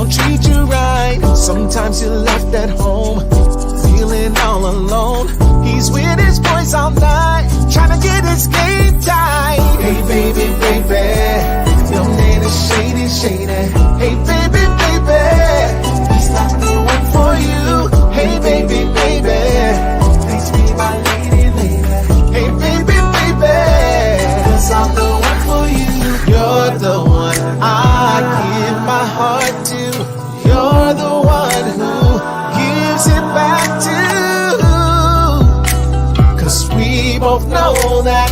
don't treat you right. Sometimes you're left at home, feeling all alone. He's with his boys all night, trying to get his game tight. Hey baby, baby, your man is shady, shady. Hey baby, baby, he's not the one for you. Hey baby, baby, please be my lady, lady. Hey baby, baby, 'cause I'm the one for you. You're the one I give my heart to. You're the one who gives it back to. 'Cause we both know that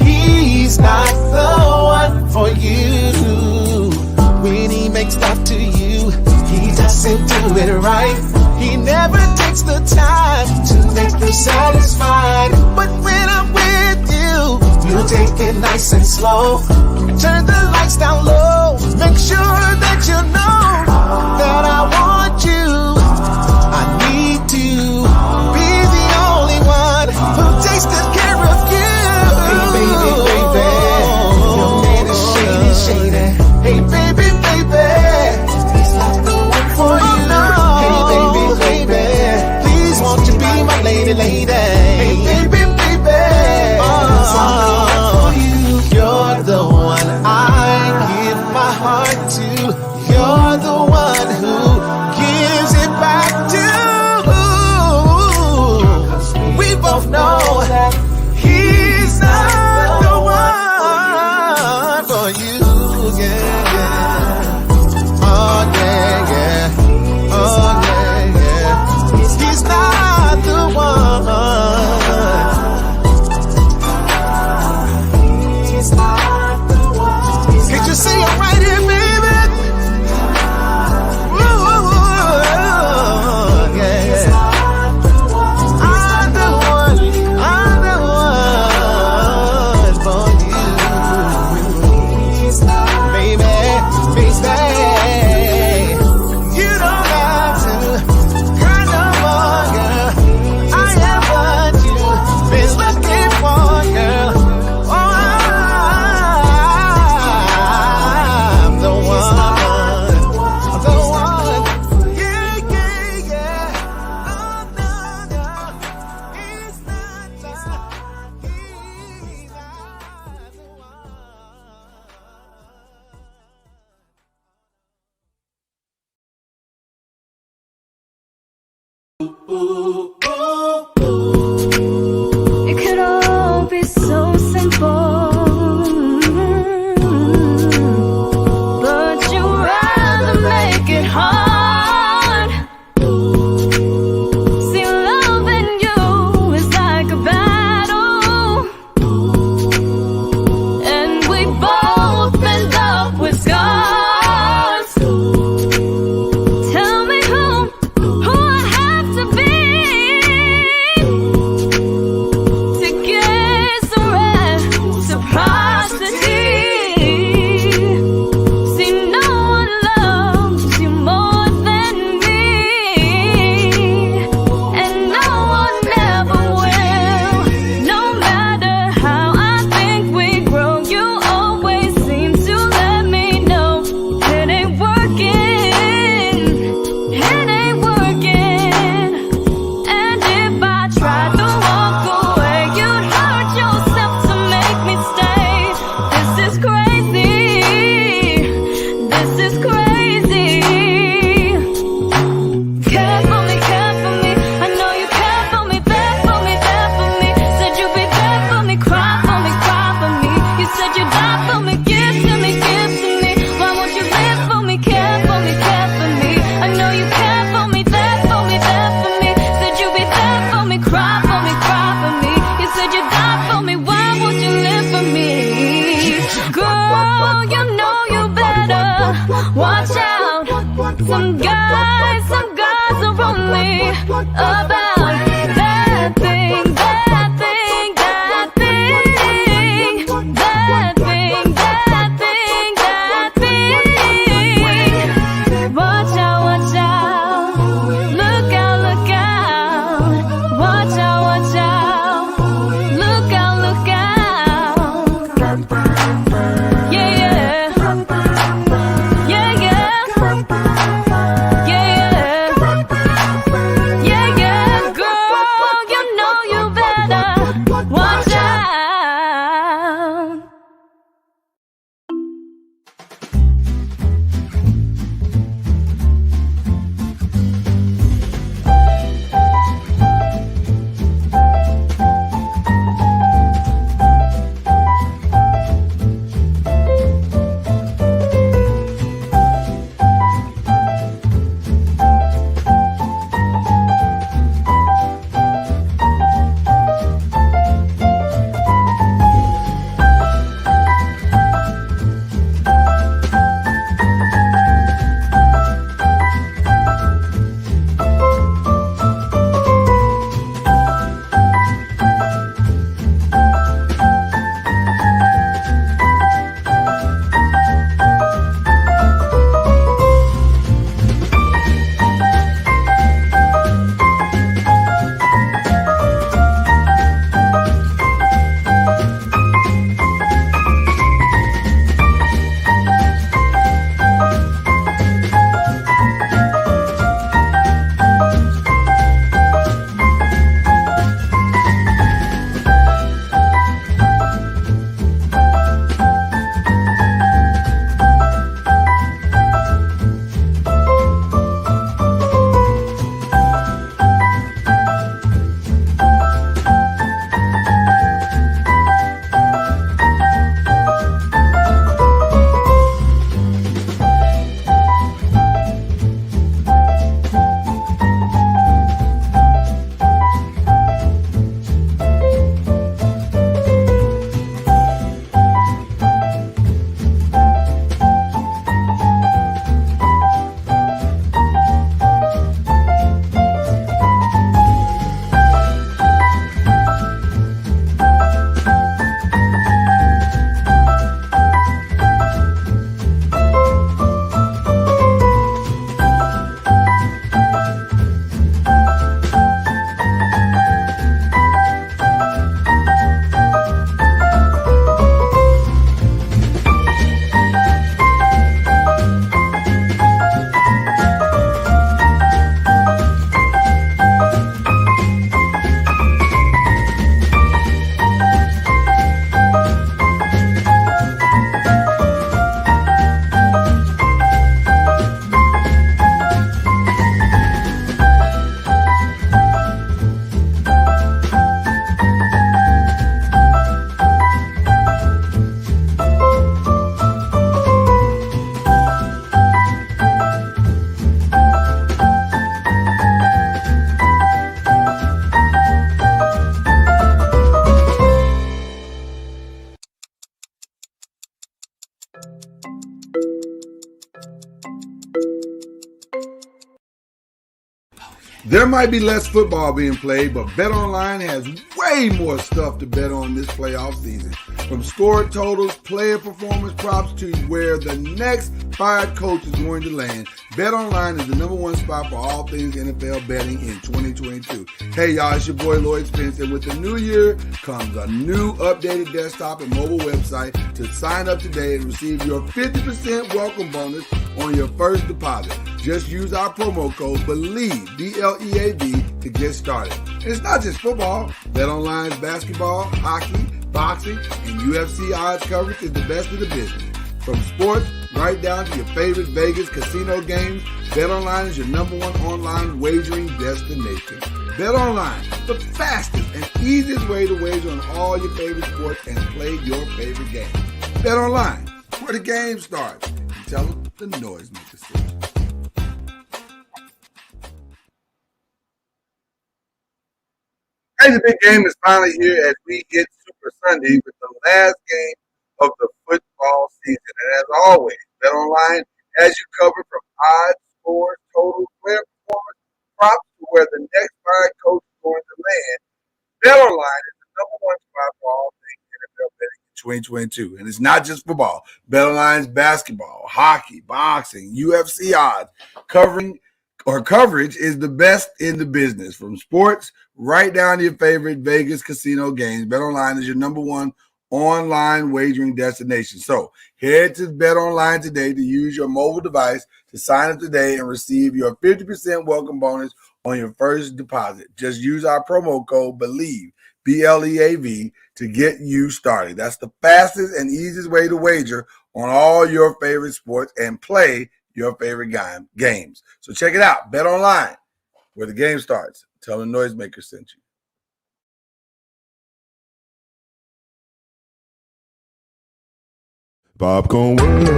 he's not the one for you. When he makes love to you, he doesn't do it right. He never takes the time to make you satisfied. But when I'm with you, you take it nice and slow. Turn the lights down low. Make sure that you know that I want you. I need to be the only one who takes good care of you. Hey baby, baby, your man is shady, shady. Hey baby, baby, he's not the one for you. Hey baby, baby, please won't you be my lady, lady. Hey baby, baby, you're the one I give my heart to. You're the one who gives it back to. We both know that he's not the one for you. Yeah. Oh yeah, yeah. Oh yeah, yeah. He's not the one. He's not the one. Can't you see him right here, baby? Ooh, yeah. He's not the one. I'm the one. I'm the one for you. He's not, baby, baby. You don't have to cry no more, girl. I am what you've been looking for, girl. It could all be so simple, but you rather make it hard. See, loving you is like a battle, and we both end up with scars. Tell me who I have to be to get some reciprocity. See, no one loves you more than me, and no one ever will. No matter how I think we grow, you always seem to let me know it ain't working. It ain't working. And if I tried to walk away, you'd hurt yourself to make me stay. This is crazy. This is crazy. Care for me, care for me. I know you care for me, there for me, there for me. Said you'd be there for me, cry for me, cry for me. You said you'd die for me, give to me, give to me. Why won't you live for me, care for me, care for me? I know you care for me, there for me, there for me. Said you'd be there for me, cry for me, cry for me. You said you'd die for me, why won't you live for me? Girl, you know you better watch out. Some guys are only about that thing, that thing, that thing, that thing, that thing, that thing. Watch out, watch out. Look out, look out. Watch out, watch out. Look out, look out. Yeah, yeah. Yeah, yeah. There might be less football being played, but BetOnline has way more stuff to bet on this playoff season. From score totals, player performance props to where the next fired coach is going to land, BetOnline is the number one spot for all things NFL betting in 2022. Hey y'all, it's your boy Lloyd Spence, and with the new year comes a new updated desktop and mobile website to sign up today and receive your 50% welcome bonus on your first deposit. Just use our promo code BELIEVE, B-L-E-A-V, to get started. And it's not just football. BetOnline's basketball, hockey, boxing, and UFC odds coverage is the best of the business. From sports right down to your favorite Vegas casino games, BetOnline is your number one online wagering destination. BetOnline, the fastest and easiest way to wager on all your favorite sports and play your favorite game. BetOnline, where the game starts. And tell them the Noisemakers sent you. Hey, the big game is finally here as we hit Super Sunday with the last game of the football season. And as always, BetOnline has you covered from odds, scores, totals, player performance, props to where the next fired coach is going to land. BetOnline is the number one spot for all things NFL betting in 2022. And it's not just football. BetOnline's basketball, hockey, boxing, UFC odds, coverage is the best in the business. From sports right down to your favorite Vegas casino games, BetOnline is your number one online wagering destination. So head to BetOnline today to use your mobile device to sign up today and receive your 50% welcome bonus on your first deposit. Just use our promo code BELIEVE, B-L-E-A-V, to get you started. That's the fastest and easiest way to wager on all your favorite sports and play your favorite games. So check it out. BetOnline, where the game starts. Tell the Noisemakers sent you. Popcorn World.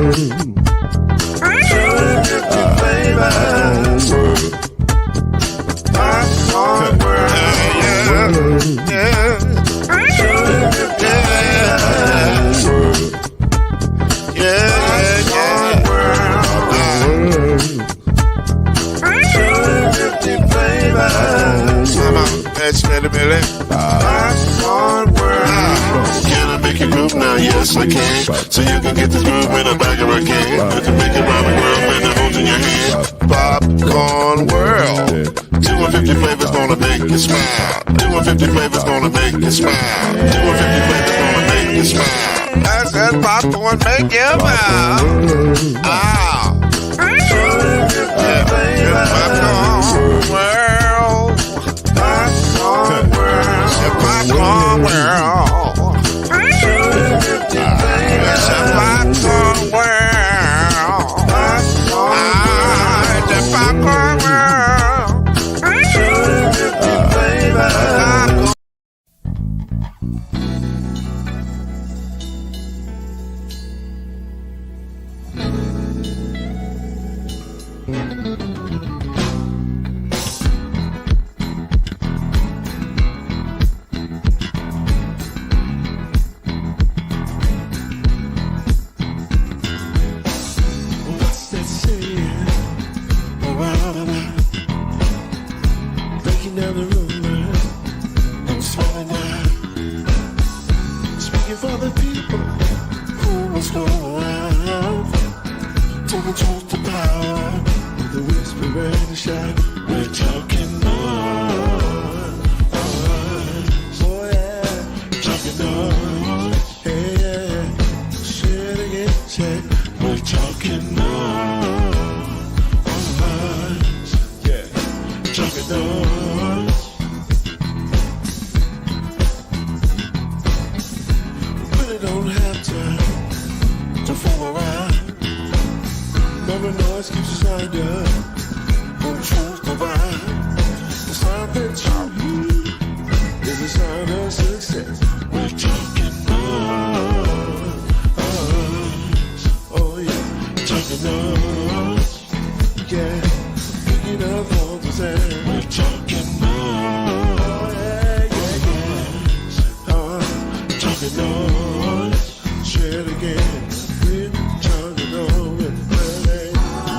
Popcorn World. Can I make you groove now? Yes, I can. So you can get this groove in a bag of a can. I can make it round the world when it holds in your hand. Popcorn World. 250 flavors gonna make you smile. 250 flavors gonna make you smile. 250 flavors gonna make you smile. I said popcorn make you smile. Ah. Popcorn World. Popcorn World. Popcorn World. It's a popcorn world. It's a popcorn world.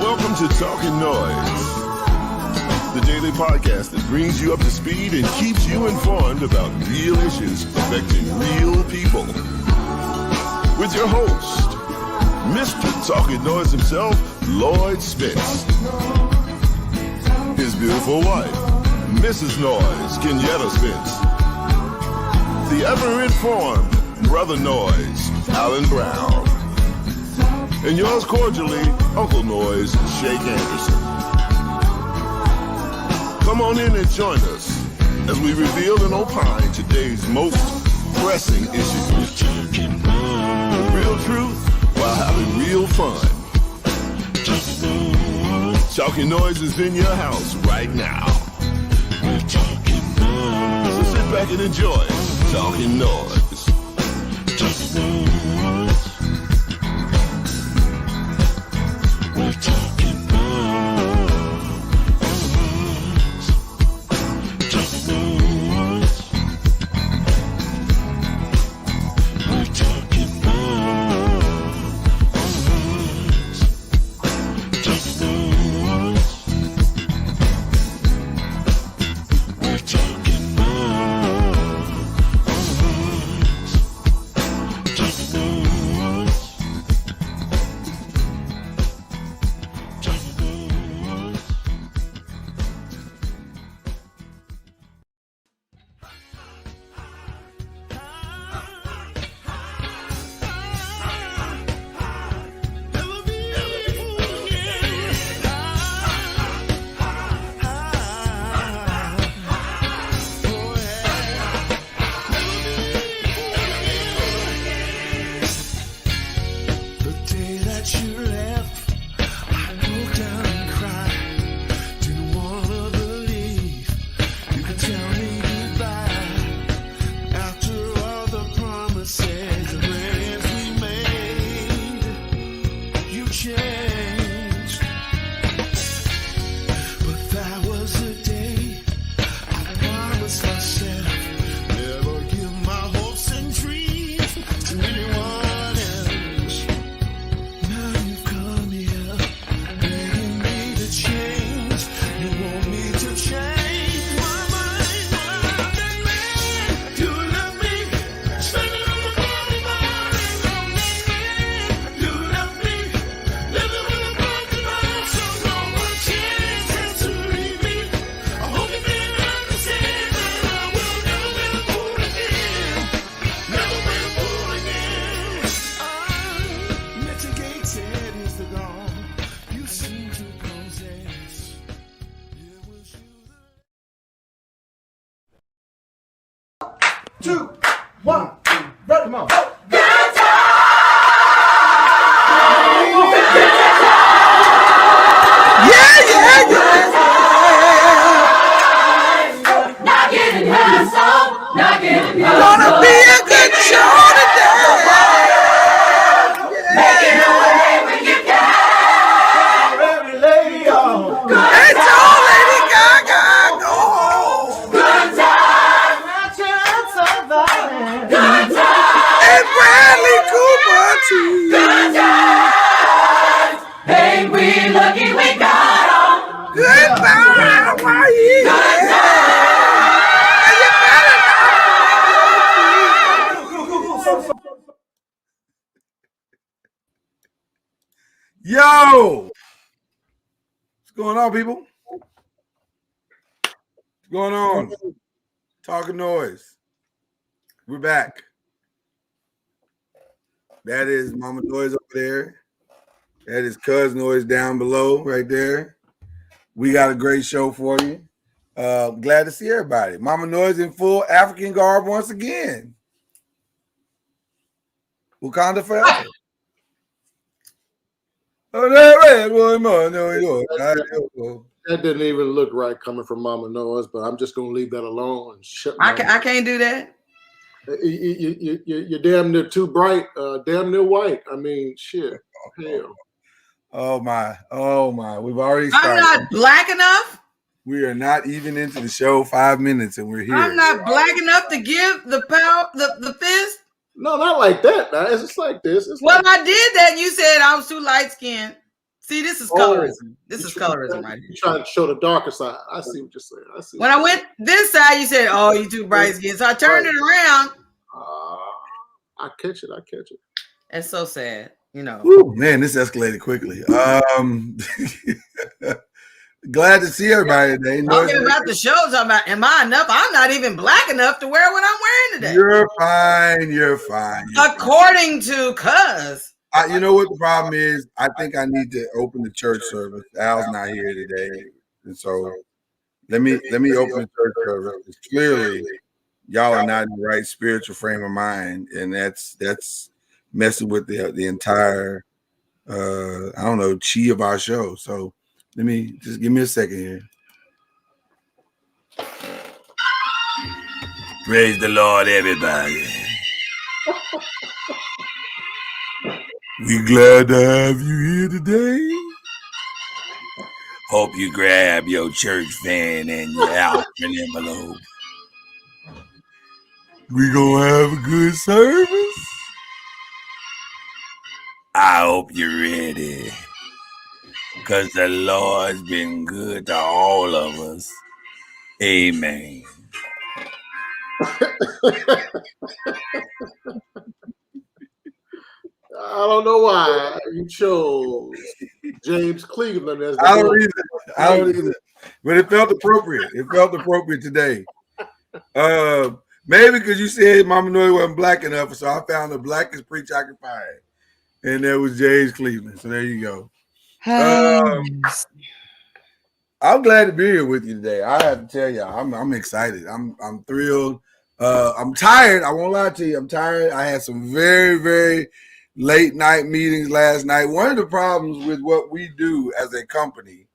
Welcome to Talkin NOIZ. the daily podcast that brings you up to speed and keeps you informed about real issues affecting real people. With your host, Mr. Talkin NOIZ himself, Lloyd Spence. His beautiful wife, Mrs. NOIZ, Kenyatta Spence. The ever-informed Brother NOIZ, Alan Brown. And yours cordially, Uncle NOIZ, Shake Anderson. Come on in and join us as we reveal and opine today's most pressing issues. Real truth while having real fun. Talkin NOIZ is in your house right now. So sit back and enjoy Talkin NOIZ. Yo! What's going on, people? What's going on? Talkin NOIZ. We're back. That is Mama NOIZ over there. That is Cuz NOIZ down below right there. We got a great show for you. Glad to see everybody. Mama NOIZ in full African garb once again. Wakanda forever. That didn't even look right coming from Mama NOIZ, but I'm just gonna leave that alone and shut. I can't do that. You're damn near too bright, damn near white. I mean, shit. Hell. Oh my. We've already started. I'm not black enough. We are not even into the show 5 minutes and we're here. I'm not black enough to give the power, the fist. No, not like that. Man. It's just like this. It's Well, like, I did that. You said I was too light skinned. See, this is Oh, colorism. This is colorism right here. You're trying to show the darker side. I see what you're saying. I see. When I went this side, you said, "Oh, you too bright skin." So I turned it around. I catch it. I catch it. It's so sad, you know. Woo, man, this escalated quickly. Glad to see everybody today. Talking about the show, talking about, am I enough? I'm not even black enough to wear what I'm wearing today. You're fine. You're fine. According to Cuz. You know what the problem is? I think I need to open the church service. Al's not here today, and so let me open the church service. Clearly, y'all are not in the right spiritual frame of mind, and that's messing with the entire I don't know, chi of our show. So let me just give me a second here. Praise the Lord, everybody. We glad to have you here today. Hope you grab your church fan and your offering envelope. We gonna have a good service. I hope you're ready, because the Lord's been good to all of us. Amen. I don't know why you chose James Cleveland as the I don't either. But it felt appropriate. It felt appropriate today. Maybe because you said Mama Noise wasn't black enough, so I found the blackest preacher I could find. And that was James Cleveland. So there you go. I'm glad to be here with you today. I have to tell you, I'm excited. I'm thrilled. I'm tired. I won't lie to you. I'm tired. I had some very, very late night meetings last night. One of the problems with what we do as a company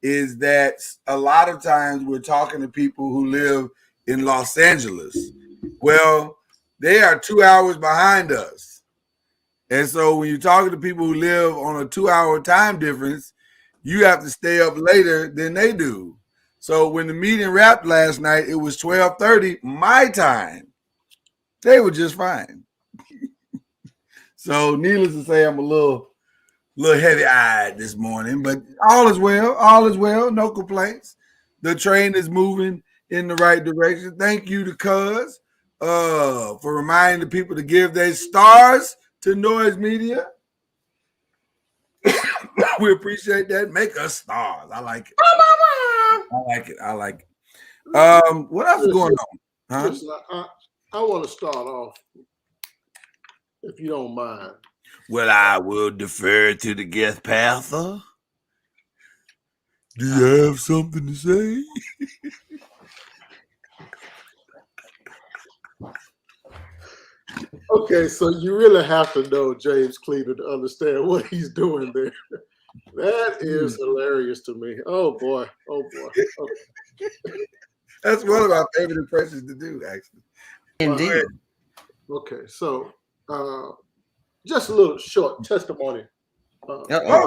is that a lot of times we're talking to people who live in Los Angeles. Well, they are 2 hours behind us. And so when you're talking to people who live on a 2-hour time difference, you have to stay up later than they do. So when the meeting wrapped last night, it was 12:30 my time. They were just fine. So needless to say, I'm a little heavy-eyed this morning, but all is well. All is well. No complaints. The train is moving in the right direction. Thank you to Cuz for reminding the people to give their stars to Noise Media. We appreciate that. Make us stars. I like it. I like it. What else is going on? Huh? Listen, I want to start off, if you don't mind. Well, I will defer to the guest pastor. Do you have something to say? Okay, so you really have to know James Cleveland to understand what he's doing there. That is hilarious to me. Oh boy. Okay. That's one of my favorite impressions to do, actually. Indeed. Okay, so just a little short testimony.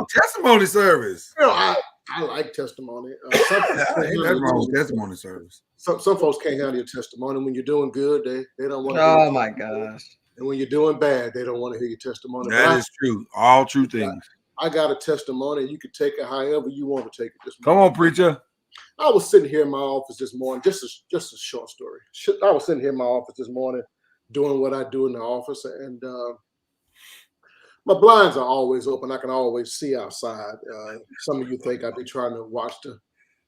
Testimony service. You know, I like testimony. Ain't nothing wrong with testimony service. Some folks can't handle your testimony. When you're doing good, they don't want to. Oh my gosh. And when you're doing bad, they don't want to hear your testimony. That is true. All true things. I got a testimony. You can take it however you want to take it. This Come on, preacher. I was sitting here in my office this morning. Just a short story. I was sitting here in my office this morning doing what I do in the office, and my blinds are always open. I can always see outside. Some of you think I'd be trying to watch the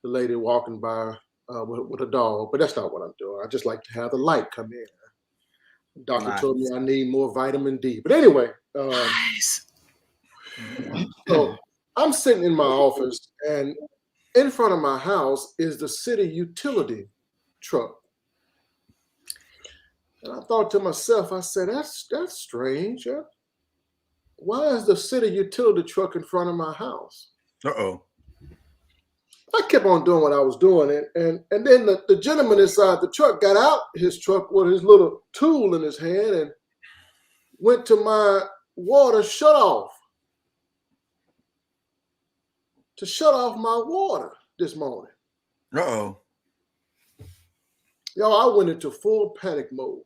lady walking by with a dog, but that's not what I'm doing. I just like to have the light come in. The doctor told me I need more vitamin D. But anyway, so I'm sitting in my office, and in front of my house is the city utility truck. And I thought to myself, I said, that's strange. Huh? Why is the city utility truck in front of my house? Uh-oh. I kept on doing what I was doing. And then the gentleman inside the truck got out his truck with his little tool in his hand and went to my water shutoff to shut off my water this morning. Uh-oh. Y'all, I went into full panic mode.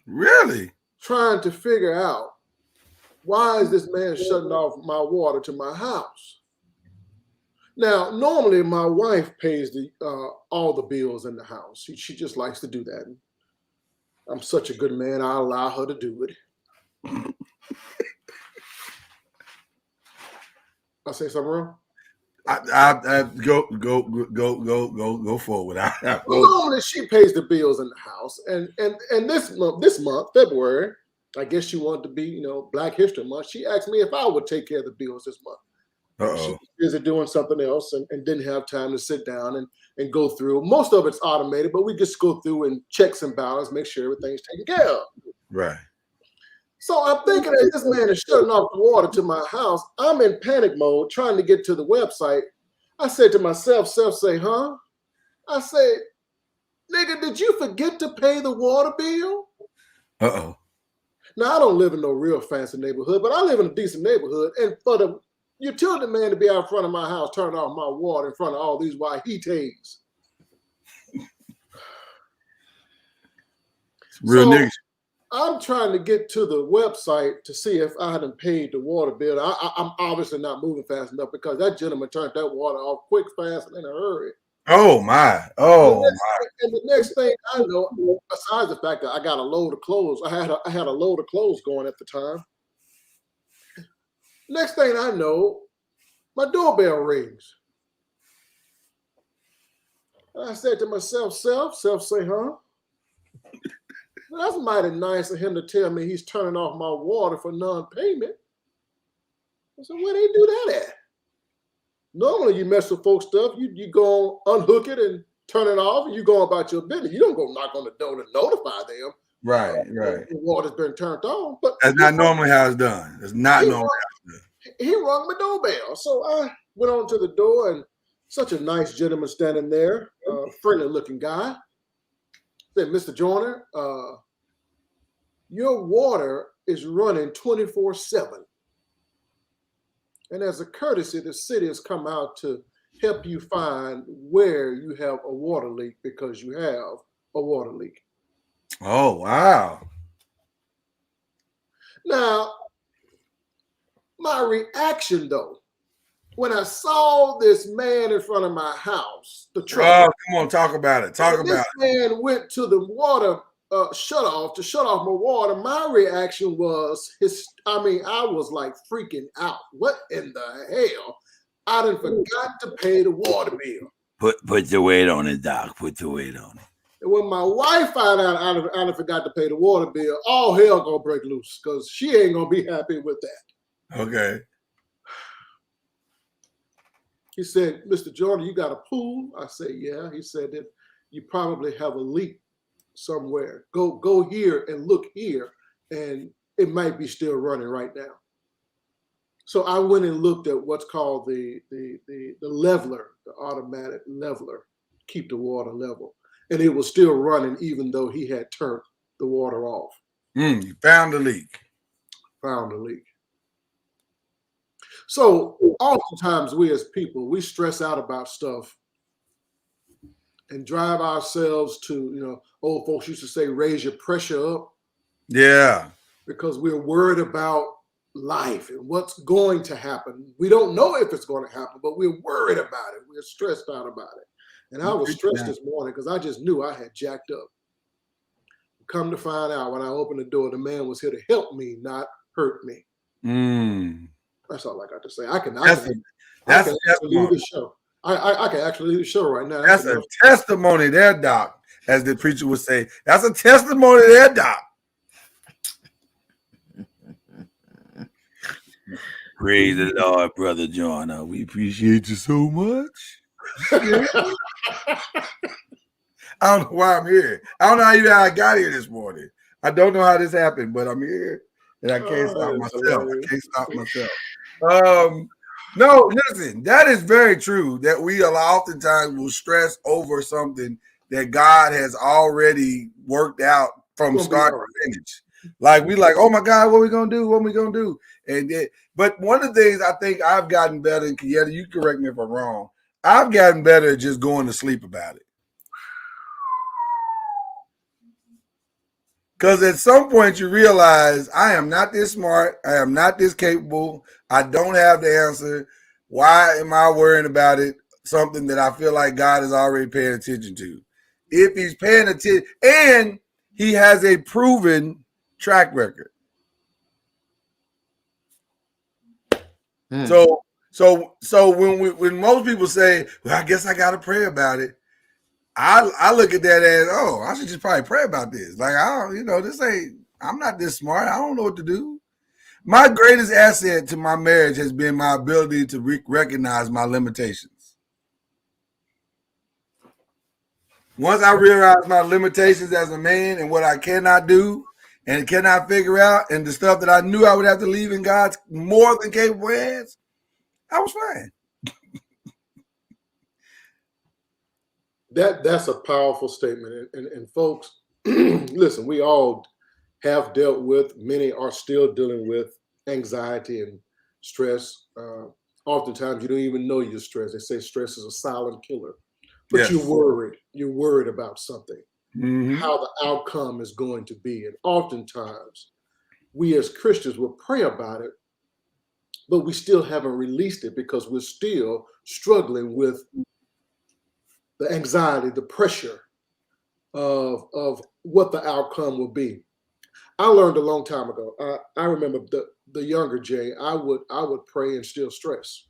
Really? Trying to figure out why is this man shutting off my water to my house? Now, normally my wife pays all the bills in the house. She just likes to do that. I'm such a good man, I allow her to do it. I say something wrong? I go forward. Normally she pays the bills in the house, and this month, February, I guess she wanted to be, Black History Month. She asked me if I would take care of the bills this month. She was busy doing something else and didn't have time to sit down and go through. Most of it's automated, but we just go through and checks and balance, make sure everything's taken care of. Right. So I'm thinking that this man is shutting off the water to my house. I'm in panic mode trying to get to the website. I said to myself, say, huh? I said, nigga, did you forget to pay the water bill? Uh-oh. Now, I don't live in no real fancy neighborhood, but I live in a decent neighborhood. And for the utility man to be out front of my house, turning off my water in front of all these Wahites. Real niggas. I'm trying to get to the website to see if I hadn't paid the water bill. I'm obviously not moving fast enough because that gentleman turned that water off quick, fast, and in a hurry. Oh my! And the next thing I know, besides the fact that I got a load of clothes, I had a load of clothes going at the time. Next thing I know, my doorbell rings. And I said to myself, self, say, huh? That's mighty nice of him to tell me he's turning off my water for non-payment. I said, where they do that at? Normally you mess with folks' stuff, you go unhook it and turn it off, and you go about your business. You don't go knock on the door to notify them. Right. The water's been turned on. But that's not normally how it's done. It's not normally how it's done. He rung my doorbell. So I went on to the door, and such a nice gentleman standing there, friendly looking guy. Said, Mr. Joyner, your water is running 24/7. And as a courtesy, the city has come out to help you find where you have a water leak because you have a water leak. Oh, wow. Now, my reaction, though, when I saw this man in front of my house, the truck. Oh, come on, talk about it. This man went to the water shut off to shut off my water. My reaction was I was like freaking out. What in the hell? I done forgot to pay the water bill. Put the weight on it, Doc. Put the weight on it. And when my wife found out I done forgot to pay the water bill, all hell gonna break loose because she ain't gonna be happy with that. Okay. He said, Mr. Jordan, you got a pool? I said, yeah. He said that you probably have a leak somewhere. Go here and look here, and it might be still running right now. So I went and looked at what's called the leveler, the automatic leveler, keep the water level. And it was still running even though he had turned the water off. You found the leak. Found the leak. So oftentimes we as people, we stress out about stuff and drive ourselves to, old folks used to say, raise your pressure up. Yeah. Because we're worried about life and what's going to happen. We don't know if it's going to happen, but we're worried about it. We're stressed out about it. And I was stressed this morning because I just knew I had jacked up. Come to find out, when I opened the door, the man was here to help me, not hurt me. That's all I got to say. I can actually leave the show. I can actually leave the show right now. That's a testimony there, Doc, as the preacher would say. That's a testimony there, Doc. Praise the Lord, Brother John. We appreciate you so much. I don't know why I'm here. I don't know how I got here this morning. I don't know how this happened, but I'm here. And I can't stop myself. No, listen, that is very true that we oftentimes will stress over something that God has already worked out from start to finish. Like oh my God, what are we gonna do? What are we gonna do? But one of the things I think I've gotten better, and Kieta, you correct me if I'm wrong, I've gotten better at just going to sleep about it. Because at some point you realize I am not this smart. I am not this capable. I don't have the answer. Why am I worrying about it? Something that I feel like God is already paying attention to. If he's paying attention, and he has a proven track record. So when most people say, well, I guess I got to pray about it. I look at that as, oh, I should just probably pray about this. Like, I'm not this smart. I don't know what to do. My greatest asset to my marriage has been my ability to recognize my limitations. Once I realized my limitations as a man and what I cannot do and cannot figure out, and the stuff that I knew I would have to leave in God's more than capable hands, I was fine. That's a powerful statement. And folks, listen, we all have dealt with, many are still dealing with anxiety and stress. Oftentimes you don't even know you're stressed. They say stress is a silent killer. But Yes. You're worried about something, how the outcome is going to be. And oftentimes we as Christians will pray about it, but we still haven't released it because we're still struggling with the anxiety, the pressure of what the outcome will be. I learned a long time ago. I remember the younger Jay, I would pray and still stress.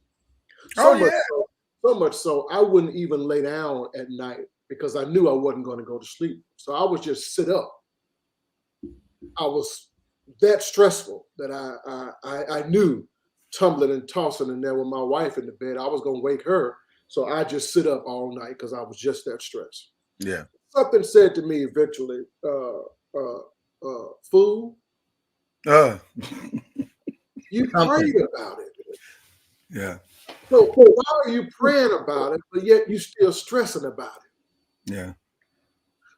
So much so I wouldn't even lay down at night because I knew I wasn't going to go to sleep. So I would just sit up. I was that stressful that I knew tumbling and tossing in there with my wife in the bed, I was going to wake her. So I just sit up all night because I was just that stressed. Yeah. Something said to me eventually, fool, you prayed about it. Yeah. So why are you praying about it, but yet you still stressing about it? Yeah.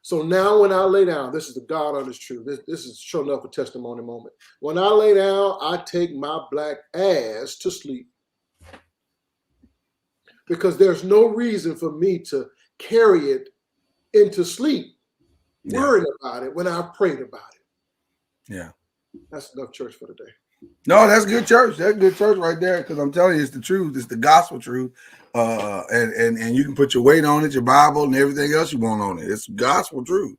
So now when I lay down, this is the God honest truth. This is sure enough a testimony moment. When I lay down, I take my black ass to sleep. Because there's no reason for me to carry it into sleep, worrying about it when I've prayed about it. Yeah. That's enough church for today. No, that's good church. That's good church right there. Because I'm telling you, it's the truth. It's the gospel truth. And you can put your weight on it, your Bible, and everything else you want on it. It's gospel truth.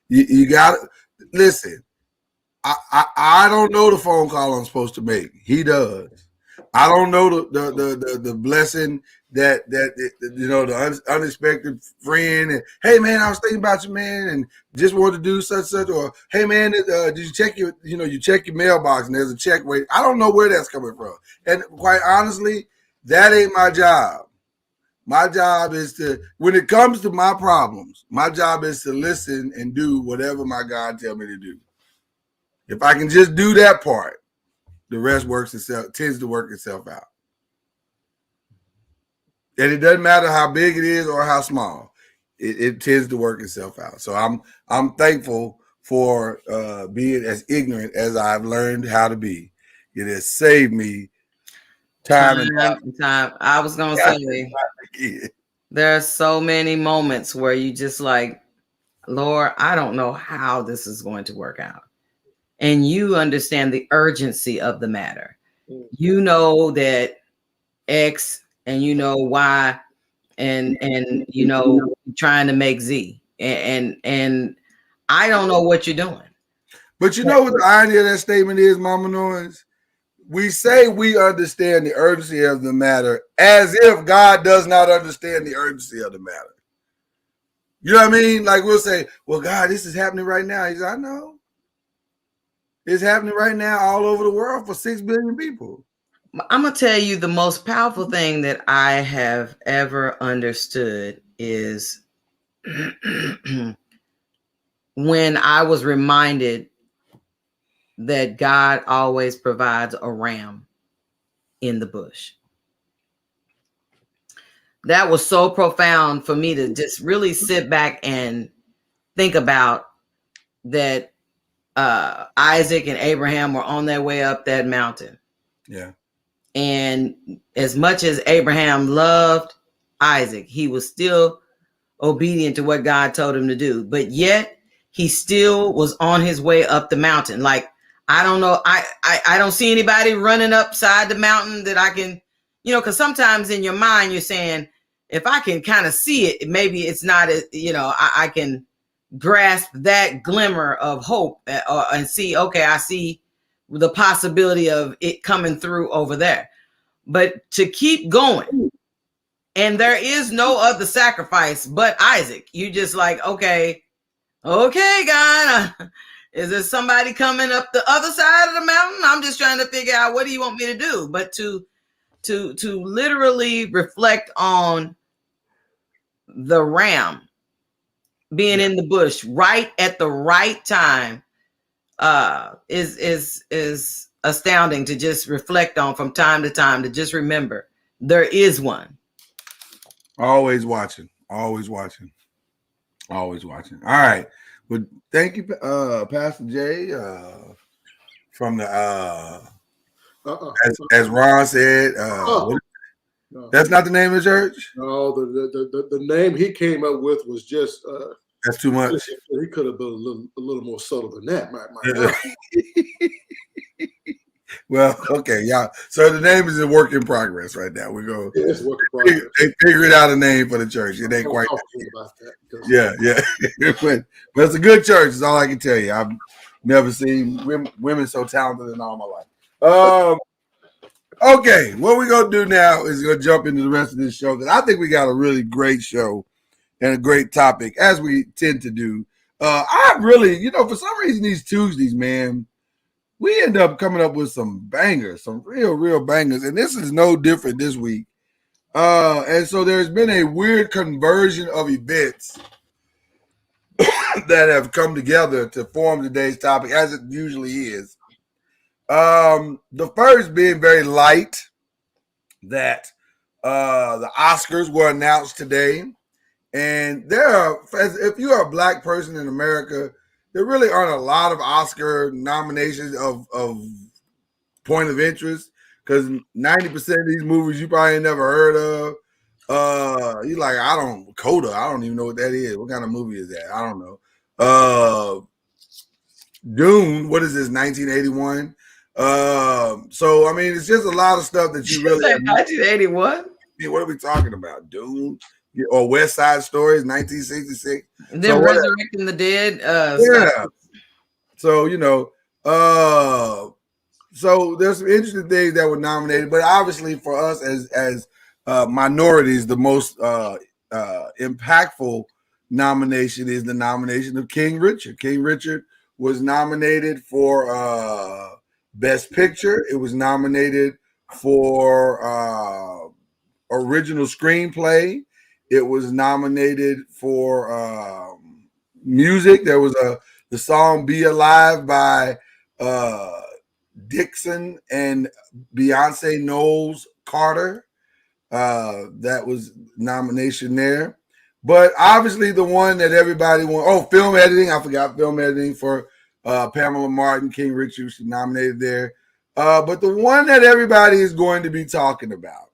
You got to listen. I don't know the phone call I'm supposed to make. He does. I don't know the blessing that the unexpected friend, and hey man, I was thinking about you, man, and just wanted to do such, or hey man, did you check you check your mailbox and there's a check wait. I don't know where that's coming from, and quite honestly, that ain't my job. My job is to, when it comes to my problems, my job is to listen and do whatever my God tell me to do. If I can just do that part, the rest tends to work itself out. And it doesn't matter how big it is or how small. It tends to work itself out. So I'm thankful for being as ignorant as I've learned how to be. It has saved me time and time. I was gonna say there are so many moments where you just like, Lord, I don't know how this is going to work out. And you understand the urgency of the matter. You know that X and you know Y and trying to make Z. And I don't know what you're doing. But you know what the irony of that statement is, Mama Noise? We say we understand the urgency of the matter as if God does not understand the urgency of the matter. You know what I mean? Like we'll say, well, God, this is happening right now. He says, I know. It's happening right now all over the world for 6 billion people. I'm going to tell you the most powerful thing that I have ever understood is when I was reminded that God always provides a ram in the bush. That was so profound for me to just really sit back and think about that. Isaac and Abraham were on their way up that mountain. Yeah. And as much as Abraham loved Isaac, he was still obedient to what God told him to do. But yet he still was on his way up the mountain. Like, I don't know. I don't see anybody running upside the mountain that I can, because sometimes in your mind you're saying, if I can kind of see it, maybe it's not, I can grasp that glimmer of hope and see, okay, I see the possibility of it coming through over there. But to keep going, and there is no other sacrifice but Isaac. You just like, okay, God, is there somebody coming up the other side of the mountain? I'm just trying to figure out, what do you want me to do? But to literally reflect on the ram being in the bush right at the right time is astounding to just reflect on from time to time, to just remember there is one. Always watching. Always watching. Always watching. All right. Well, thank you, Pastor Jay, from the as Ron said. No. That's not the name of the church? No, the name he came up with was just that's too much. He could have been a little more subtle than that. My Well, okay, y'all. So the name is a work in progress right now. We're going. Yeah, it's a work in progress. They figured out a name for the church. It ain't quite. About that, yeah. but it's a good church. Is all I can tell you. I've never seen women so talented in all my life. Okay, what we're gonna do now is gonna jump into the rest of this show, because I think we got a really great show and a great topic, as we tend to do. I really, for some reason, these Tuesdays, man, we end up coming up with some bangers, some real bangers, and this is no different this week. And so there's been a weird conversion of events that have come together to form today's topic, as it usually is. The first being very light, that the Oscars were announced today, and if you are a Black person in America, there really aren't a lot of Oscar nominations of point of interest, because 90% of these movies you probably ain't never heard of. You're like, Coda, I don't even know what that is. What kind of movie is that? I don't know. Dune, what is this, 1981? So I mean, it's just a lot of stuff that you really 1981. What are we talking about? Dune or West Side Stories, 1966. And then Resurrecting the Dead. Yeah. So so there's some interesting things that were nominated, but obviously for us as minorities, the most impactful nomination is the nomination of King Richard. King Richard was nominated for Best Picture. It was nominated for original screenplay. It was nominated for music. There was the song "Be Alive" by Dixon and Beyonce Knowles Carter. That was nomination there. But obviously the one that everybody won, film editing. I forgot film editing for Pamela Martin. King Richard was nominated there. But the one that everybody is going to be talking about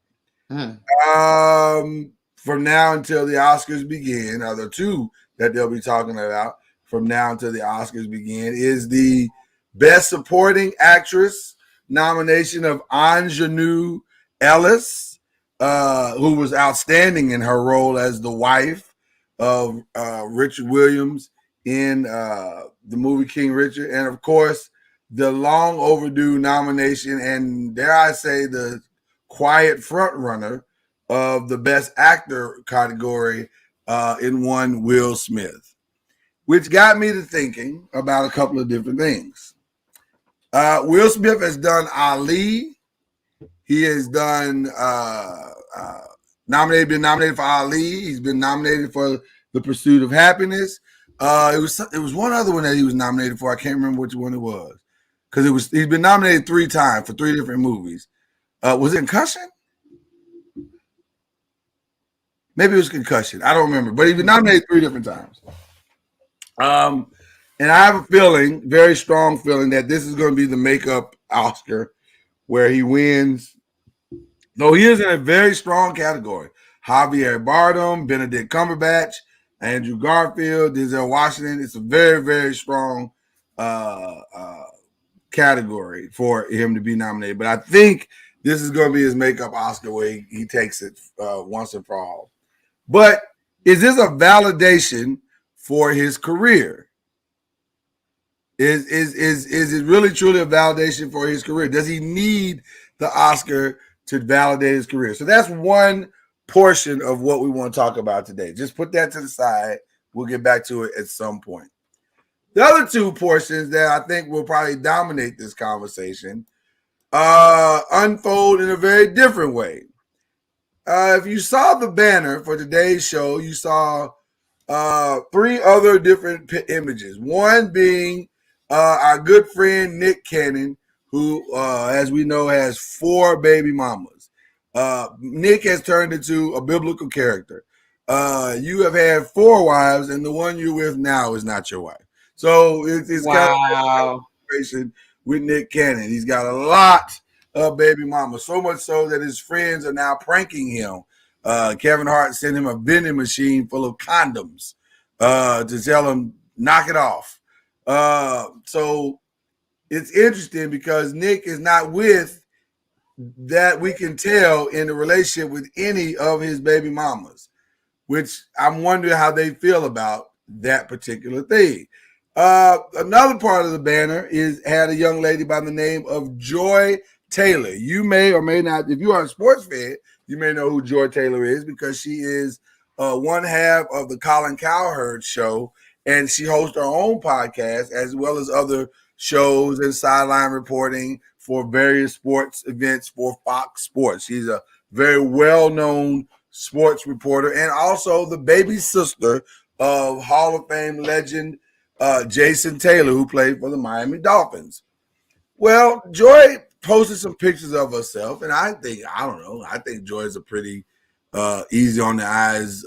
from now until the Oscars begin, or the two that they'll be talking about from now until the Oscars begin, is the Best Supporting Actress nomination of Anjanou Ellis, who was outstanding in her role as the wife of Richard Williams in the movie King Richard. And of course, the long overdue nomination, and dare I say the quiet front runner of the Best Actor category in one Will Smith, which got me to thinking about a couple of different things. Will Smith has done Ali. He has done been nominated for Ali. He's been nominated for The Pursuit of Happiness. It was one other one that he was nominated for. I can't remember which one it was, because he's been nominated 3 times for 3 different movies. Was it Concussion? Maybe it was Concussion. I don't remember, but he's been nominated 3 different times. And I have a feeling, very strong feeling, that this is going to be the makeup Oscar where he wins. Though he is in a very strong category. Javier Bardem, Benedict Cumberbatch, Andrew Garfield, Denzel Washington. It's a very, very strong category for him to be nominated. But I think this is going to be his makeup Oscar where he takes it once and for all. But is this a validation for his career? Is it really truly a validation for his career? Does he need the Oscar to validate his career? So that's one portion of what we want to talk about today. Just put that to the side. We'll get back to it at some point. The other two portions that I think will probably dominate this conversation unfold in a very different way. If you saw the banner for today's show, you saw three other different images. One being our good friend Nick Cannon, who, as we know, has 4 baby mamas. Nick has turned into a biblical character. You have had 4 wives, and the one you're with now is not your wife. So it's kind of a situation with Nick Cannon. He's got a lot of baby mamas, so much so that his friends are now pranking him. Kevin Hart sent him a vending machine full of condoms to tell him, knock it off. So it's interesting because Nick is not with, that we can tell, in the relationship with any of his baby mamas, which I'm wondering how they feel about that particular thing. Another part of the banner had a young lady by the name of Joy Taylor. You may or may not, if you are a sports fan, you may know who Joy Taylor is because she is one half of the Colin Cowherd show, and she hosts her own podcast as well as other shows and sideline reporting for various sports events for Fox Sports. She's a very well-known sports reporter and also the baby sister of Hall of Fame legend Jason Taylor, who played for the Miami Dolphins. Well, Joy posted some pictures of herself, and I think Joy is a pretty easy on the eyes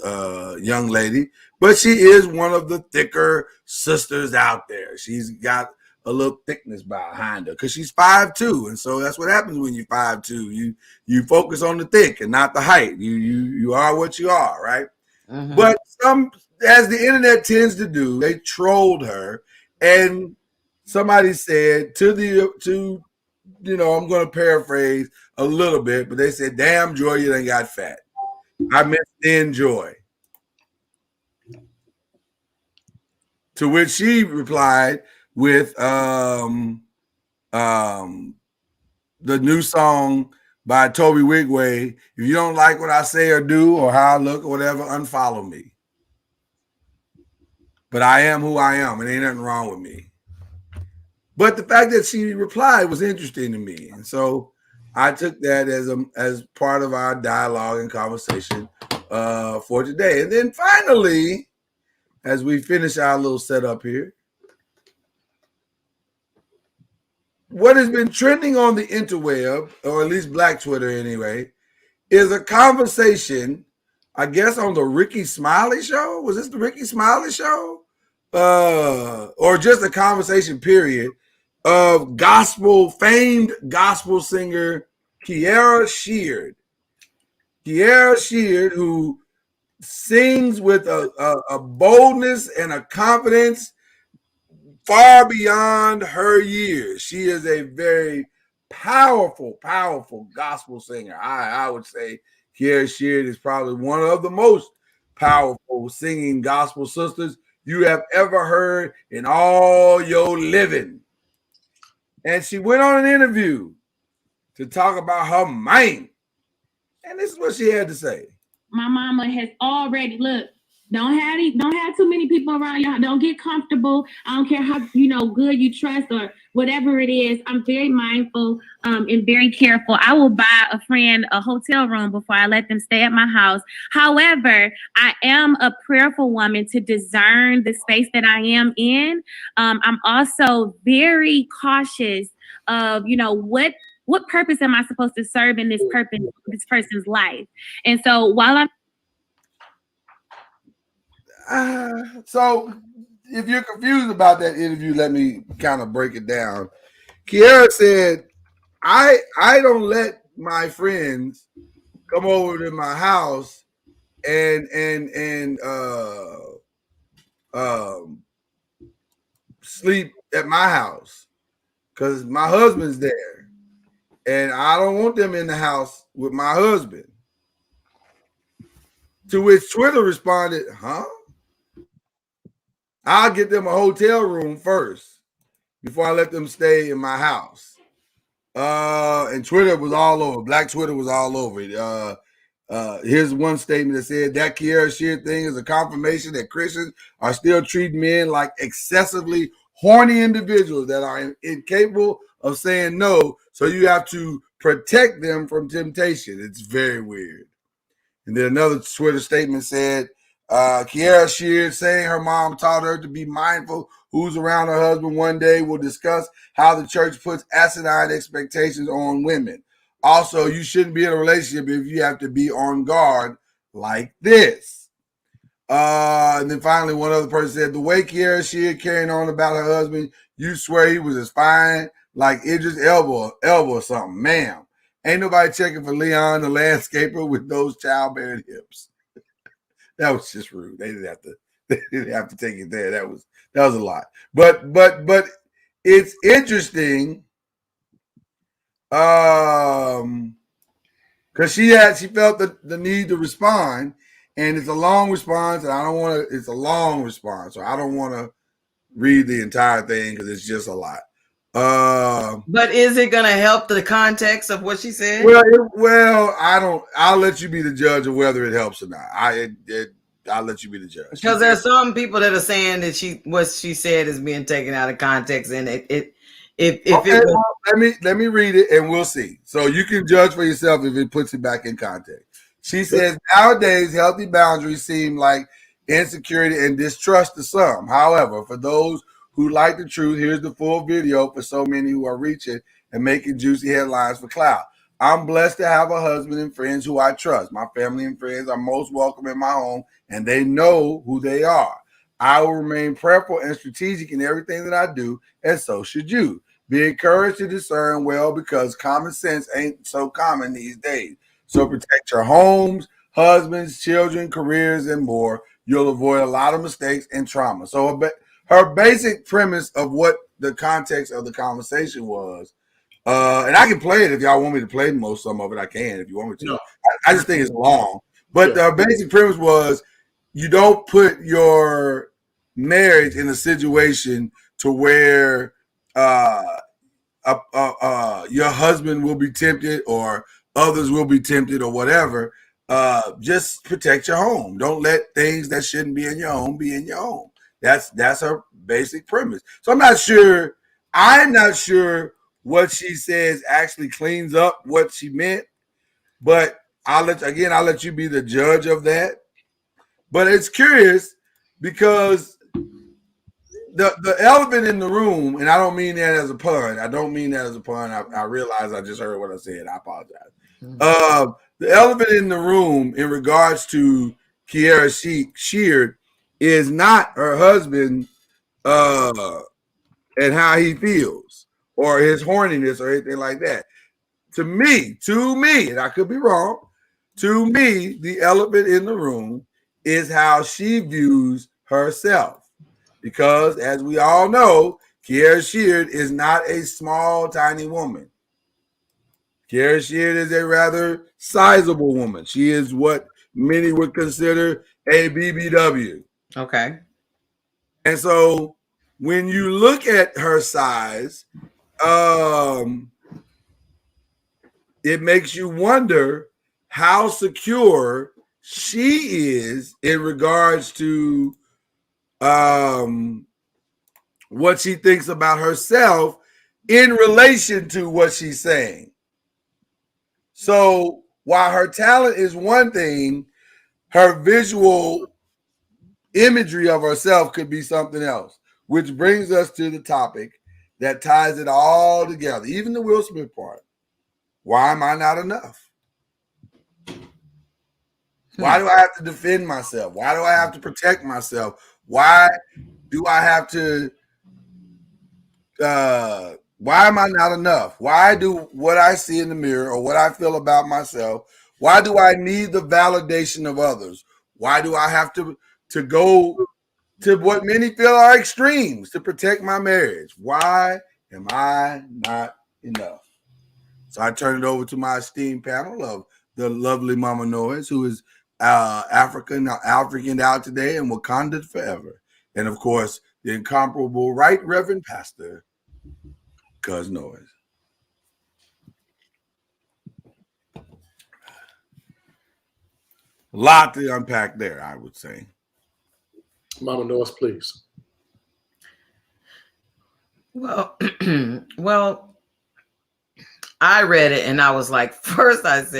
young lady, but she is one of the thicker sisters out there. She's got a little thickness behind her because she's 5'2", and so that's what happens when you're 5'2". You focus on the thick and not the height. You are what you are, right? Mm-hmm. But as the internet tends to do, they trolled her, and somebody said I'm going to paraphrase a little bit, but they said, "Damn, Joy, you done got fat." I meant thin Joy. To which she replied with the new song by Toby Wigway, "If you don't like what I say or do or how I look or whatever, unfollow me. But I am who I am, and ain't nothing wrong with me." But the fact that she replied was interesting to me, and so I took that as part of our dialogue and conversation for today. And then finally, as we finish our little setup here, what has been trending on the interweb, or at least Black Twitter anyway, is a conversation, I guess, on the Ricky Smiley show. Was this the Ricky Smiley show? Or just a conversation, period, of famed gospel singer Kierra Sheard. Kierra Sheard, who sings with a boldness and a confidence far beyond her years. She is a very powerful, powerful gospel singer. I would say Kierra Sheard is probably one of the most powerful singing gospel sisters you have ever heard in all your living. And she went on an interview to talk about her mind. And this is what she had to say. My mama has already, look, don't have too many people around you. Don't get comfortable. I don't care how good you trust or whatever it is. I'm very mindful and very careful. I will buy a friend a hotel room before I let them stay at my house. However, I am a prayerful woman to discern the space that I am in. I'm also very cautious of what purpose am I supposed to serve in this person's life? And so while I'm so if you're confused about that interview, let me kind of break it down. Kierra said, I don't let my friends come over to my house and sleep at my house because my husband's there, and I don't want them in the house with my husband. To which Twitter responded, "Huh? I'll get them a hotel room first before I let them stay in my house." And Twitter was all over. Black Twitter was all over it. Here's one statement that said that Kiara Sheard thing is a confirmation that Christians are still treating men like excessively horny individuals that are incapable of saying no. So you have to protect them from temptation. It's very weird. And then another Twitter statement said, Kiara Sheard saying her mom taught her to be mindful who's around her husband one day will discuss how the church puts asinine expectations on women. Also, you shouldn't be in a relationship if you have to be on guard like this. And then finally, one other person said, the way Kiara Sheard carrying on about her husband, you swear he was as fine like Idris Elba or something. Ma'am, ain't nobody checking for Leon the landscaper with those childbearing hips. That was just rude. They didn't have to take it there. That was a lot. But it's interesting. Because she felt the need to respond, and it's a long response, and I don't want to. It's a long response, so I don't want to read the entire thing because it's just a lot. But is it going to help the context of what she said? Well, I don't. I'll let you be the judge of whether it helps or not. I'll let you be the judge. Because there's some people that are saying that what she said is being taken out of context, and let me read it and we'll see. So you can judge for yourself if it puts it back in context. She says, nowadays, healthy boundaries seem like insecurity and distrust to some. However, for those who like the truth, here's the full video for so many who are reaching and making juicy headlines for clout. I'm blessed to have a husband and friends who I trust. My family and friends are most welcome in my home, and they know who they are. I will remain prayerful and strategic in everything that I do, and so should you. Be encouraged to discern well because common sense ain't so common these days. So protect your homes, husbands, children, careers, and more. You'll avoid a lot of mistakes and trauma. So her basic premise of what the context of the conversation was, and I can play it if y'all want me to play some of it. I can if you want me to. No. I just think it's long. But the basic premise was you don't put your marriage in a situation to where your husband will be tempted or others will be tempted or whatever. Just protect your home. Don't let things that shouldn't be in your home be in your home. That's her basic premise. So I'm not sure what she says actually cleans up what she meant, but I'll let you be the judge of that. But it's curious because the elephant in the room, and I don't mean that as a pun. I realize I just heard what I said. I apologize. Mm-hmm. The elephant in the room in regards to Kiara Sheard is not her husband and how he feels or his horniness or anything like that. To me, and I could be wrong, to me, the elephant in the room is how she views herself. Because as we all know, Kiara Sheard is not a small, tiny woman. Kiara Sheard is a rather sizable woman. She is what many would consider a BBW. Okay. And so when you look at her size, it makes you wonder how secure she is in regards to what she thinks about herself in relation to what she's saying. So while her talent is one thing, her visual imagery of herself could be something else, which brings us to the topic that ties it all together, even the Will Smith part. Why am I not enough? Why do I have to defend myself? Why do I have to protect myself? Why do I have to why am I not enough? Why do what I see in the mirror or what I feel about myself, why do I need the validation of others? Why do I have to go to what many feel are extremes to protect my marriage. Why am I not enough? So I turn it over to my esteemed panel of the lovely Mama Noise, who is African out today and Wakanda forever. And of course, the incomparable Right Reverend Pastor, Cuz Noise. A lot to unpack there, I would say. Mama Noise, please. Well, well, I read it and I was like, first thought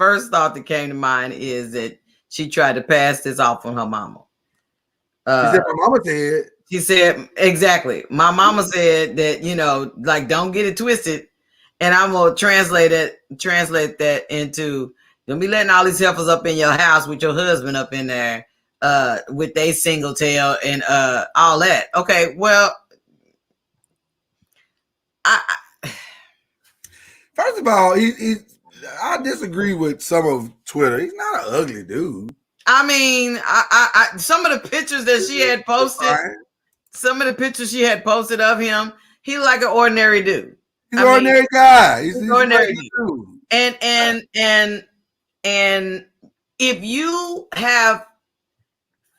that came to mind is that she tried to pass this off on her mama. She said, my mama said. She said, exactly. My mama said that, you know, like, don't get it twisted. And I'm going to translate that into, don't be letting all these heifers up in your house with your husband up in there with they single tail and all that. Okay, well, First of all, I disagree with some of Twitter. He's not an ugly dude. I mean, I some of the pictures that she had posted, of him, he like an ordinary dude. He's an ordinary guy. He's an ordinary dude. And if you have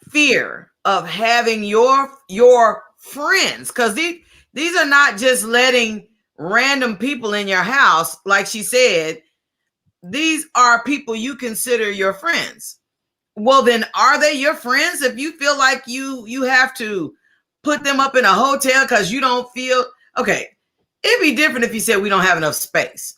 fear of having your friends, because these are not just letting random people in your house, like she said, these are people you consider your friends. Well, then are they your friends if you feel like you have to put them up in a hotel because you don't feel okay? It'd be different if you said we don't have enough space.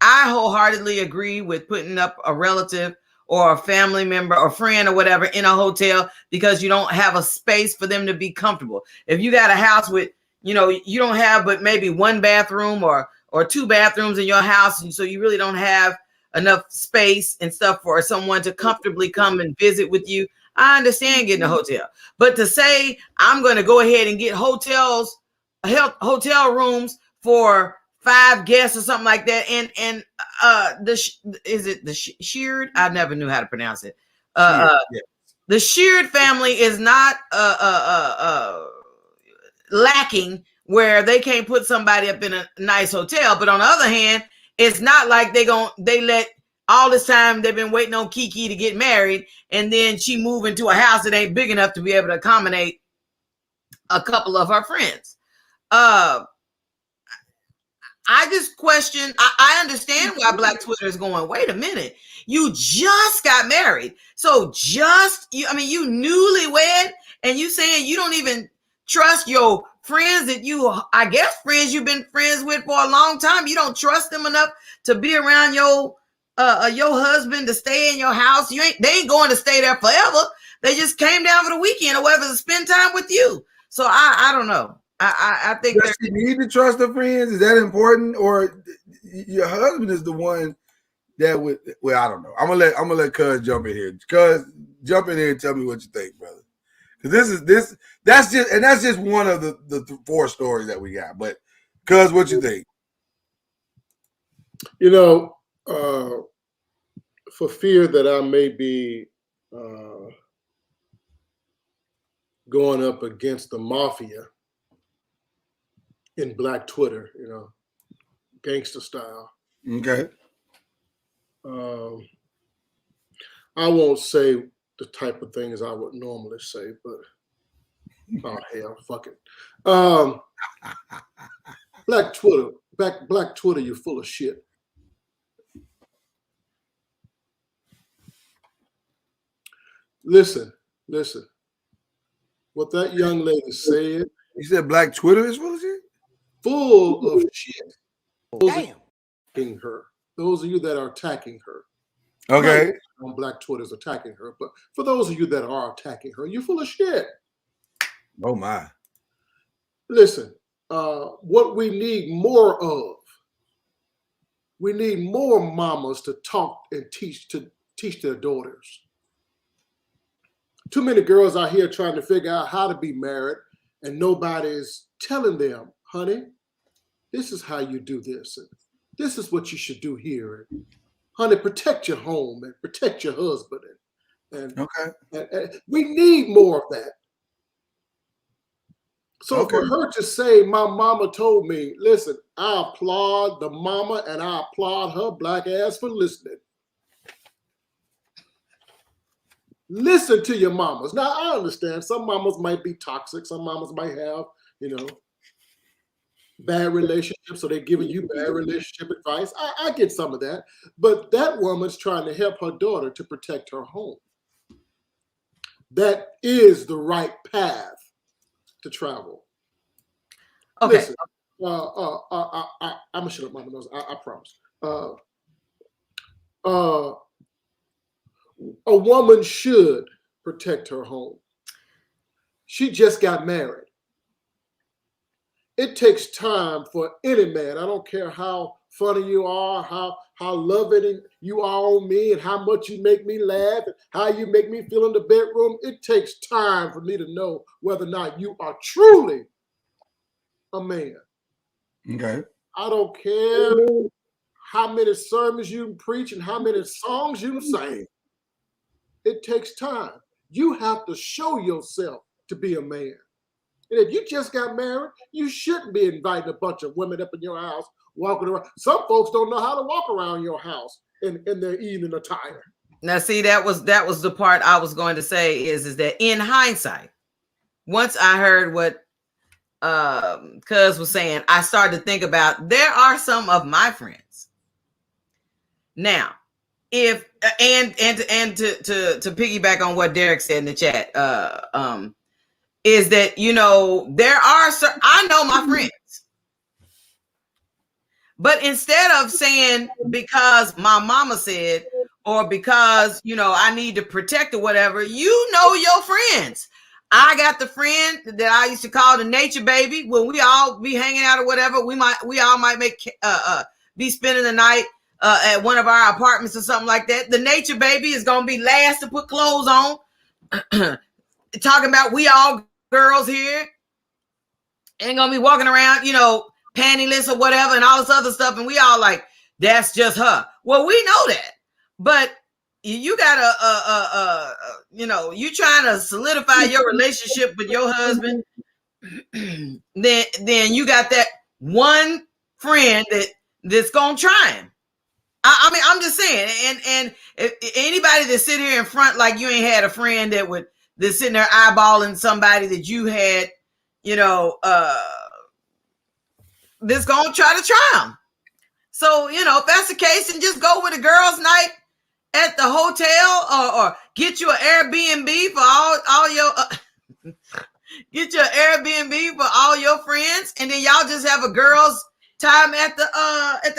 I wholeheartedly agree with putting up a relative or a family member or friend or whatever in a hotel because you don't have a space for them to be comfortable. If you got a house with, you know, you don't have but maybe one bathroom or two bathrooms in your house, and so you really don't have enough space and stuff for someone to comfortably come and visit with you, I understand getting a hotel. But to say I'm going to go ahead and get hotel rooms for 5 guests or something like that, and the Sheard? I never knew how to pronounce it. The Sheard family is not lacking where they can't put somebody up in a nice hotel. But on the other hand, it's not like they let all this time they've been waiting on Kiki to get married, and then she move into a house that ain't big enough to be able to accommodate a couple of her friends. I just question. I understand why Black Twitter is going, wait a minute, you just got married. So you newlywed, and you saying you don't even trust your friends that friends you've been friends with for a long time. You don't trust them enough to be around your husband, to stay in your house. They ain't going to stay there forever. They just came down for the weekend or whatever to spend time with you. So I don't know. I think does she need to trust her friends? Is that important? Or your husband is the one that would, well, I don't know. I'm gonna let Cuz jump in here. Cuz, jump in here and tell me what you think, brother. Because that's just one of the 4 stories that we got. But Cuz, what you think? You know, for fear that I may be going up against the mafia in Black Twitter, you know, gangster style. Okay. I won't say the type of things I would normally say, but oh hell, fuck it. Black Twitter, you're full of shit. Listen. What that young lady said. You said Black Twitter is full of shit? Full of shit. Damn. Attacking her. Those of you that are attacking her. Okay. On Black Twitter is attacking her, but for those of you that are attacking her, you're full of shit. Oh my. Listen, what we need more of, we need more mamas to talk and teach their daughters. Too many girls out here trying to figure out how to be married, and nobody's telling them, honey, this is how you do this, and this is what you should do here. And honey, protect your home and protect your husband And, Okay. and we need more of that. So Okay. for her to say, my mama told me, listen, I applaud the mama and I applaud her black ass for listening. Listen to your mamas. Now, I understand some mamas might be toxic. Some mamas might have, bad relationships, so they're giving you bad relationship advice. I get some of that. But that woman's trying to help her daughter to protect her home. That is the right path to travel. Okay. Listen, I'm gonna shut up, Mama knows. I promise. A woman should protect her home. She just got married. It takes time for any man. I don't care how funny you are, how loving you are on me, and how much you make me laugh, and how you make me feel in the bedroom. It takes time for me to know whether or not you are truly a man. Okay. I don't care how many sermons you preach and how many songs you sing. It takes time. You have to show yourself to be a man. And if you just got married, you shouldn't be inviting a bunch of women up in your house, walking around. Some folks don't know how to walk around your house in their evening attire. Now, see, that was the part I was going to say is that in hindsight, once I heard what Cuz was saying, I started to think about there are some of my friends. Now, if and to piggyback on what Derek said in the chat, is that there are I know my friends, but instead of saying because my mama said or because I need to protect or whatever, your friends. I got the friend that I used to call the nature baby. When we all be hanging out or whatever, we all might be spending the night at one of our apartments or something like that. The nature baby is gonna be last to put clothes on. Talking about we all girls here ain't gonna be walking around, pantyless or whatever and all this other stuff, and we all like, that's just her. Well, we know that, but you gotta you trying to solidify your relationship with your husband, then you got that one friend that's gonna try him. I mean, I'm just saying, and if anybody that sit here in front like you ain't had a friend that's sitting there eyeballing somebody that you had, that's gonna try to try them. So, if that's the case, then just go with a girls' night at the hotel or get you an Airbnb for all your get your Airbnb for all your friends, and then y'all just have a girls' time at the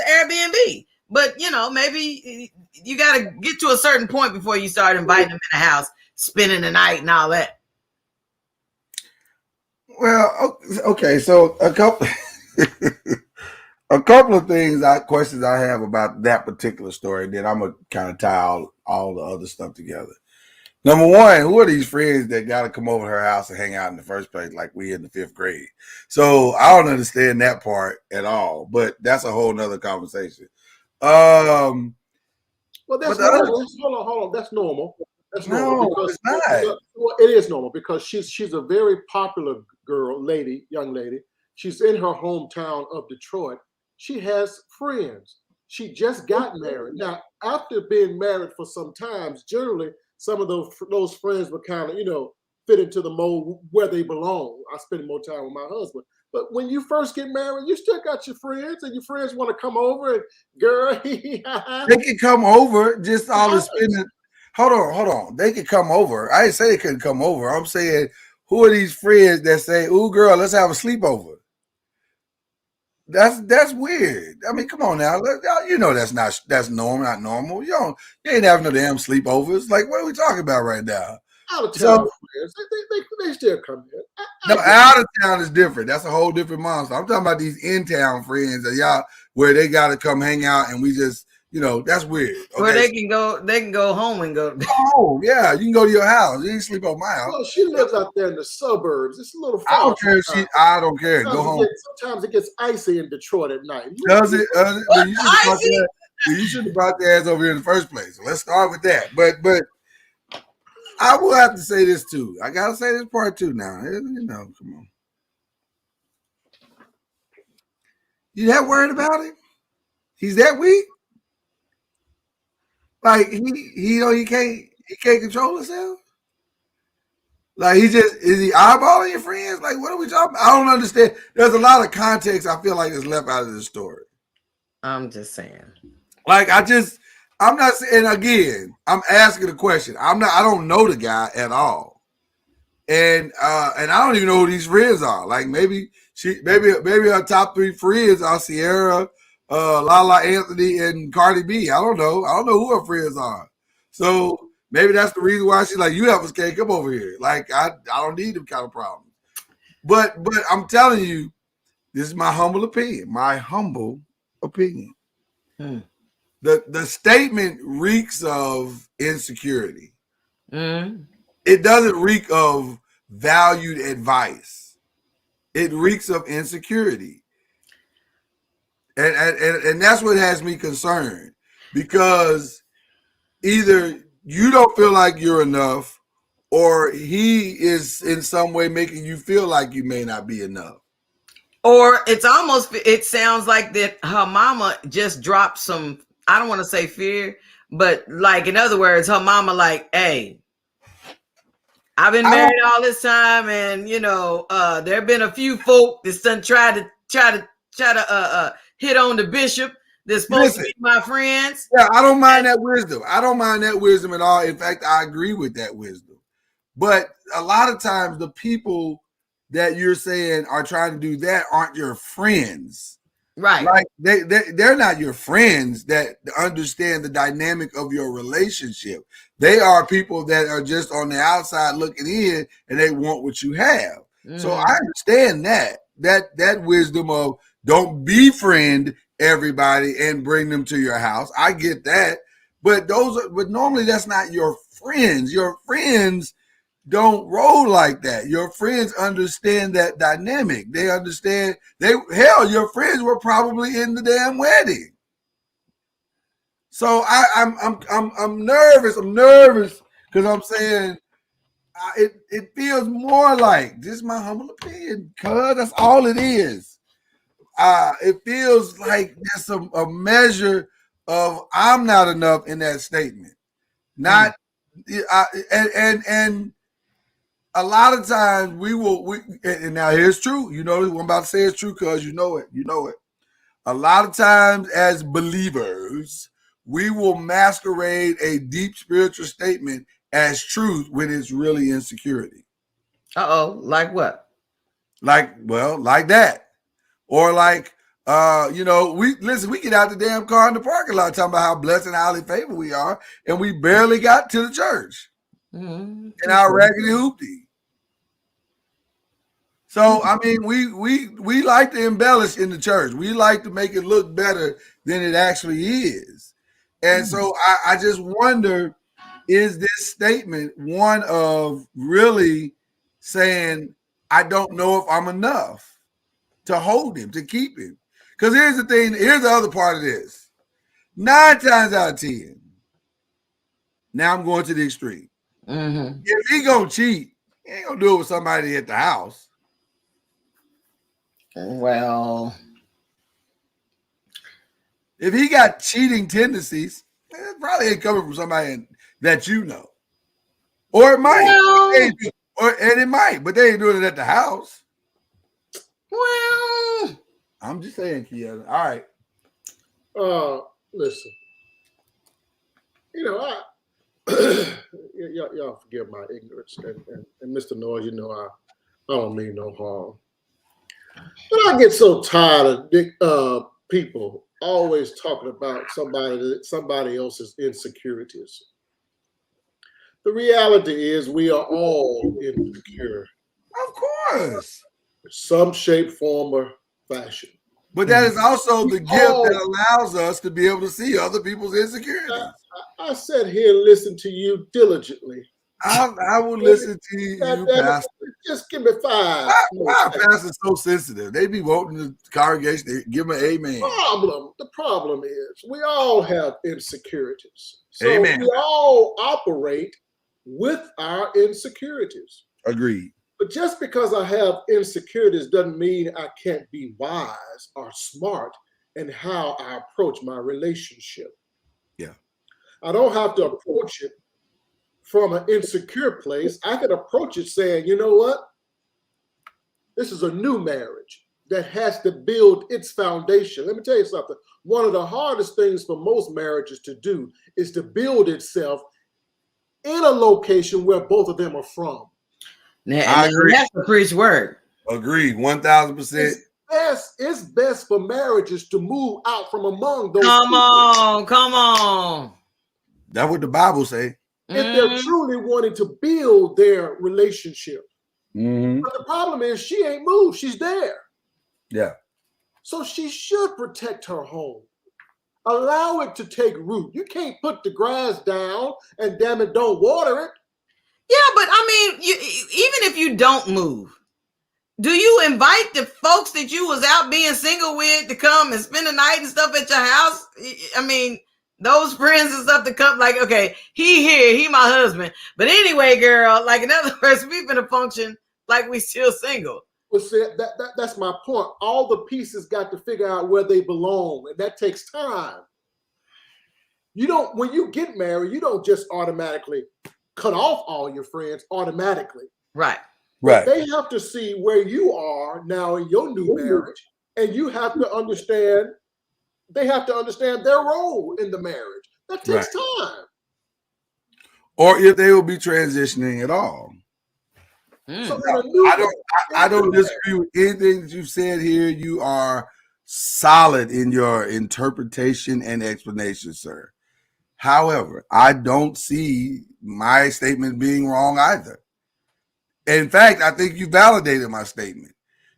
Airbnb. But maybe you got to get to a certain point before you start inviting them in the house, spending the night and all that. Well, okay. So a couple of questions I have about that particular story. Then I'm gonna kind of tie all the other stuff together. Number one, who are these friends that got to come over to her house and hang out in the first place, like we in the 5th grade? So I don't understand that part at all. But that's a whole nother conversation. Well, that's normal. Hold on. That's normal. That's normal. No, it's not. Well, it is normal because she's a very popular young lady. She's in her hometown of Detroit. She has friends. She just got married. Now, after being married for some time, generally some of those friends would kind of, fit into the mold where they belong. I spend more time with my husband. But when you first get married, you still got your friends, and your friends want to come over and girl. They can come over, just all the spending. Hold on. They could come over. I didn't say they couldn't come over. I'm saying, who are these friends that say, "Ooh, girl, let's have a sleepover"? That's weird. I mean, come on now. That's normal, not normal. You ain't having no damn sleepovers. Like, what are we talking about right now? Out of town friends, they still come here. No, out of town is different. That's a whole different monster. I'm talking about these in-town friends that y'all where they got to come hang out and we just, that's weird. Okay? Where they can go home and go. Oh yeah, you can go to your house. You can sleep on my house. Well, she lives out there in the suburbs. It's a little far. I don't care. Go home. Sometimes it gets icy in Detroit at night. Does it? You shouldn't have brought the ass over here in the first place. So let's start with that. But I will have to say this too. I gotta say this part too now. You know, come on. You that worried about him? He's that weak? Like he can't control himself? Like is he eyeballing your friends? Like what are we talking about? I don't understand. There's a lot of context I feel like is left out of this story. I'm just saying. Like I'm not saying again, I'm asking a question. I don't know the guy at all. And I don't even know who these friends are. Like maybe her top 3 friends are Sierra, Lala Anthony, and Cardi B. I don't know. I don't know who her friends are. So maybe that's the reason why she's like, you help us can't come over here. Like I don't need them kind of problems. But I'm telling you, this is my humble opinion. My humble opinion. The statement reeks of insecurity. It doesn't reek of valued advice. It reeks of insecurity. And that's what has me concerned, because either you don't feel like you're enough, or he is in some way making you feel like you may not be enough. Or it sounds like that her mama just dropped some, I don't want to say fear, but like, in other words, her mama like, hey, I've been married all this time, and you know, there have been a few folk that's done try to hit on the bishop that's supposed to be my friends. Yeah, I don't mind that wisdom. I don't mind that wisdom at all. In fact, I agree with that wisdom. But a lot of times the people that you're saying are trying to do that aren't your friends. Right. Like they're not your friends that understand the dynamic of your relationship. They are people that are just on the outside looking in, and they want what you have. So I understand that wisdom of don't befriend everybody and bring them to your house. I get that. But normally that's not your friends. Your friends don't roll like that. Your friends understand that dynamic. They understand. Your friends were probably in the damn wedding. So I'm nervous. I'm nervous because I'm saying it feels more like, this is my humble opinion, cuz that's all it is. It feels like there's a measure of I'm not enough in that statement. Not and a lot of times and now here's true. You know what I'm about to say is true, because you know it. A lot of times as believers, we will masquerade a deep spiritual statement as truth when it's really insecurity. Like what? Like that. Or like, we get out the damn car in the parking lot talking about how blessed and highly favored we are, and we barely got to the church in our raggedy hoopty. So I mean, we like to embellish in the church. We like to make it look better than it actually is. And so I just wonder, is this statement one of really saying, I don't know if I'm enough to hold him, to keep him? Because here's the thing, here's the other part of this. 9 times out of 10, now I'm going to the extreme. If he gonna cheat, he ain't gonna do it with somebody at the house. Well, if he got cheating tendencies, it probably ain't coming from somebody that you know. Or it might. And it might, but they ain't doing it at the house. Well, I'm just saying, Kiana. All right. Listen. Y'all forgive my ignorance, and Mr. Noise, I don't mean no harm. But I get so tired of people always talking about somebody else's insecurities. The reality is we are all insecure. Of course. Some shape, form, or fashion. But that is also the gift that allows us to be able to see other people's insecurities. I sat here and listened to you diligently. I will listen to you, Pastor. Just give me 5. Why Pastor's so sensitive? They be voting the congregation, they give them an amen. The problem is we all have insecurities. So amen. we all operate with our insecurities. Agreed. But just because I have insecurities doesn't mean I can't be wise or smart in how I approach my relationship. Yeah. I don't have to approach it from an insecure place. I can approach it saying, you know what? This is a new marriage that has to build its foundation. Let me tell you something. One of the hardest things for most marriages to do is to build itself in a location where both of them are from. I agree. That's the preach word. Agreed. 1,000%. It's best for marriages to move out from among those Come people. on. That's what the Bible say. If they're truly wanting to build their relationship. Mm-hmm. But the problem is she ain't moved. She's there. Yeah. So she should protect her home. Allow it to take root. You can't put the grass down and damn it, don't water it. Yeah, but I mean, even if you don't move, do you invite the folks that you was out being single with to come and spend the night and stuff at your house? I mean, those friends and stuff to come, like, okay, he my husband. But anyway, girl, like, in other words, we finna function like we still single. Well, see, that's my point. All the pieces got to figure out where they belong, and that takes time. You don't, when you get married, you don't just automatically cut off all your friends automatically. Right. But they have to see where you are now in your new marriage, and you have to understand, they have to understand their role in the marriage. That takes time. Or if they will be transitioning at all. So I don't disagree with anything that you've said here. You are solid in your interpretation and explanation, sir. However, I don't see my statement being wrong either. In fact, I think you validated my statement.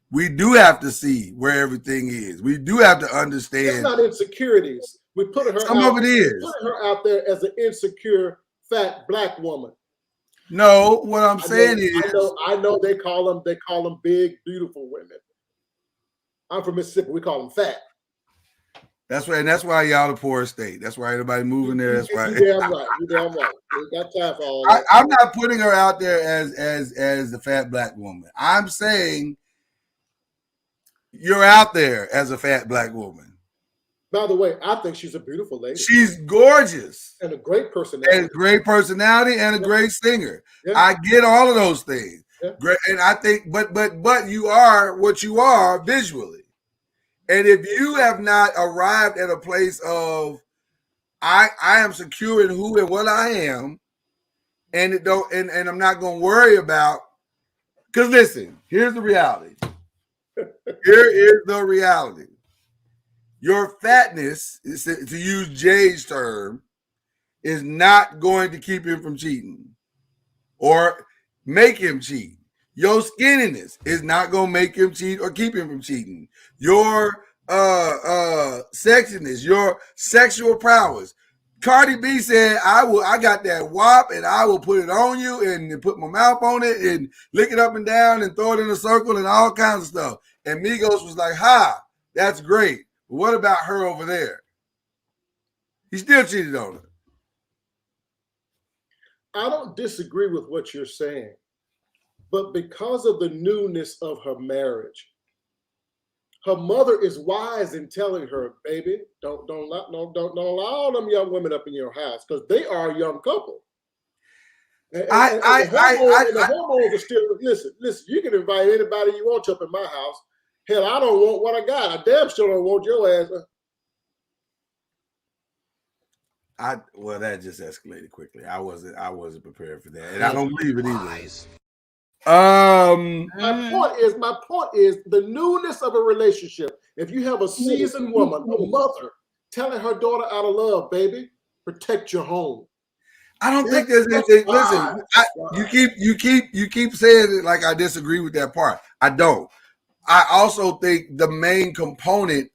We do have to see where everything is. We do have to understand. It's not insecurities. We put her Some out, of it is. put her out there as an insecure, fat black woman. No, what I'm saying is, I know they call them big, beautiful women. I'm from Mississippi. We call them fat. that's right, and that's why y'all the poor state. That's why everybody moving there. That's why. You're damn right. You're damn right. We got time for all that. I'm not putting her out there as the fat black woman. I'm saying you're out there as a fat black woman. By the way, I think she's a beautiful lady. She's gorgeous. And a great personality. And a great personality and a great singer. Yeah. I get all of those things. Yeah. Great, and I think, but you are what you are visually. And if you have not arrived at a place of I am secure in who and what I am, and it don't and I'm not gonna worry about, because listen, here's the reality. Here is the reality. Your fatness, to use Jay's term, is not going to keep him from cheating or make him cheat. Your skinniness is not going to make him cheat or keep him from cheating. Your sexiness, your sexual prowess. Cardi B said, I got that WAP and I will put it on you and put my mouth on it and lick it up and down and throw it in a circle and all kinds of stuff. And Migos was like, that's great. But what about her over there? He still cheated on her. I don't disagree with what you're saying, but because of the newness of her marriage, her mother is wise in telling her, baby, don't allow them young women up in your house, because they are a young couple. And the hormones are still, listen, you can invite anybody you want up in my house. Hell, I don't want what I got. I damn sure don't want your ass. Well, that just escalated quickly. I wasn't prepared for that, and I don't believe it either. My point is the newness of a relationship. If you have a seasoned woman, a mother, telling her daughter out of love, baby, protect your home. I don't think there's anything. Listen, you keep saying it like I disagree with that part. I don't. I also think the main component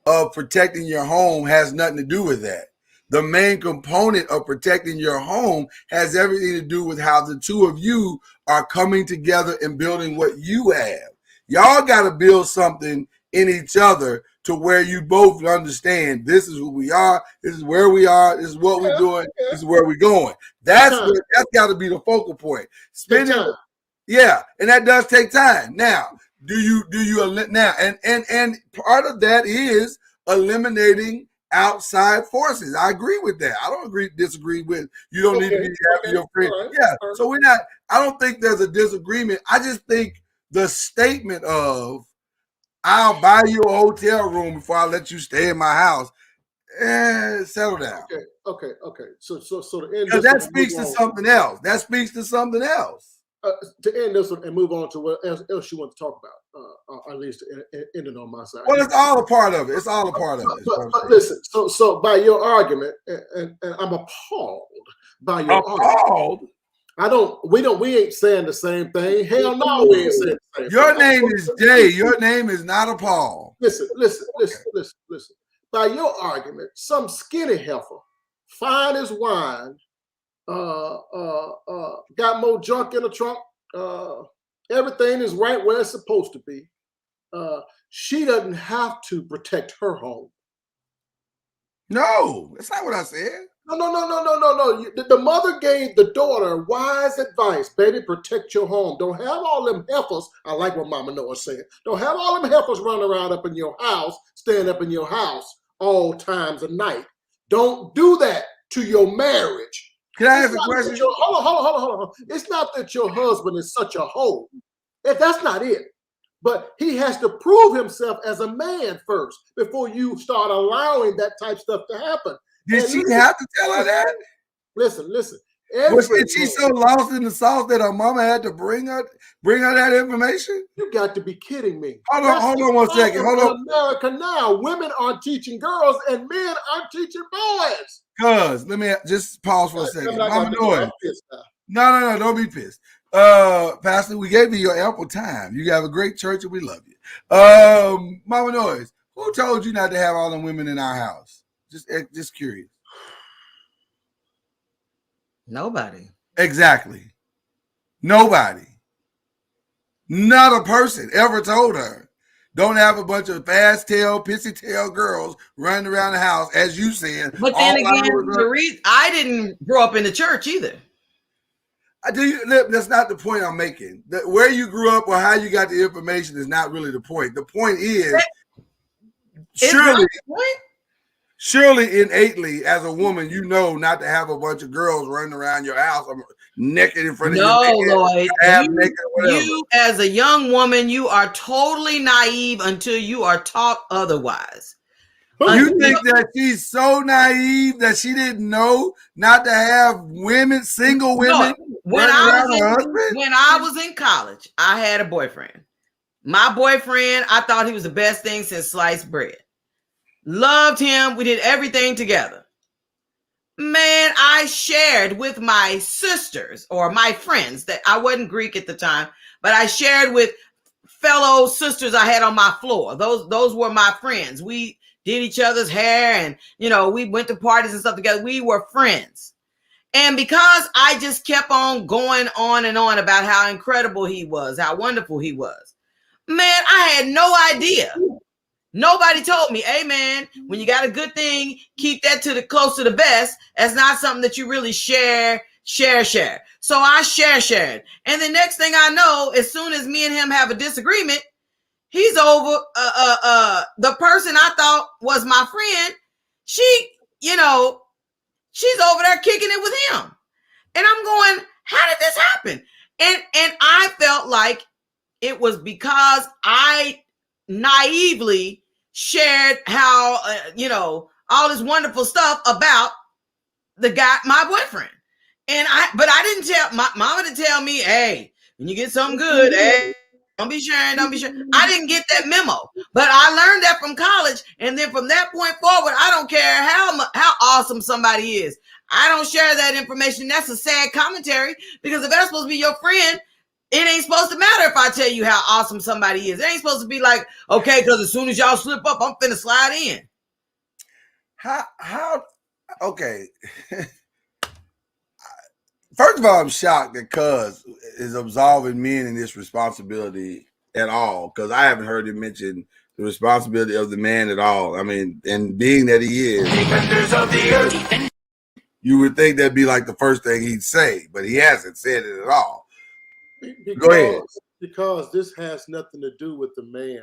of protecting your home has nothing to do with that. The main component of protecting your home has everything to do with how the two of you are coming together and building what you have. Y'all got to build something in each other to where you both understand this is who we are, this is where we are, this is what we're doing, this is where we're going. That's got to be the focal point. Spending, yeah, and that does take time. Now, do you now and part of that is eliminating outside forces. I agree with that. I don't disagree with you don't need to be happy your friend. Right. Yeah. So we're not, I don't think there's a disagreement. I just think the statement of I'll buy you a hotel room before I let you stay in my house. Settle down. Okay. So to end this, that speaks to something else. That speaks to something else. To end this one and move on to what else you want to talk about, at least ending on my side. Well, it's all a part of it. It's all a part of it. But listen, so by your argument, and I'm appalled by your argument. We ain't saying the same thing. Hell no, we ain't saying the same Your name is Jay. Your name is not a Paul. Listen. By your argument, some skinny heifer, fine as wine, got more junk in the trunk. Everything is right where it's supposed to be. She doesn't have to protect her home. No, that's not what I said. No. The mother gave the daughter wise advice. Baby, protect your home. Don't have all them heifers. I like what Mama Noah said. Don't have all them heifers running around up in your house, staying up in your house all times of night. Don't do that to your marriage. Can I ask a question? Hold on. It's not that your husband is such a hoe. That's not it. But he has to prove himself as a man first before you start allowing that type of stuff to happen. Did she have to tell her that? Listen. Was she so lost in the sauce that her mama had to bring her that information? You got to be kidding me. Hold on 1 second. Hold on. In America now, women aren't teaching girls and men aren't teaching boys. Cuz, let me just pause for a second. Mama Noise. No, don't be pissed. Pastor, we gave you your ample time. You have a great church and we love you. Mama Noise, who told you not to have all the women in our house? Just curious. Nobody. Exactly. Nobody. Not a person ever told her. Don't have a bunch of fast tail, pissy tail girls running around the house, as you said. But then again, I didn't grow up in the church either. That's not the point I'm making. Where you grew up or how you got the information is not really the point. The point is, surely innately, as a woman, you know not to have a bunch of girls running around your house naked in front of you. No, Lloyd. You, as a young woman, you are totally naive until you are taught otherwise. You think that she's so naive that she didn't know not to have women, single women? No. When I was in college, I had a boyfriend. My boyfriend, I thought he was the best thing since sliced bread. Loved him. We did everything together. Man, I shared with my sisters or my friends that I wasn't Greek at the time, but I shared with fellow sisters I had on my floor. Those were my friends. We did each other's hair and, we went to parties and stuff together. We were friends. And because I just kept on going on and on about how incredible he was, how wonderful he was, man, I had no idea. Nobody told me, hey, man, when you got a good thing, keep that close to the best. That's not something that you really share. So I shared. And the next thing I know, as soon as me and him have a disagreement, he's over. The person I thought was my friend, she's over there kicking it with him. And I'm going, how did this happen? And I felt like it was because I naively shared how, all this wonderful stuff about the guy, my boyfriend. But I didn't tell, my mama to tell me, hey, when you get something good, hey, don't be sharing. I didn't get that memo, but I learned that from college. And then from that point forward, I don't care how awesome somebody is. I don't share that information. That's a sad commentary, because if that's supposed to be your friend, it ain't supposed to matter if I tell you how awesome somebody is. It ain't supposed to be like, okay, because as soon as y'all slip up, I'm finna slide in. Okay. First of all, I'm shocked that Cuz is absolving men in this responsibility at all, because I haven't heard him mention the responsibility of the man at all. I mean, and being that he is, defenders of the earth, you would think that'd be like the first thing he'd say, but he hasn't said it at all. Go ahead. Because this has nothing to do with the man.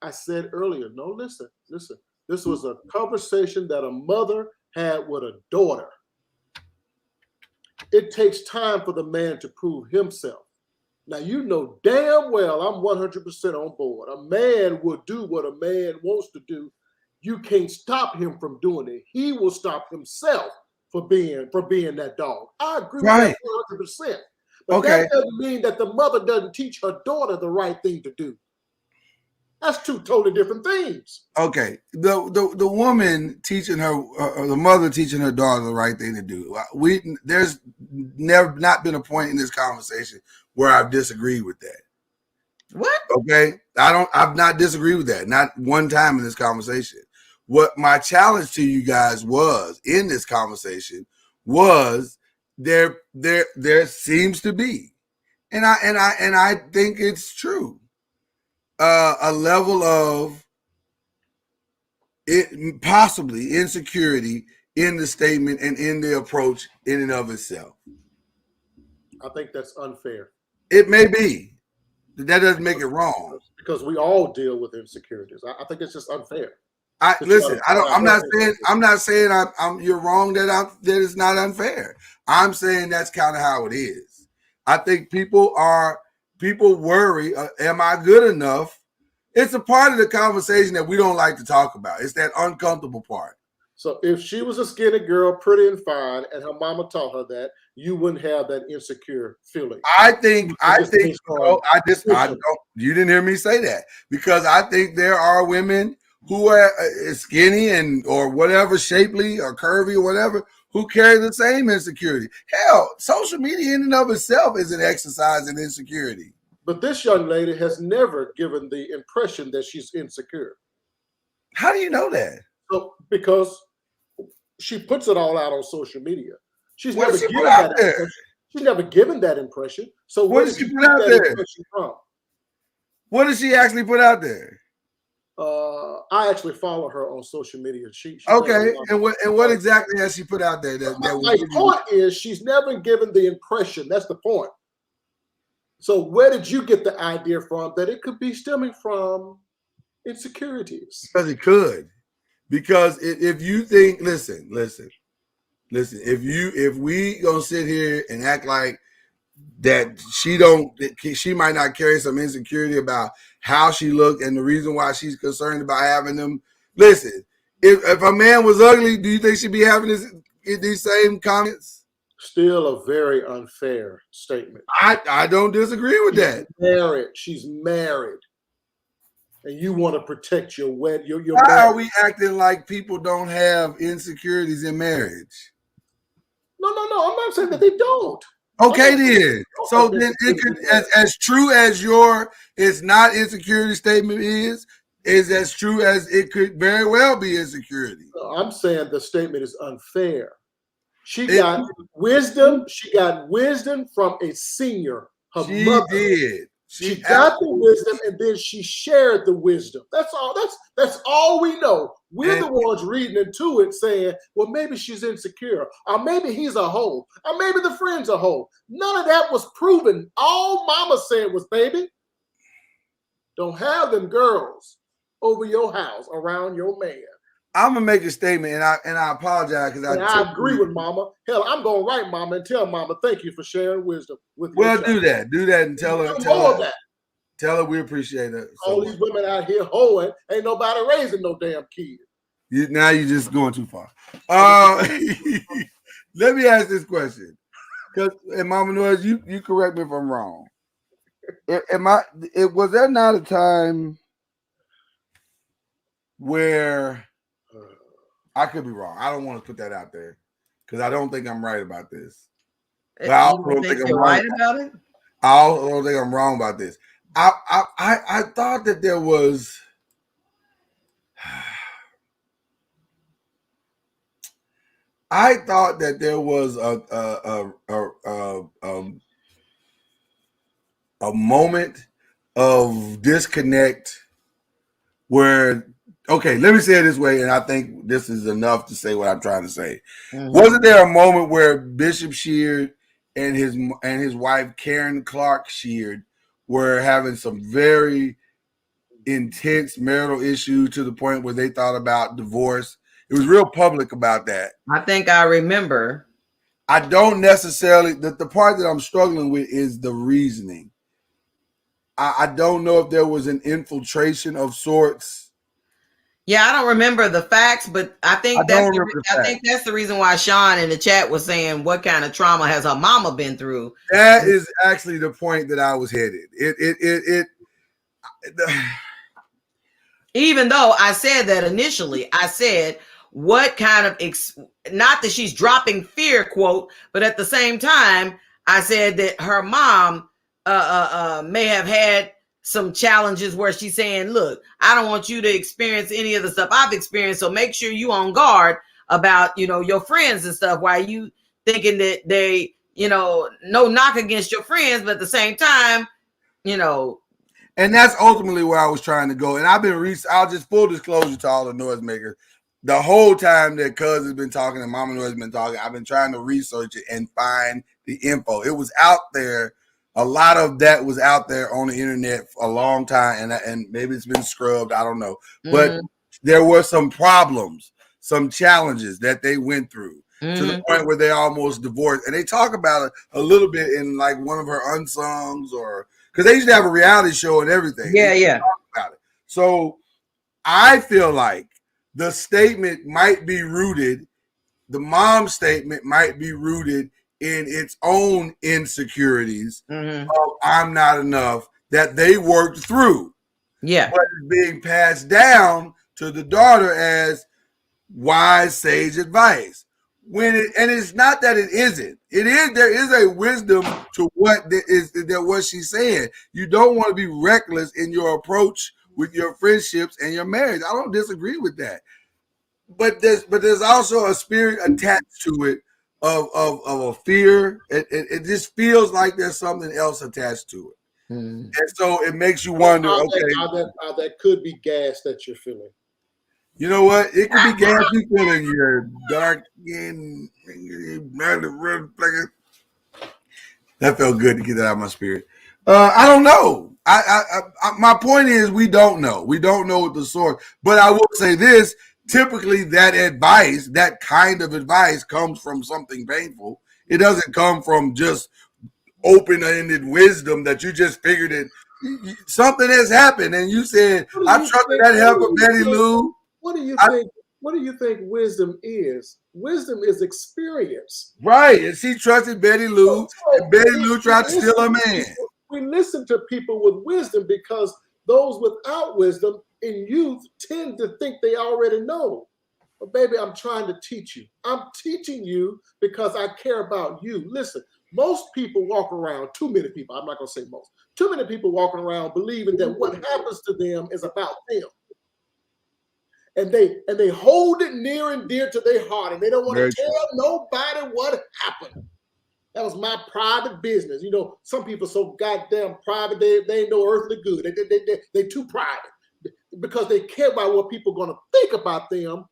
I said earlier, no, listen. This was a conversation that a mother had with a daughter. It takes time for the man to prove himself. Now, you know damn well I'm 100% on board. A man will do what a man wants to do. You can't stop him from doing it. He will stop himself for being that dog. I agree with that 100%. But that doesn't mean that the mother doesn't teach her daughter the right thing to do. That's two totally different things. Okay, the woman teaching her, the mother teaching her daughter the right thing to do. There's never not been a point in this conversation where I've disagreed with that. What? Okay, I've not disagreed with that. Not one time in this conversation. What my challenge to you guys was in this conversation was there seems to be, and I think it's true. A level of it, possibly insecurity in the statement and in the approach in and of itself. I think that's unfair. It may be. That doesn't make it wrong. Because we all deal with insecurities. I think it's just unfair. Listen. I'm not saying you're wrong. That it's not unfair. I'm saying that's kind of how it is. I think people worry. Am I good enough? It's a part of the conversation that we don't like to talk about. It's that uncomfortable part. So if she was a skinny girl, pretty and fine, and her mama taught her that, you wouldn't have that insecure feeling. You didn't hear me say that, because I think there are women who are skinny or whatever, shapely or curvy or whatever, who carry the same insecurity. Hell, social media in and of itself is an exercise in insecurity. But this young lady has never given the impression that she's insecure. How do you know that? So, because she puts it all out on social media. She's What never did she given put out that there? impression. She's never given that impression. So What did she put out there? From? What did she actually put out there? I actually follow her on social media. She okay, and what exactly has she put out there? My point is she's never given the impression. That's the point. So where did you get the idea from that it could be stemming from insecurities? Because it could. Because if you think, listen, if we gonna sit here and act like that she might not carry some insecurity about how she looked and the reason why she's concerned about having them. Listen, if a man was ugly, do you think she'd be having these same comments? Still a very unfair statement. I don't disagree with that. She's married. And you want to protect your why marriage. Are we acting like people don't have insecurities in marriage? No. I'm not saying that they don't. Okay, then. So then it could, as true as it's not insecurity statement is as true as it could very well be insecurity. I'm saying the statement is unfair. She got wisdom. She got wisdom from a senior. Her mother did. She got the wisdom, and then she shared the wisdom. That's all. That's all we know. We're the ones reading into it, saying, "Well, maybe she's insecure, or maybe he's a hoe, or maybe the friend's a hoe." None of that was proven. All Mama said was, "Baby, don't have them girls over your house around your man." I'm gonna make a statement, and I apologize because I agree with Mama. Hell, I'm gonna write Mama and tell Mama, "Thank you for sharing wisdom with your child." do that, and tell her we appreciate it. All these women out here hoeing, ain't nobody raising no damn kid. Now you're just going too far. Let me ask this question, and Mama Noise, you correct me if I'm wrong. Was there not a time where I could be wrong? I don't want to put that out there because I don't think I'm right about this. But I also don't think I'm right about it. I also don't think I'm wrong about this. I thought that there was. I thought that there was a moment of disconnect where, okay, let me say it this way, and I think this is enough to say what I'm trying to say. Wasn't there a moment where Bishop Sheard and his wife Karen Clark Sheard were having some very intense marital issues to the point where they thought about divorce? It was real public about that. I think I remember. I don't necessarily, the part that I'm struggling with is the reasoning. I don't know if there was an infiltration of sorts. Yeah, I don't remember the facts, but I think I think that's the reason why Sean in the chat was saying, what kind of trauma has her mama been through? That is actually the point that I was headed. Even though I said that initially, I said, what kind of, not that she's dropping fear, quote, but at the same time, I said that her mom may have had some challenges where she's saying, look, I don't want you to experience any of the stuff I've experienced, so make sure you on guard about, your friends and stuff, while you thinking that they, no knock against your friends, but at the same time, and that's ultimately where I was trying to go. And I've been I'll just full disclosure to all the noisemakers. The whole time that Cuz has been talking and Mama Noise has been talking, I've been trying to research it and find the info. It was out there. A lot of that was out there on the internet for a long time, and maybe it's been scrubbed. I don't know. But there were some problems, some challenges that they went through to the point where they almost divorced. And they talk about it a little bit in like one of her unsungs, or because they used to have a reality show and everything. Yeah. Talk about it. So I feel like the statement might be rooted, the mom's statement might be rooted in its own insecurities of I'm not enough that they worked through. Yeah. But it's being passed down to the daughter as wise, sage advice. And it's not that it isn't. It is, there is a wisdom to what she's saying. You don't want to be reckless in your approach with your friendships and your marriage. I don't disagree with that. But there's also a spirit attached to it of a fear. It just feels like there's something else attached to it. And so it makes you wonder, how that could be gas that you're feeling. You know what? It could be gas you feeling your dark skin. That felt good to get that out of my spirit. I don't know. My point is we don't know. We don't know what the source. But I will say this. Typically, that advice, that kind of advice, comes from something painful. It doesn't come from just open-ended wisdom that you just figured it. Something has happened, and you said, "I trusted that help of Betty Lou." What do you think? What do you think wisdom is? Wisdom is experience, right? And she trusted Betty Lou, and Betty Lou tried to steal her man. We listen to people with wisdom because those without wisdom in youth tend to think they already know. But baby, I'm trying to teach you. I'm teaching you because I care about you. Listen, most people walk around, too many people, I'm not going to say most, too many people walking around believing that what happens to them is about them. And they hold it near and dear to their heart, and they don't want to tell nobody what happened. That was my private business. Some people so goddamn private, they ain't no earthly good. They too private because they care about what people are going to think about them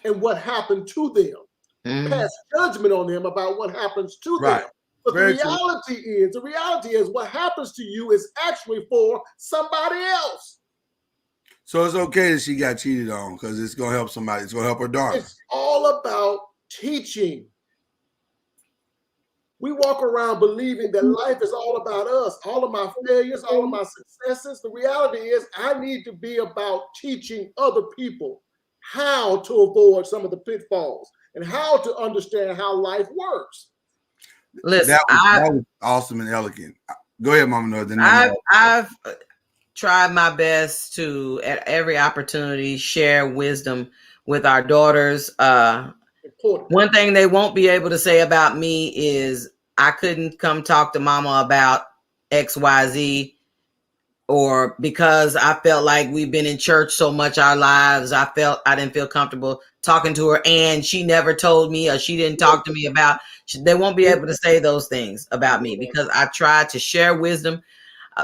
and what happened to them. Pass judgment on them about what happens to them. But the reality is what happens to you is actually for somebody else. So it's okay that she got cheated on because it's going to help somebody. It's going to help her daughter. It's all about teaching. We walk around believing that life is all about us, all of my failures, all of my successes. The reality is I need to be about teaching other people how to avoid some of the pitfalls and how to understand how life works. Listen, that was awesome and elegant. Go ahead, Mama Noise. I've tried my best to, at every opportunity, share wisdom with our daughters. One thing they won't be able to say about me is I couldn't come talk to mama about XYZ, or because I felt like we've been in church so much our lives, I didn't feel comfortable talking to her, and she never told me, or she didn't talk to me about. They won't be able to say those things about me because I tried to share wisdom.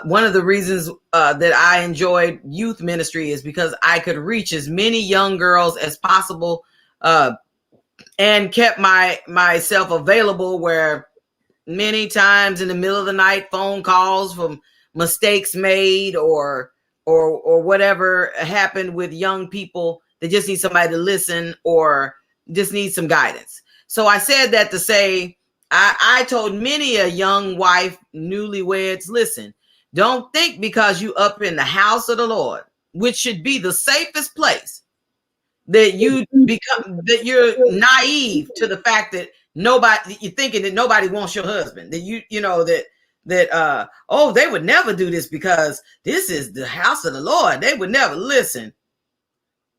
one of the reasons that I enjoyed youth ministry is because I could reach as many young girls as possible, and kept myself available, where many times in the middle of the night, phone calls from mistakes made or whatever happened with young people that just need somebody to listen or just need some guidance. So I said that to say, I told many a young wife, newlyweds, listen, don't think because you up in the house of the Lord, which should be the safest place, that you become, that you're naive to the fact that nobody, you're thinking that nobody wants your husband, that you know that oh, they would never do this because this is the house of the Lord. They would never listen.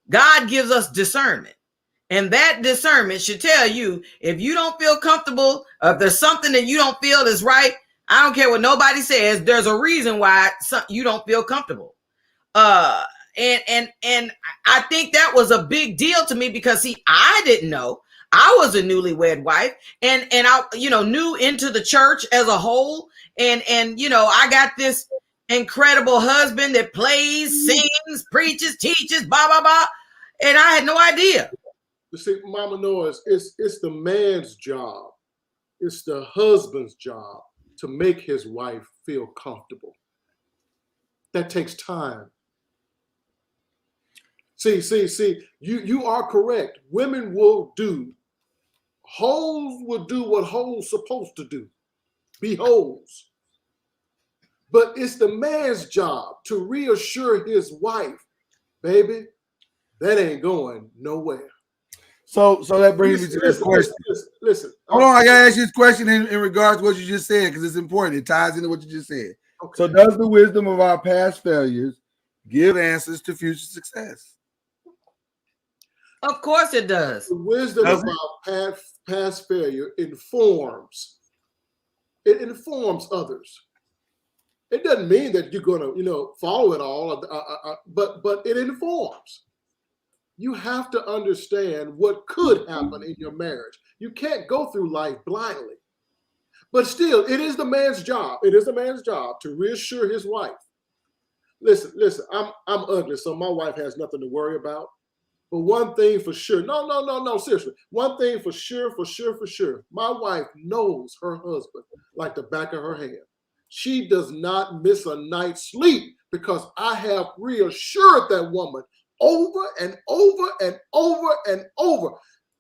God gives us discernment. And that discernment should tell you, if you don't feel comfortable, if there's something that you don't feel is right, I don't care what nobody says, there's a reason why you don't feel comfortable. And I think that was a big deal to me because, see, I didn't know. I was a newlywed wife, and I, new into the church as a whole. And I got this incredible husband that plays, sings, preaches, teaches, blah, blah, blah. And I had no idea. You see, Mama Noise, it's the man's job. It's the husband's job to make his wife feel comfortable. That takes time. See, you are correct. Women will do, hoes will do what hoes supposed to do. Be hoes. But it's the man's job to reassure his wife, baby, that ain't going nowhere. So that brings me to this question. Listen. Hold on, I gotta ask you this question in regards to what you just said, because it's important. It ties into what you just said. Okay. So does the wisdom of our past failures give answers to future success? Of course it does. The wisdom of our past failure informs. It informs others. It doesn't mean that you're going to, follow it all, but it informs. You have to understand what could happen in your marriage. You can't go through life blindly. But still, it is the man's job. It is the man's job to reassure his wife. Listen, I'm ugly, so my wife has nothing to worry about. But one thing for sure, no, seriously. One thing for sure. My wife knows her husband like the back of her hand. She does not miss a night's sleep because I have reassured that woman over and over and over and over.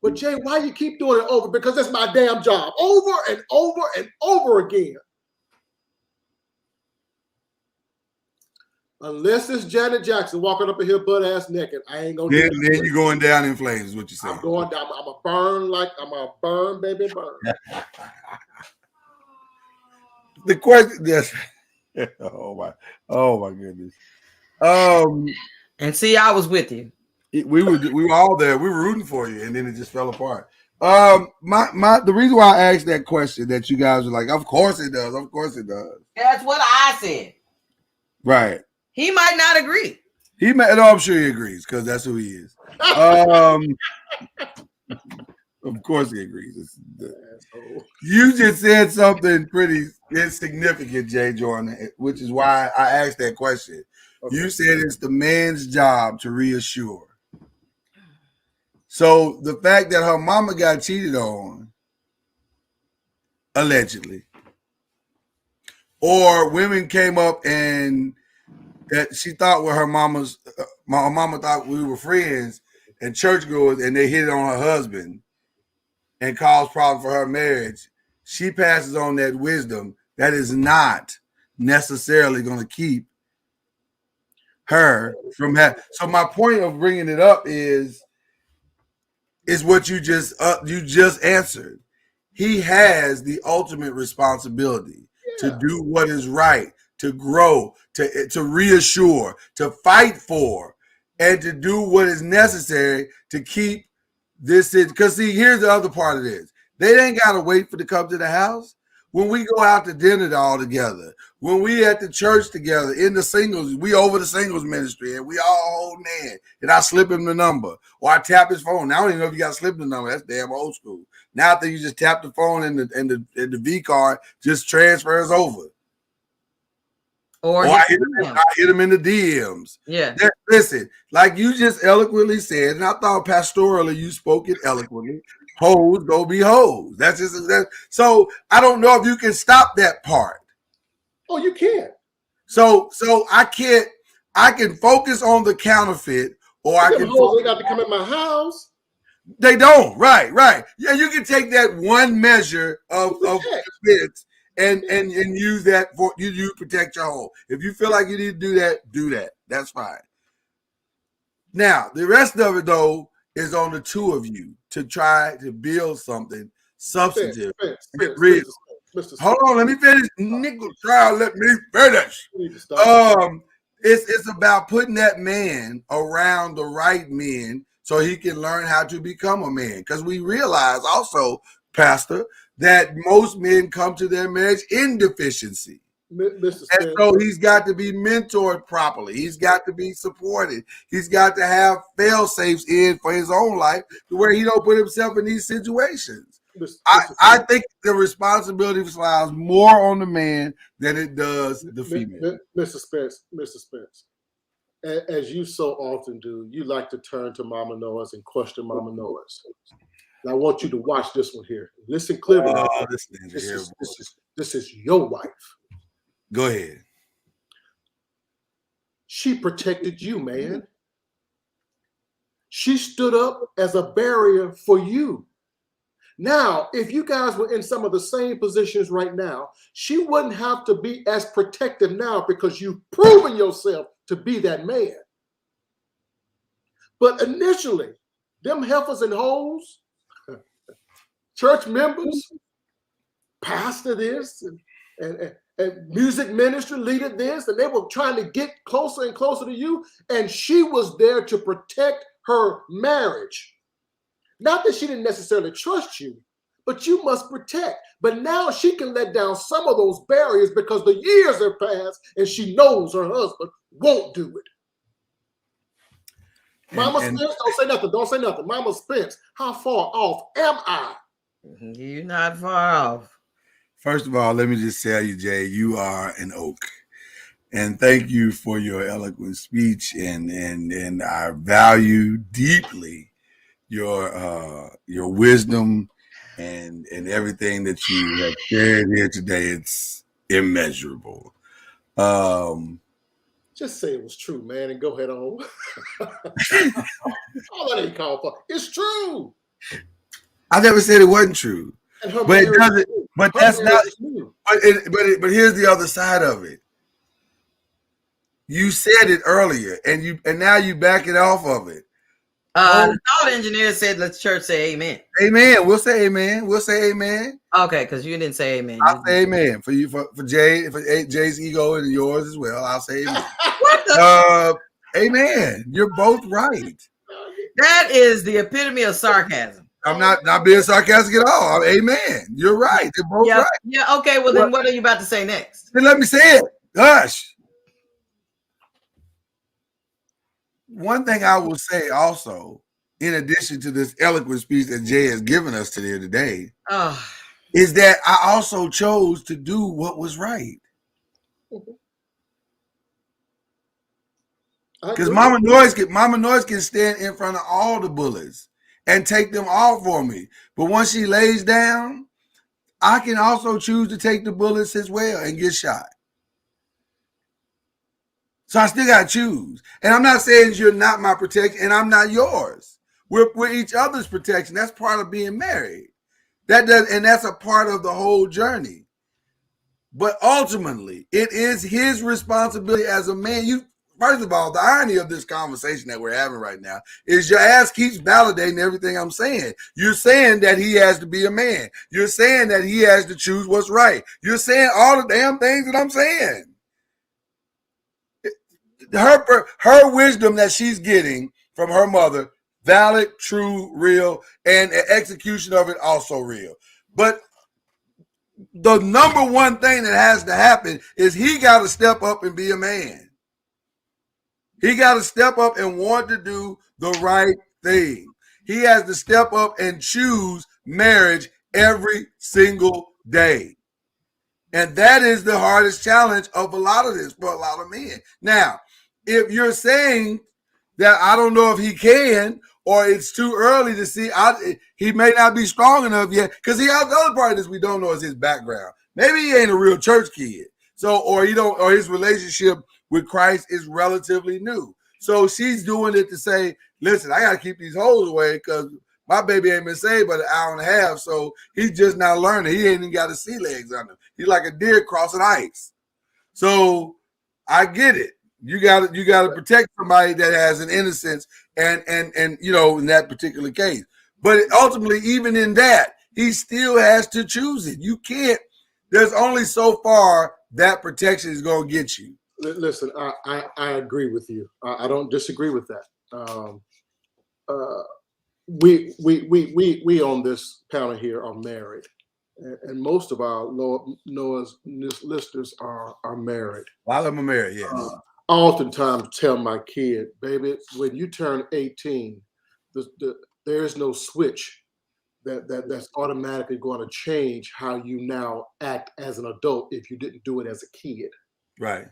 But Jay, why you keep doing it over? Because that's my damn job. Over and over and over again. Unless it's Janet Jackson walking up in here butt ass naked, I ain't gonna do it. Then you're going down in flames, is what you're saying. I'm going down. I'm a burn, baby, burn. The question, yes. Oh my goodness. And see, I was with you. We were all there. We were rooting for you, and then it just fell apart. The reason why I asked that question, that you guys were like, of course it does. Of course it does. That's what I said. Right. He might not agree. No, I'm sure he agrees because that's who he is. Of course he agrees. You just said something pretty insignificant, Jay Jordan, which is why I asked that question. Okay. You said it's the man's job to reassure. So the fact that her mama got cheated on, allegedly, or women came up and that she thought were her mama's, my mama thought we were friends and churchgoers, and they hit it on her husband and caused problems for her marriage. She passes on that wisdom that is not necessarily going to keep her from that. So my point of bringing it up is what you just answered. He has the ultimate responsibility to do what is right, to grow, to reassure, to fight for, and to do what is necessary to keep this. Because see, here's the other part of this. They ain't got to wait for to come to the house. When we go out to dinner all together, when we at the church together, in the singles, we over the singles ministry, and we all hold hands, and I slip him the number, or I tap his phone. Now, I don't even know if you got to slip the number. That's damn old school. Now I think you just tap the phone, and the V card just transfers over. Or I hit hit him in the DMs. Yeah. Listen, like you just eloquently said, and I thought pastorally you spoke it eloquently. Hoes go be hoes. That's just that. So I don't know if you can stop that part. Oh, you can't. So I can't. I can focus on the counterfeit, or I can. Hoes, they got to come in my house. They don't. Right. Yeah, you can take that one measure of fits and use that for you protect your home. If you feel like you need to do that. That's fine. Now, the rest of it though is on the two of you to try to build something substantive. Hold on, let me finish. Nickel child, let me finish. It's about putting that man around the right men so he can learn how to become a man. Because we realize also, Pastor, that most men come to their marriage in deficiency. And so he's got to be mentored properly. He's got to be supported. He's got to have fail-safes in for his own life to where he don't put himself in these situations. I think the responsibility lies more on the man than it does the female. Mr. Spence, as you so often do, you like to turn to Mama Noise and question Mama Noise. And I want you to watch this one here. Listen clearly. This is your wife. Go ahead. She protected you, man. She stood up as a barrier for you. Now, if you guys were in some of the same positions right now, she wouldn't have to be as protective now because you've proven yourself to be that man. But initially, them heifers and hoes, church members, pastor this, and music ministry leader this, and they were trying to get closer and closer to you, and she was there to protect her marriage. Not that she didn't necessarily trust you, but you must protect. But now she can let down some of those barriers because the years have passed and she knows her husband won't do it. Mama Spence, don't say nothing. Mama Spence, how far off am I? You're not far off. First of all, let me just tell you, Jay, you are an oak. And thank you for your eloquent speech, and I value deeply your wisdom and everything that you have shared here today. It's immeasurable. Just say it was true, man, and go ahead on. All that ain't called for. It's true. I never said it wasn't true, but it doesn't. But that's not. But here's the other side of it. You said it earlier, and now you back it off of it. The thought engineer said, "Let's church say amen." Amen. We'll say amen. We'll say amen. Okay, because you didn't say amen. I'll say amen for you, for Jay, for Jay's ego and yours as well. I'll say amen. What the? Amen. You're both right. That is the epitome of sarcasm. I'm not being sarcastic at all. Amen. You're right. They're both right. Yeah. Okay. Well, then what are you about to say next? Then let me say it. Hush. One thing I will say also, in addition to this eloquent speech that Jay has given us today, is that I also chose to do what was right. Because Mama Noise can stand in front of all the bullets and take them all for me. But once she lays down, I can also choose to take the bullets as well and get shot. So I still got to choose. And I'm not saying you're not my protection and I'm not yours. We're each other's protection. That's part of being married. That's a part of the whole journey. But ultimately, it is his responsibility as a man. First of all, the irony of this conversation that we're having right now is your ass keeps validating everything I'm saying. You're saying that he has to be a man. You're saying that he has to choose what's right. You're saying all the damn things that I'm saying. Her wisdom that she's getting from her mother, valid, true, real, and the execution of it also real. But the number one thing that has to happen is he got to step up and be a man. He got to step up and want to do the right thing. He has to step up and choose marriage every single day. And that is the hardest challenge of a lot of this for a lot of men. Now, if you're saying that I don't know if he can, or it's too early to see, he may not be strong enough yet, because the other part of this we don't know is his background. Maybe he ain't a real church kid. So, or his relationship with Christ is relatively new. So she's doing it to say, listen, I got to keep these hoes away because my baby ain't been saved but an hour and a half. So he's just not learning. He ain't even got his sea legs on him. He's like a deer crossing ice. So I get it. You got to protect somebody that has an innocence and in that particular case. But ultimately, even in that, he still has to choose it. You can't. There's only so far that protection is going to get you. Listen, I agree with you. I don't disagree with that. We on this panel here are married, and most of our Noah's listeners are married. A lot of them are married. Yes. I oftentimes tell my kid, baby, when you turn 18, there is no switch that's automatically going to change how you now act as an adult if you didn't do it as a kid. Right.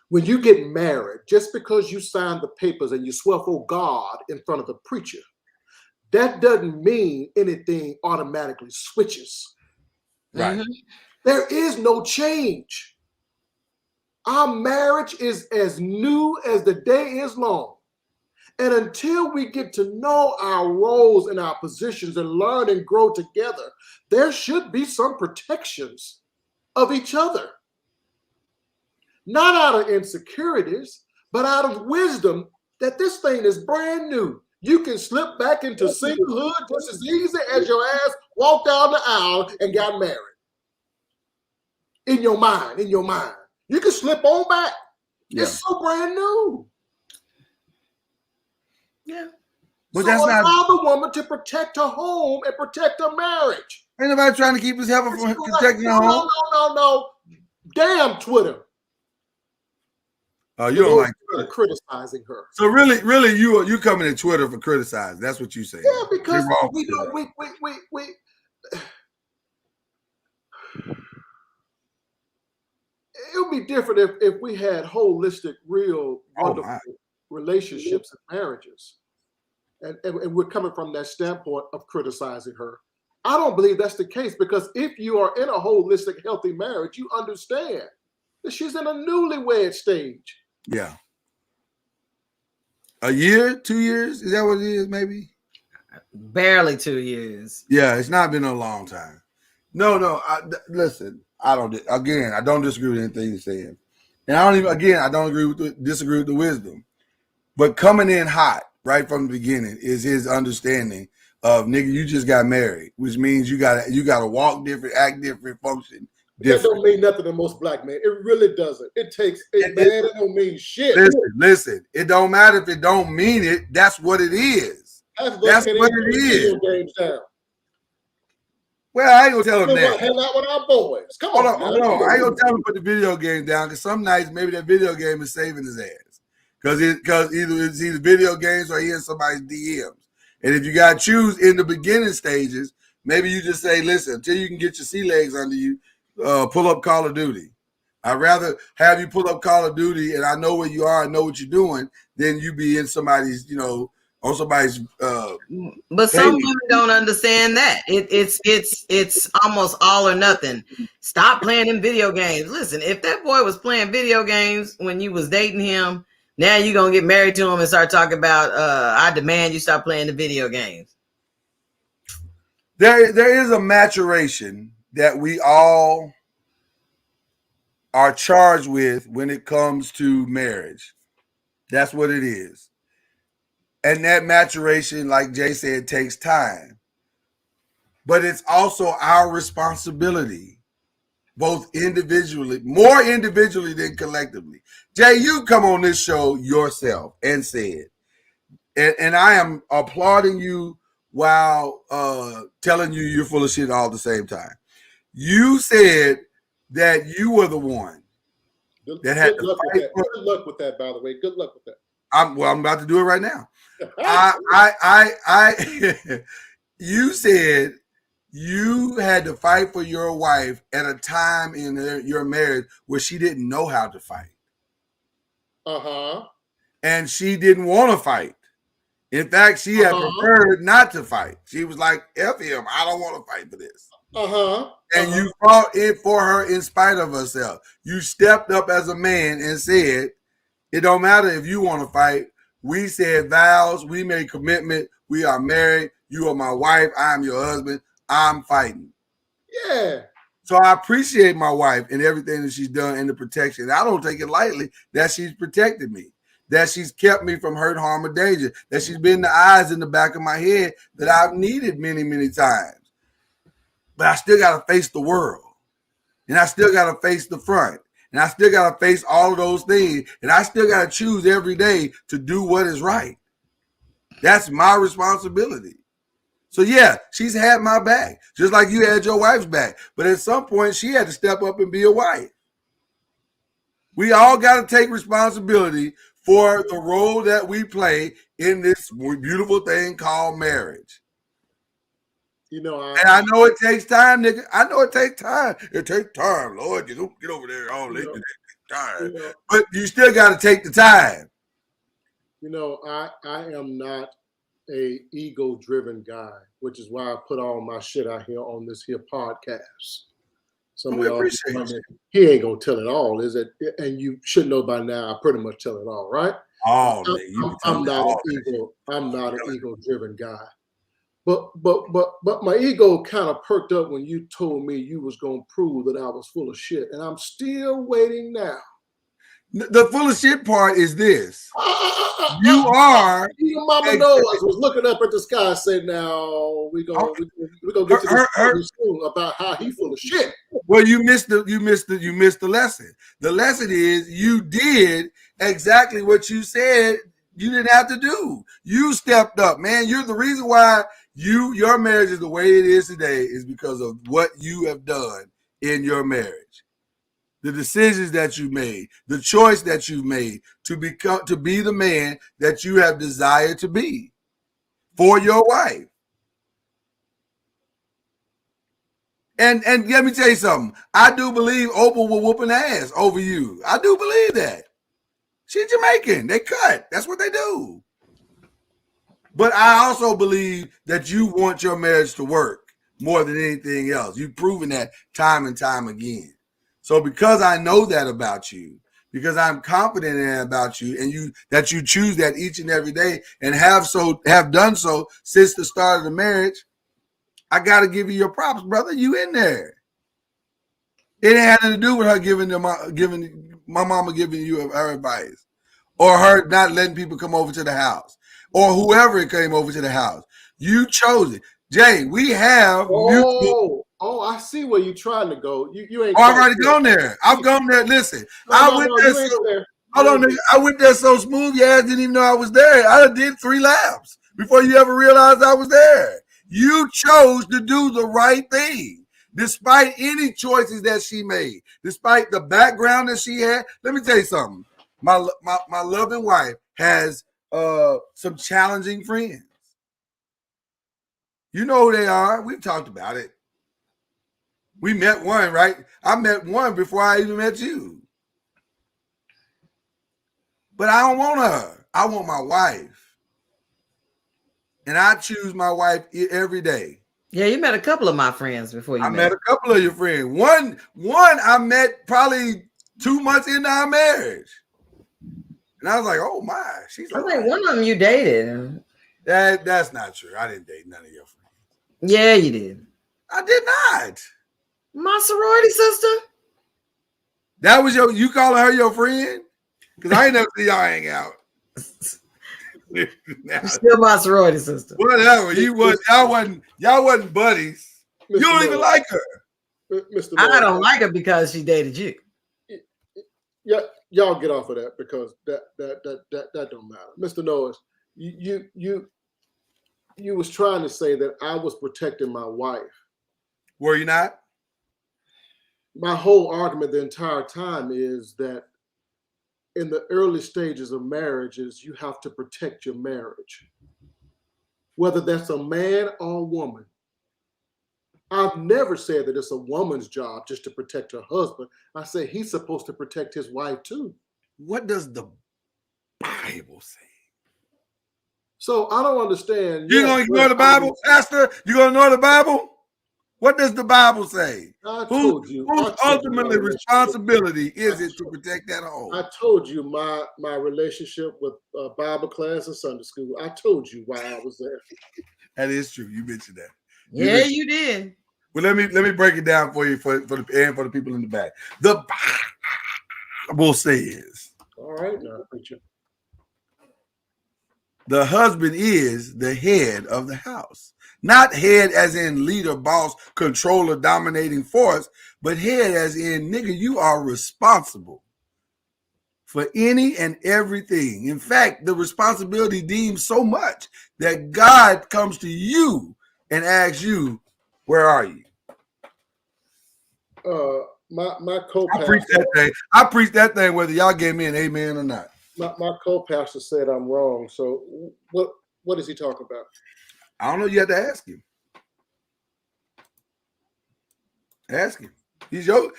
When you get married, just because you sign the papers and you swear for God in front of the preacher, that doesn't mean anything automatically switches. Right. Mm-hmm. There is no change. Our marriage is as new as the day is long. And until we get to know our roles and our positions and learn and grow together, there should be some protections of each other. Not out of insecurities, but out of wisdom that this thing is brand new. You can slip back into singlehood just as easy as your ass walked down the aisle and got married. In your mind. You can slip on back. Yeah. It's so brand new. Yeah. But so that's allow not the woman to protect her home and protect her marriage. Ain't nobody trying to keep his helper from protecting her home. No. Damn Twitter. Oh, you don't like Twitter. Criticizing her. So really, you coming to Twitter for criticizing. That's what you say. Yeah, because we it would be different if we had holistic, real, wonderful relationships and marriages. And we're coming from that standpoint of criticizing her. I don't believe that's the case, because if you are in a holistic, healthy marriage, you understand that she's in a newlywed stage. Yeah. A year, 2 years? Is that what it is, maybe? Barely 2 years. Yeah, it's not been a long time. No. Listen, I don't disagree with anything you're saying. And I don't disagree with the wisdom. But coming in hot right from the beginning is his understanding of, nigga, you just got married, which means you gotta walk different, act different, function different. That don't mean nothing to most black men. It really doesn't. It don't mean shit. Listen, it don't matter if it don't mean it. That's what it is. That's what it is. Games down. Well, I ain't gonna tell him that. Hang out with our boys. Come on. Hold on. I ain't gonna tell him to put the video game down, because some nights maybe that video game is saving his ass. Because either it's video games or he in somebody's DMs. And if you got to choose in the beginning stages, maybe you just say, listen, until you can get your sea legs under you, pull up Call of Duty. I'd rather have you pull up Call of Duty and I know where you are and know what you're doing than you be in somebody's, on somebody's. But some women don't understand that. It's almost all or nothing. Stop playing them video games. Listen, if that boy was playing video games when you was dating him, now you're going to get married to him and start talking about, I demand you stop playing the video games. There is a maturation that we all are charged with when it comes to marriage. That's what it is. And that maturation, like Jay said, takes time. But it's also our responsibility, both individually, more individually than collectively. Jay, you come on this show yourself and said, and I am applauding you while telling you you're full of shit all at the same time. You said that you were the one that had to fight. Good luck with that, by the way. Good luck with that. I'm about to do it right now. You said you had to fight for your wife at a time in your marriage where she didn't know how to fight. And she didn't want to fight. In fact, she had preferred not to fight. She was like, F him, I don't want to fight for this. And you fought it for her in spite of herself. You stepped up as a man and said, it don't matter if you want to fight. We said vows, we made commitment, we are married, you are my wife, I'm your husband, I'm fighting. Yeah. So I appreciate my wife and everything that she's done in the protection. I don't take it lightly that she's protected me, that she's kept me from hurt, harm, or danger, that she's been the eyes in the back of my head that I've needed many, many times. But I still got to face the world. And I still got to face the front. And I still got to face all of those things. And I still got to choose every day to do what is right. That's my responsibility. So yeah, she's had my back, just like you had your wife's back. But at some point, she had to step up and be a wife. We all got to take responsibility for the role that we play in this beautiful thing called marriage. You know, I know it takes time, nigga. I know it takes time. It takes time, Lord. You don't get over there all late. It takes time. But you still got to take the time. You know, I am not a ego-driven guy, which is why I put all my shit out here on this here podcast. We appreciate it. He ain't gonna tell it all, is it? And you should know by now. I pretty much tell it all, right? I'm not an ego-driven guy. But my ego kind of perked up when you told me you was gonna prove that I was full of shit, and I'm still waiting now. The full of shit part is this. You are. Your mama knows. Was looking up at the sky and said, "Now we gonna get to this soon about how he full of shit." Well, you missed the lesson. The lesson is you did exactly what you said you didn't have to do. You stepped up, man. You're the reason why your marriage is the way it is today is because of what you have done in your marriage. The decisions that you made, the choice that you've made to be the man that you have desired to be for your wife. And let me tell you something. I do believe Oprah will whoop an ass over you. I do believe that. She's Jamaican. They cut. That's what they do. But I also believe that you want your marriage to work more than anything else. You've proven that time and time again. So because I know that about you, because I'm confident in that about you, and that you choose that each and every day and have done so since the start of the marriage, I got to give you your props, brother. You in there. It had nothing to do with her giving my mama giving you her advice, or her not letting people come over to the house, or whoever came over to the house. You chose it. Jay, we have Oh, I see where you're trying to go. You ain't. I've already gone there. I've gone there. Listen, I went there so smooth. Your ass didn't even know I was there. I did 3 laps before you ever realized I was there. You chose to do the right thing, despite any choices that she made, despite the background that she had. Let me tell you something. My loving wife has some challenging friends. You know who they are. We've talked about it. We met one, right? I met one before I even met you. But I don't want her. I want my wife. And I choose my wife every day. Yeah, you met a couple of my friends before you met a couple of your friends. One I met probably 2 months into our marriage. And I was like, oh my. She's I think one of them you dated. That's not true. I didn't date none of your friends. Yeah, you did. I did not. My sorority sister? That was you calling her your friend? Because I ain't never see y'all hang out. Still my sorority sister. Whatever. Y'all wasn't buddies. You don't even like her. Mr. I don't like her because she dated you. Yeah, y'all get off of that because that don't matter. Mr. NOIZ, you was trying to say that I was protecting my wife. Were you not? My whole argument the entire time is that in the early stages of marriages, you have to protect your marriage. Whether that's a man or a woman, I've never said that it's a woman's job just to protect her husband. I say he's supposed to protect his wife too. What does the Bible say? So I don't understand. You gonna ignore the Bible, Pastor? You gonna ignore the Bible? What does the Bible say? Whose ultimately responsibility is it to protect that home? I told you my relationship with Bible class and Sunday school. I told you why I was there. That is true. You mentioned that. You did. Well, let me break it down for you for the people in the back. The Bible says. All right, now preacher. The husband is the head of the house. Not head as in leader, boss, controller, dominating force, but head as in, nigga, you are responsible for any and everything. In fact, the responsibility deemed so much that God comes to you and asks you, where are you? My co-pastor. I preach that thing. I preach that thing whether y'all gave me an amen or not. My co-pastor said I'm wrong. So what is he talking about? I don't know. You have to ask him. Ask him. He's your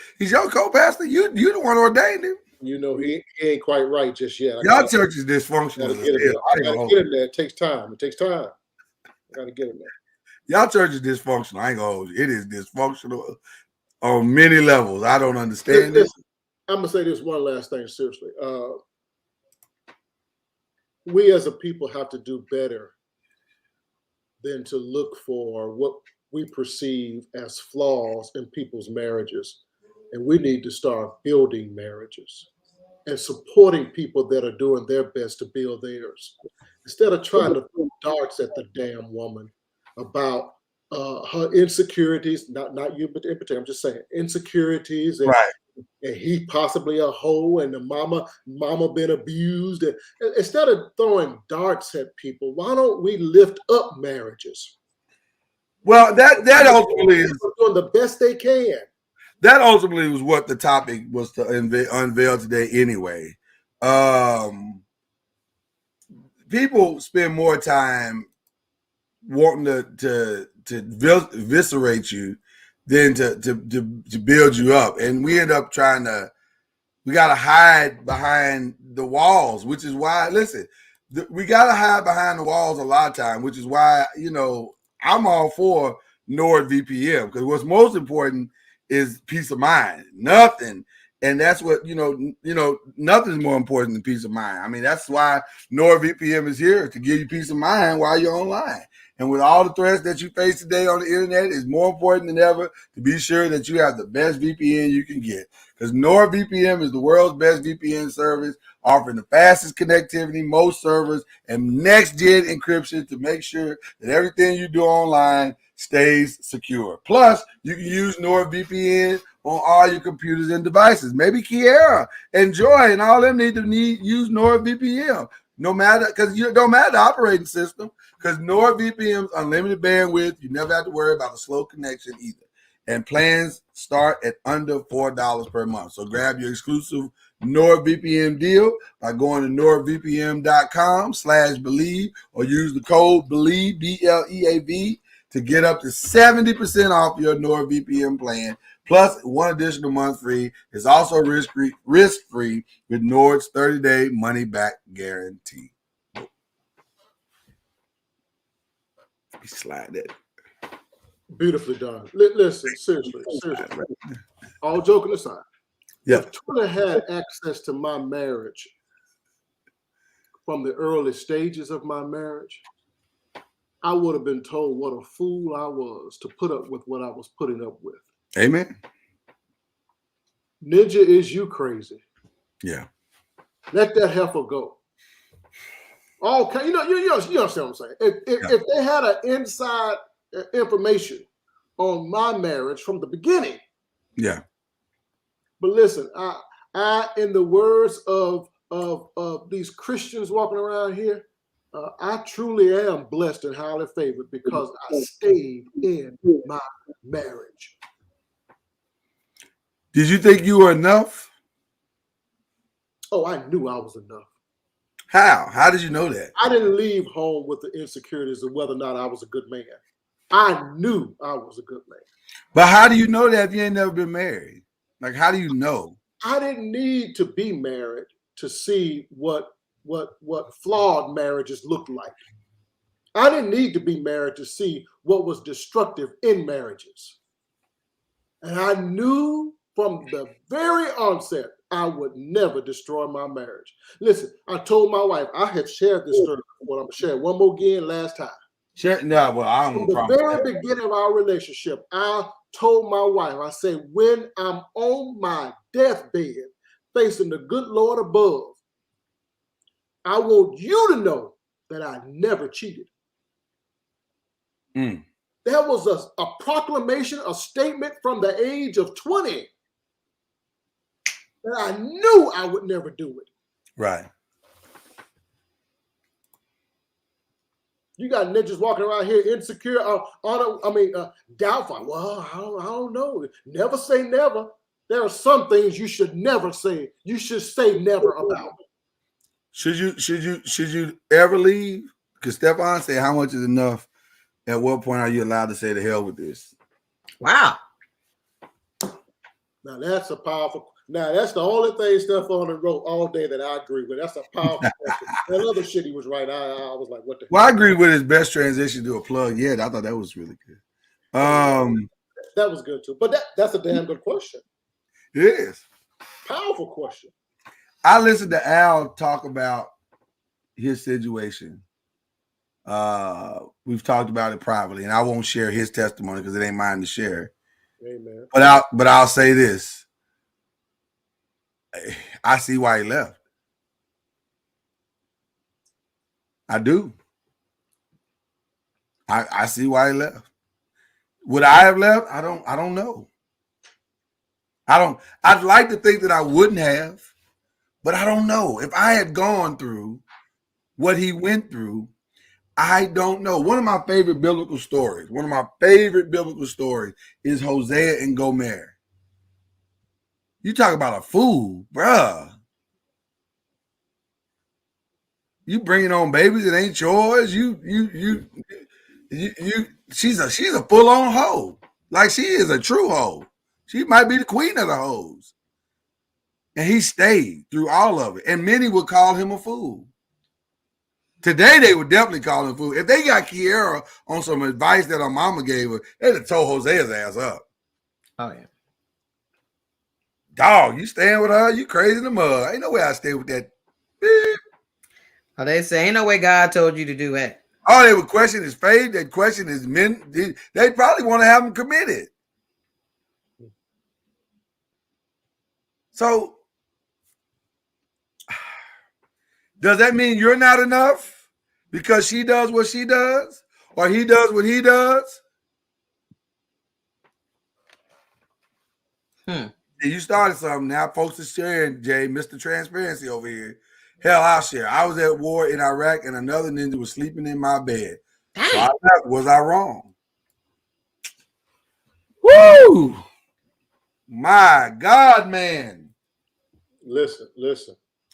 co-pastor. You the one ordained him. You know he ain't quite right just yet. Y'all church is dysfunctional. I gotta get him there. It takes time. I gotta get him there. Y'all church is dysfunctional. I ain't gonna hold you. It is dysfunctional on many levels. I don't understand it. I'm gonna say this one last thing seriously. We as a people have to do better than to look for what we perceive as flaws in people's marriages. And we need to start building marriages and supporting people that are doing their best to build theirs. Instead of trying to throw darts at the damn woman about her insecurities, not you, but in particular, I'm just saying insecurities and, right. And he possibly a hoe and the mama been abused. And instead of throwing darts at people, why don't we lift up marriages? Well, that ultimately is doing the best they can. That ultimately was what the topic was to unveil today anyway. People spend more time wanting to eviscerate you than to build you up. And we end up we got to hide behind the walls, which is why, listen, we got to hide behind the walls a lot of time, which is why, I'm all for NordVPN, because what's most important is peace of mind. Nothing. And that's what, nothing's more important than peace of mind. I mean, that's why NordVPN is here, to give you peace of mind while you're online. And with all the threats that you face today on the internet, it's more important than ever to be sure that you have the best VPN you can get. Because NordVPN is the world's best VPN service, offering the fastest connectivity, most servers, and next-gen encryption to make sure that everything you do online stays secure. Plus, you can use NordVPN on all your computers and devices. Maybe Kiara and Joy and all them need to use NordVPN. No matter, because you don't matter the operating system, because NordVPN's unlimited bandwidth, you never have to worry about a slow connection either. And plans start at under $4 per month. So grab your exclusive NordVPN deal by going to nordvpn.com/believe or use the code BELIEVE, BLEAV, to get up to 70% off your NordVPN plan. Plus, one additional month free is also risk-free with Nord's 30-day money-back guarantee. Slide that. Beautifully done. Listen, seriously. All joking aside, if Twitter had access to my marriage from the early stages of my marriage, I would have been told what a fool I was to put up with what I was putting up with. Amen. Ninja, is you crazy? Yeah. Let that heifer go. Okay, you understand what I'm saying. If they had an inside information on my marriage from the beginning. Yeah. But listen, I in the words of these Christians walking around here, I truly am blessed and highly favored because I stayed in my marriage. Did you think you were enough? Oh, I knew I was enough. How? How did you know that? I didn't leave home with the insecurities of whether or not I was a good man. I knew I was a good man. But how do you know that if you ain't never been married? Like, how do you know? I didn't need to be married to see what flawed marriages looked like. I didn't need to be married to see what was destructive in marriages. And I knew from the very onset I would never destroy my marriage. Listen, I told my wife, I had shared this story before. I'm going to share it one more again last time. Sure. No, well, I From don't the promise very that. beginning of our relationship, I told my wife, I said, when I'm on my deathbed, facing the good Lord above, I want you to know that I never cheated. Mm. That was a proclamation, a statement from the age of 20 that I knew I would never do it. Right. You got ninjas walking around here insecure, doubtful. Well, I don't know. Never say never. There are some things you should never say. You should say never about. Should you ever leave? Because Stefan said, how much is enough? At what point are you allowed to say the hell with this? Wow. Now that's a powerful. Now that's the only thing Stefan wrote all day that I agree with. That's a powerful question. That other shit he was right. I was like, what the? Well, I agree with his best transition to a plug. Yeah, I thought that was really good. That was good too. But that's a damn good question. It is. Powerful question. I listened to Al talk about his situation. We've talked about it privately, and I won't share his testimony because it ain't mine to share. Amen. But I'll say this. I see why he left. I do. I see why he left. Would I have left? I don't know. I'd like to think that I wouldn't have, but I don't know. If I had gone through what he went through, I don't know. One of my favorite biblical stories is Hosea and Gomer. You talk about a fool, bruh. You bringing on babies that ain't yours. She's a full-on hoe. Like, she is a true hoe. She might be the queen of the hoes. And he stayed through all of it. And many would call him a fool. Today, they would definitely call him a fool. If they got Kiara on some advice that her mama gave her, they'd have told Hosea's ass up. Oh, yeah. Dog, you staying with her? You crazy in the mud. Ain't no way I stay with that. Oh, they say, ain't no way God told you to do that. Oh, they would question his faith. They'd question his men. They probably want to have him committed. So, does that mean you're not enough because she does what she does or he does what he does? You started something. Now folks are sharing, Jay, Mr. Transparency over here. Hell, I'll share. I was at war in Iraq and another ninja was sleeping in my bed. So I left. Was I wrong? Woo! My God, man. Listen.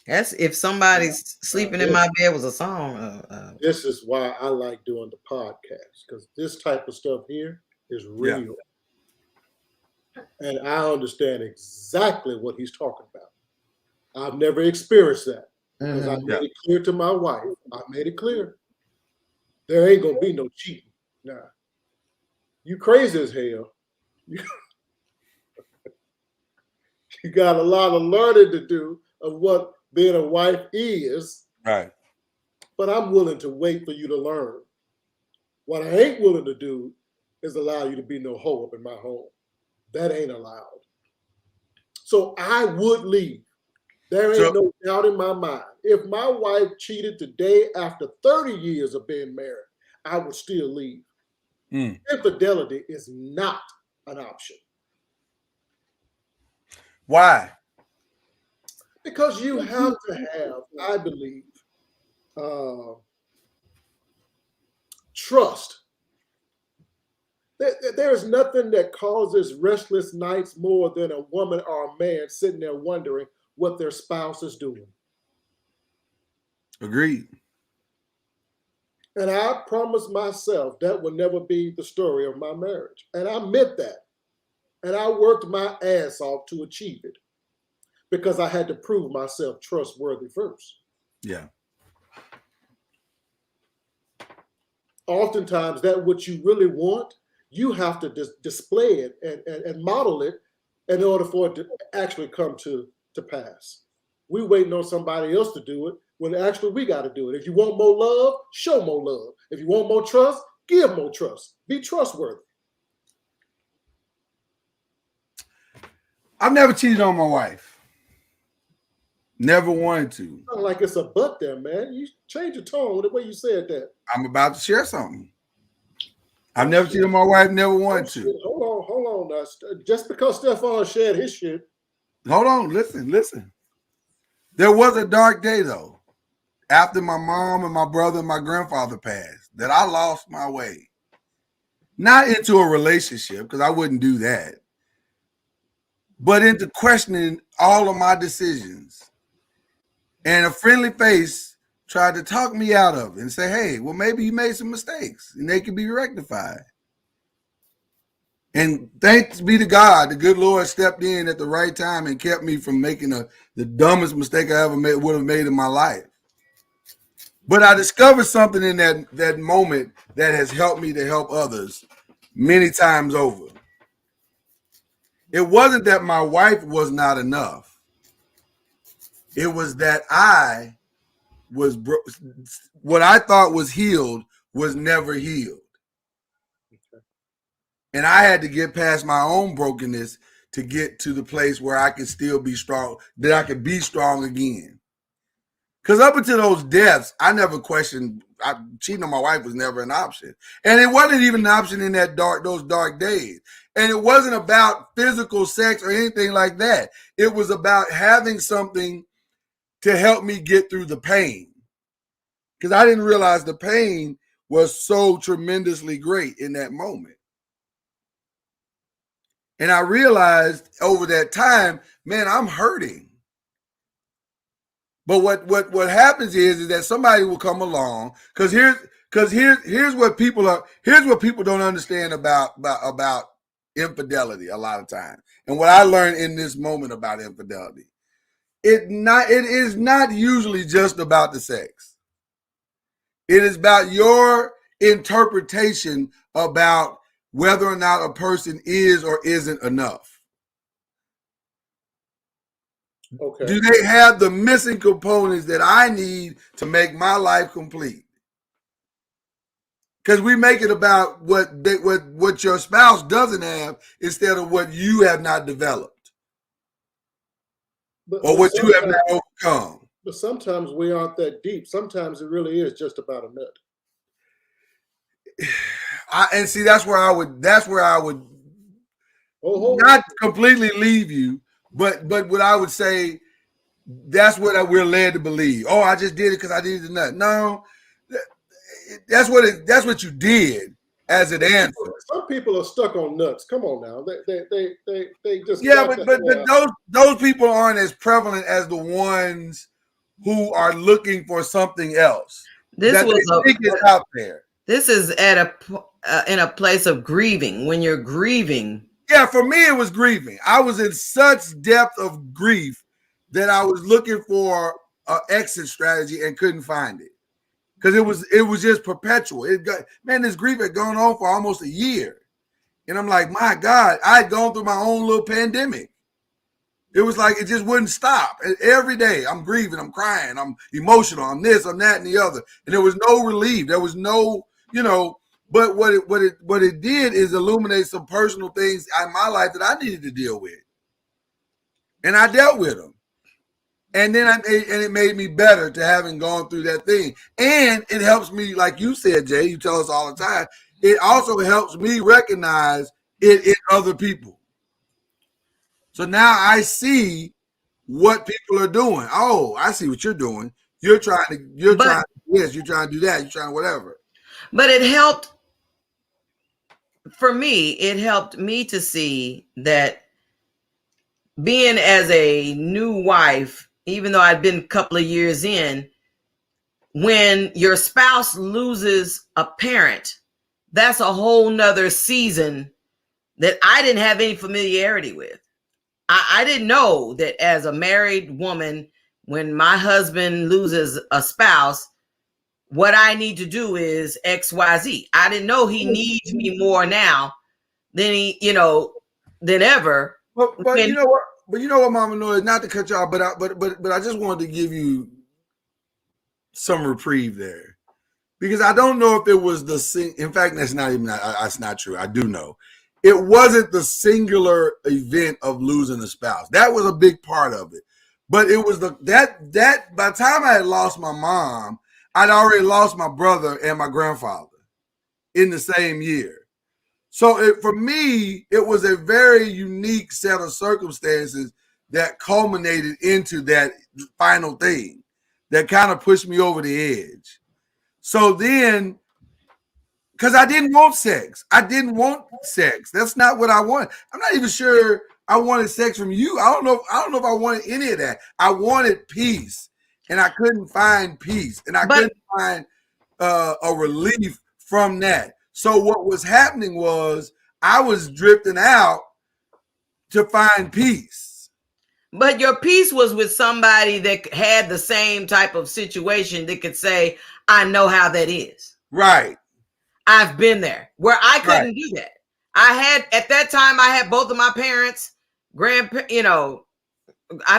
That's if somebody's sleeping in my bed was a song. This is why I like doing the podcast, because this type of stuff here is real. Yeah. And I understand exactly what he's talking about. I've never experienced that. Because I made it clear to my wife. I made it clear. There ain't going to be no cheating. Nah. You crazy as hell. You got a lot of learning to do of what being a wife is. Right. But I'm willing to wait for you to learn. What I ain't willing to do is allow you to be no hoe up in my home. That ain't allowed. So I would leave. There ain't no doubt in my mind. If my wife cheated today after 30 years of being married, I would still leave. Infidelity is not an option. Why? Because you have to have, I believe, trust. There is nothing that causes restless nights more than a woman or a man sitting there wondering what their spouse is doing. Agreed. And I promised myself that would never be the story of my marriage. And I meant that. And I worked my ass off to achieve it because I had to prove myself trustworthy first. Yeah. Oftentimes, that what you really want, you have to display it and model it in order for it to actually come to pass. We waiting on somebody else to do it when actually we got to do it. If you want more love, show more love. If you want more trust, give more trust. Be trustworthy. I've never cheated on my wife. Never wanted to. Sound like it's a butt there, man. You change your tone with the way you said that. I'm about to share something. I've never cheated on my wife, never wanted to. Hold on now. Just because Stefan shared his shit. Hold on, listen. There was a dark day though, after my mom and my brother and my grandfather passed, that I lost my way. Not into a relationship, because I wouldn't do that, but into questioning all of my decisions. And a friendly face tried to talk me out of it and say, hey, well, maybe you made some mistakes and they can be rectified. And thanks be to God, the good Lord stepped in at the right time and kept me from making the dumbest mistake I ever would have made in my life. But I discovered something in that moment that has helped me to help others many times over. It wasn't that my wife was not enough. It was that I was what I thought was healed was never healed. And I had to get past my own brokenness to get to the place where I could still be strong, that I could be strong again. Because up until those deaths, I never questioned, cheating on my wife was never an option. And it wasn't even an option in those dark days. And it wasn't about physical sex or anything like that. It was about having something to help me get through the pain. Because I didn't realize the pain was so tremendously great in that moment. And I realized over that time, man, I'm hurting. But what happens is that somebody will come along, because here's what people don't understand about infidelity a lot of times. And what I learned in this moment about infidelity, it is not usually just about the sex. It is about your interpretation about whether or not a person is or isn't enough. Okay. Do they have the missing components that I need to make my life complete? Because we make it about what your spouse doesn't have instead of what you have not developed or what you have not overcome. But sometimes we aren't that deep. Sometimes it really is just about a nut. And see, that's where I would not completely leave you, but what I would say, that's what we're led to believe. Oh, I just did it because I needed the nut. No, that's what you did as an answer. Some people are stuck on nuts. Come on now, they just but those people aren't as prevalent as the ones who are looking for something else. This is out there. This is at in a place of grieving. When you're grieving. Yeah, for me it was grieving. I was in such depth of grief that I was looking for an exit strategy and couldn't find it, because it was just perpetual. This grief had gone on for almost a year, and I'm like, my God, I had gone through my own little pandemic. It was like it just wouldn't stop. And every day I'm grieving, I'm crying, I'm emotional, I'm this, I'm that, and the other, and there was no relief. There was no, But what it did is illuminate some personal things in my life that I needed to deal with, and I dealt with them. And then it made me better to having gone through that thing. And it helps me, like you said, Jay, you tell us all the time, it also helps me recognize it in other people. So now I see what people are doing. Oh, I see what you're doing. You're trying to do that, you're trying to whatever. But it helped, for me, it helped me to see that being as a new wife, even though I'd been a couple of years in, when your spouse loses a parent, that's a whole nother season that I didn't have any familiarity with. I didn't know that as a married woman, when my husband loses a spouse, what I need to do is XYZ. I didn't know he needs me more now than than ever. But you know what? But you know what, Mama Noise, not to cut you off, but I just wanted to give you some reprieve there, because I don't know if it was in fact, that's not true. I do know it wasn't the singular event of losing a spouse. That was a big part of it, but it was that by the time I had lost my mom, I'd already lost my brother and my grandfather in the same year. So for me, it was a very unique set of circumstances that culminated into that final thing that kind of pushed me over the edge. So then, because I didn't want sex. That's not what I want. I'm not even sure I wanted sex from you. I don't know if I wanted any of that. I wanted peace, and I couldn't find peace, and I couldn't find a relief from that. So what was happening was I was drifting out to find peace. But your peace was with somebody that had the same type of situation that could say, I know how that is. Right. I've been there where I couldn't do that. At that time, I had both of my parents, I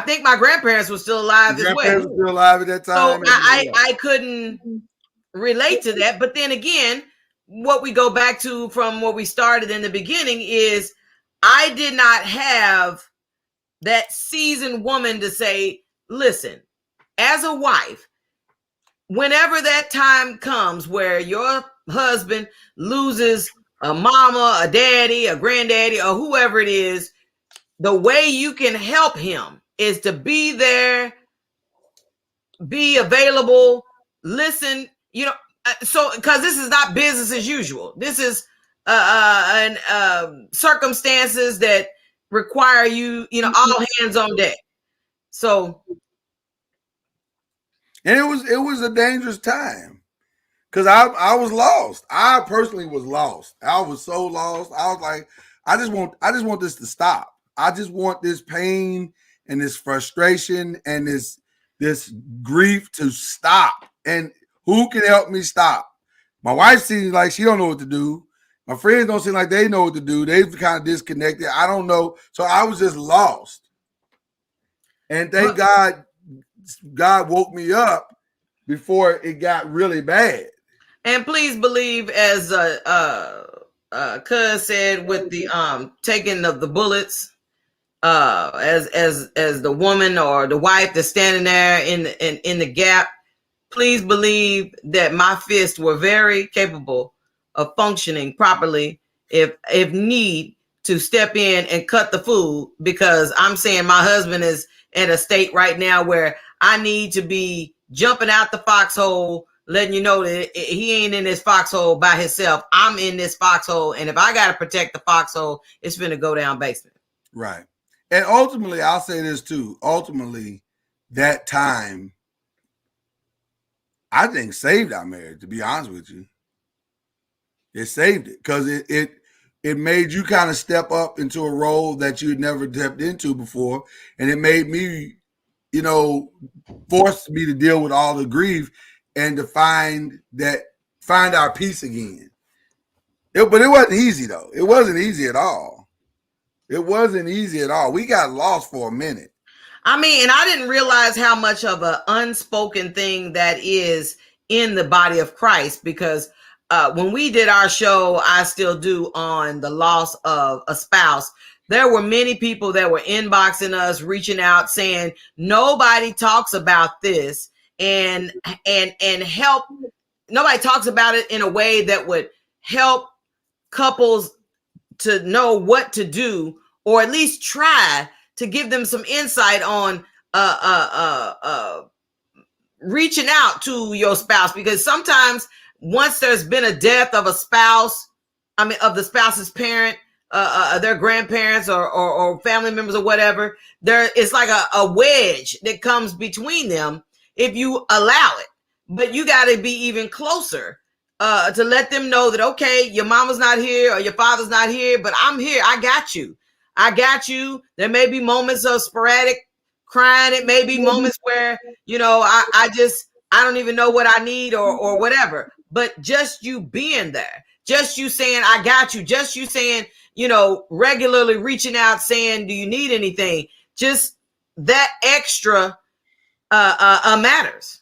think my grandparents were still alive as well. Grandparents were still alive at that time. So I couldn't relate to that. But then again, what we go back to from what we started in the beginning is I did not have that seasoned woman to say, listen, as a wife, whenever that time comes where your husband loses a mama, a daddy, a granddaddy, or whoever it is, the way you can help him is to be there, be available, listen, so because this is not business as usual. This is circumstances that require you, all hands on deck. So, and it was a dangerous time because I was lost. I personally was lost. I was so lost. I was like, I just want this to stop. I just want this pain and this frustration and this grief to stop. And who can help me stop? My wife seems like she don't know what to do. My friends don't seem like they know what to do. They've kind of disconnected. I don't know. So I was just lost. And thank God woke me up before it got really bad. And please believe, as Cuz said, with the taking of the bullets, as the woman or the wife that's standing there in the gap, please believe that my fists were very capable of functioning properly if need to step in and cut the food, because I'm saying my husband is in a state right now where I need to be jumping out the foxhole, letting you know that he ain't in this foxhole by himself. I'm in this foxhole, and if I got to protect the foxhole, it's finna go down basement. Right. And ultimately, I'll say this too. Ultimately, that time, I think, saved our marriage, to be honest with you. It saved it because it made you kind of step up into a role that you had never stepped into before. And it made me, forced me to deal with all the grief and to find our peace again. But it wasn't easy, though. It wasn't easy at all. It wasn't easy at all. We got lost for a minute. I mean, and I didn't realize how much of an unspoken thing that is in the body of Christ, because when we did our show, I Still Do, on the loss of a spouse, there were many people that were inboxing us, reaching out, saying nobody talks about this and help. Nobody talks about it in a way that would help couples to know what to do, or at least try to give them some insight on reaching out to your spouse. Because sometimes once there's been a death of a spouse, of the spouse's parent, their grandparents or family members or whatever, it's like a wedge that comes between them if you allow it. but you got to be even closer to let them know that, okay, your mama's not here or your father's not here, but I'm here. I got you. I got you. There may be moments of sporadic crying. It may be moments where, you know, I don't even know what I need or whatever, but just you being there, just you saying, I got you, just you saying, you know, regularly reaching out saying, do you need anything? Just that extra matters.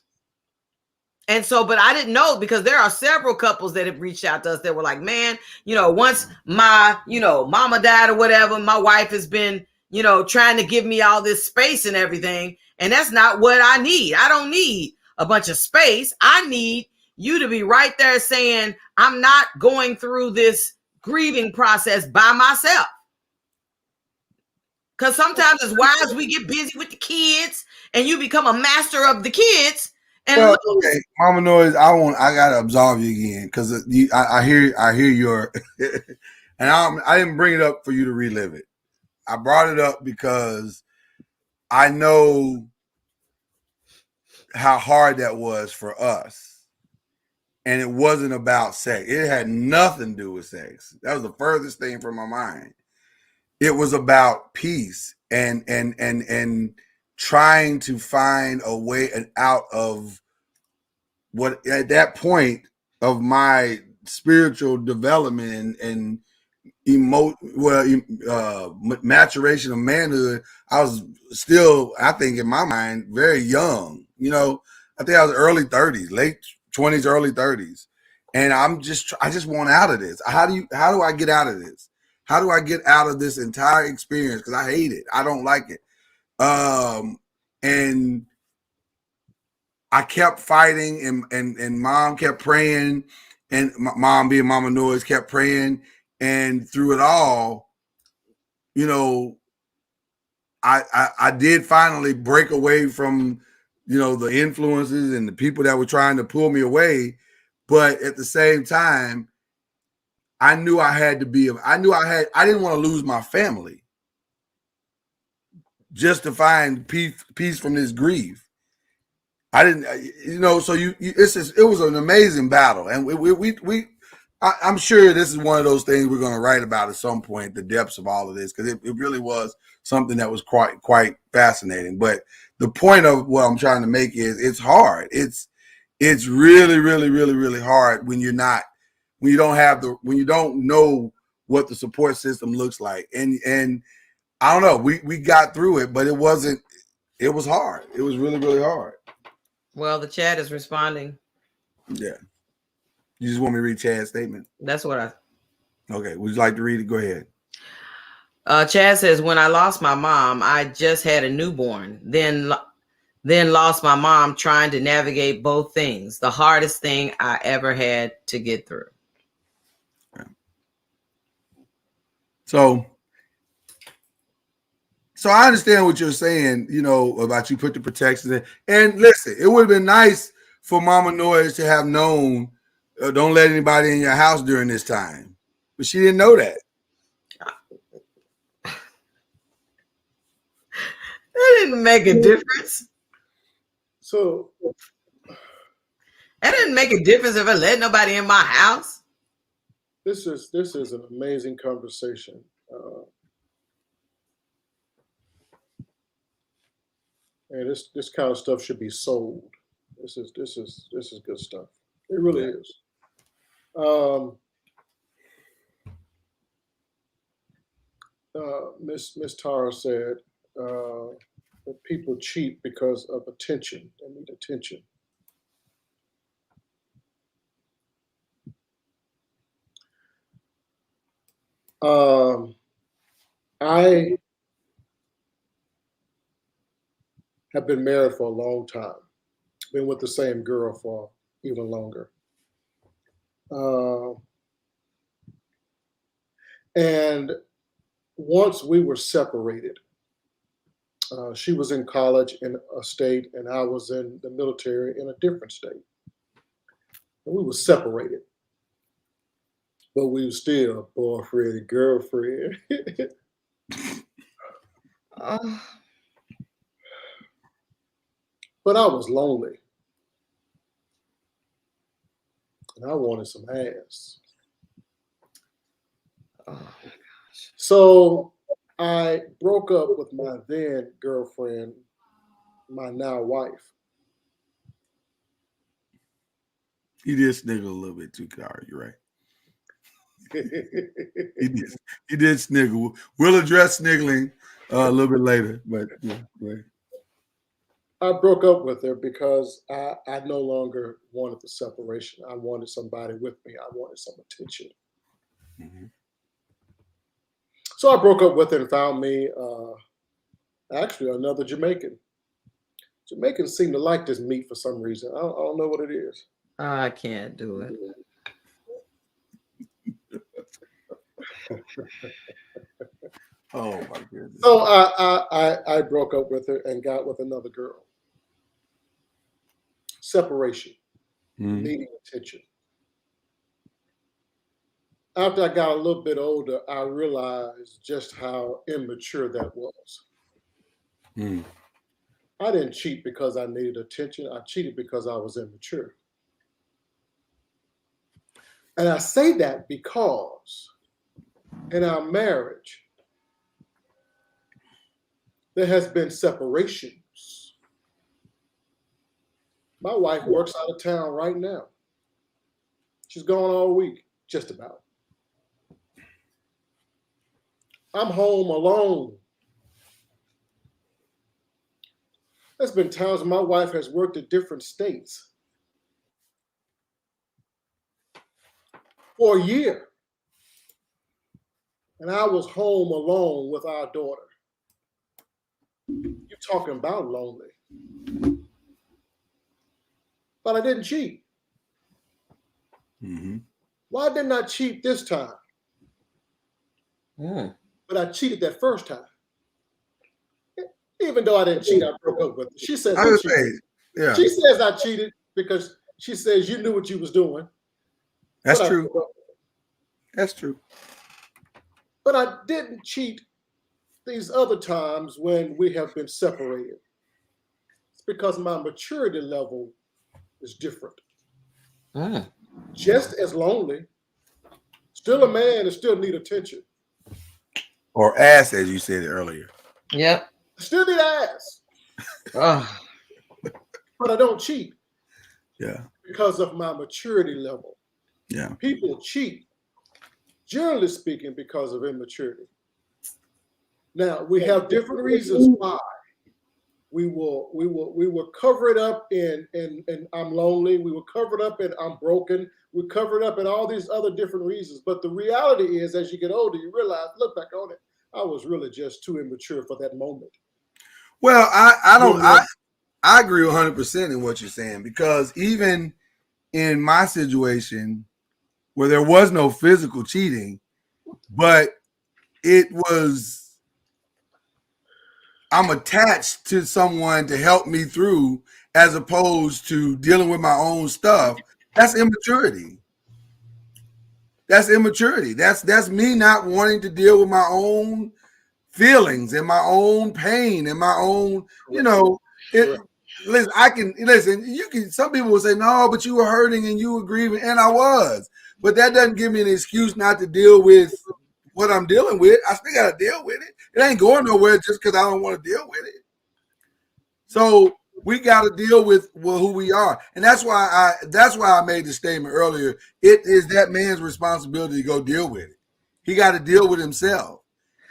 And so, but I didn't know, because there are several couples that have reached out to us that were like, man, you know, once my, you know, mama died or whatever, my wife has been, you know, trying to give me all this space and everything. And that's not what I need. I don't need a bunch of space. I need you to be right there saying, I'm not going through this grieving process by myself. Because sometimes as wives, we get busy with the kids and you become a master of the kids. And well, okay, Mama Noise, I gotta absolve you again, because I hear your and I didn't bring it up for you to relive it. I brought it up because I know how hard that was for us, and it wasn't about sex. It had nothing to do with sex. That was the furthest thing from my mind. It was about peace and trying to find a way out of what at that point of my spiritual development and maturation of manhood. I was still, I think in my mind, very young. You know, I think I was early 30s, late 20s, early 30s. And I just want out of this. How do I get out of this? How do I get out of this entire experience? Because I hate it. I don't like it. And I kept fighting, and mom kept praying, and mom, being Mama Noise, kept praying. And through it all, you know, I did finally break away from, you know, the influences and the people that were trying to pull me away. But at the same time, I knew I didn't want to lose my family just to find peace from this grief. I didn't, you know, so it was an amazing battle. And I'm sure this is one of those things we're going to write about at some point, the depths of all of this, because it really was something that was quite fascinating. But the point of what I'm trying to make is it's hard. It's really, really, really, really hard when you don't know what the support system looks like. And I don't know, we got through it, but it was hard. It was really, really hard. Well, the chat is responding. Yeah. You just want me to read Chad's statement? That's what Okay. Would you like to read it? Go ahead. Chad says, when I lost my mom, I just had a newborn. Then lost my mom trying to navigate both things. The hardest thing I ever had to get through. Yeah. So I understand what you're saying, you know, about you put the protections in. And listen, it would have been nice for Mama Noise to have known, don't let anybody in your house during this time. But she didn't know that. That didn't make a difference. So that didn't make a difference if I let nobody in my house. This is an amazing conversation. And this kind of stuff should be sold. This is good stuff. It really is. Miss Tara said that people cheat because of attention. They need attention. I have been married for a long time. Been with the same girl for even longer. And once we were separated, she was in college in a state and I was in the military in a different state. And we were separated, but we were still boyfriend and girlfriend. But I was lonely. and I wanted some ass. Oh my gosh. So I broke up with my then girlfriend, my now wife. He did sniggle a little bit too, Kara. You're right. He did sniggle. We'll address sniggling a little bit later, but yeah, right. I broke up with her because I no longer wanted the separation. I wanted somebody with me. I wanted some attention. Mm-hmm. So I broke up with her and found me actually another Jamaican. Jamaicans seem to like this meat for some reason. I don't know what it is. I can't do it. Oh my goodness. So I broke up with her and got with another girl. Separation, needing attention. After I got a little bit older, I realized just how immature that was. I didn't cheat because I needed attention. I cheated because I was immature. And I say that because in our marriage, there has been separations. My wife works out of town right now. She's gone all week, just about. I'm home alone. There's been times when my wife has worked at different states for a year. And I was home alone with our daughter. You're talking about lonely. But I didn't cheat. Mm-hmm. Why didn't I cheat this time? But I cheated that first time. Even though I didn't cheat, I broke up with her. She says I cheated. Yeah. She says I cheated because she says you knew what you was doing. That's true. That's true. But I didn't cheat these other times when we have been separated. It's because my maturity level is different. Just as lonely, still a man and still need attention. Or ass, as you said earlier. Yep. Still need ass. But I don't cheat. Yeah. Because of my maturity level. Yeah. People cheat, generally speaking, because of immaturity. Now, we have different reasons why. We will cover it up in I'm lonely. We will cover it up in I'm broken. We cover it up in all these other different reasons. But the reality is, as you get older, you realize, look back on it, I was really just too immature for that moment. Well, I agree 100% in what you're saying, because even in my situation where there was no physical cheating, but I'm attached to someone to help me through as opposed to dealing with my own stuff. That's immaturity. That's immaturity. That's me not wanting to deal with my own feelings and my own pain and my own, listen, some people will say, no, but you were hurting and you were grieving, and I was. But that doesn't give me an excuse not to deal with what I'm dealing with. I still got to deal with it. It ain't going nowhere just because I don't want to deal with it. So we got to deal with who we are. And that's why I made the statement earlier. It is that man's responsibility to go deal with it. He got to deal with himself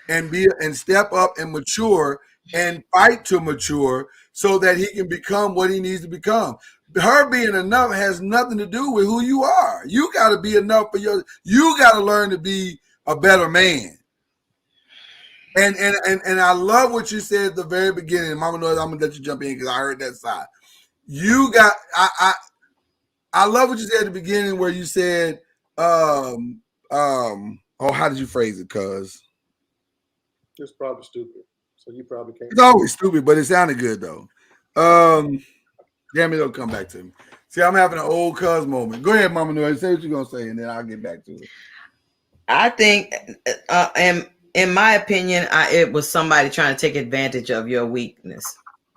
and step up and mature and fight to mature so that he can become what he needs to become. Her being enough has nothing to do with who you are. You got to be enough you got to learn to be a better man. And I love what you said at the very beginning. Mama knows I'm gonna let you jump in because I heard that side. I love what you said at the beginning where you said, how did you phrase it? Cuz it's probably stupid. So you probably can't. It's always stupid, but it sounded good though. Damn, it'll come back to me. See, I'm having an old cuz moment. Go ahead, Mama Noise. Say what you're gonna say, and then I'll get back to it. I think, in my opinion, it was somebody trying to take advantage of your weakness.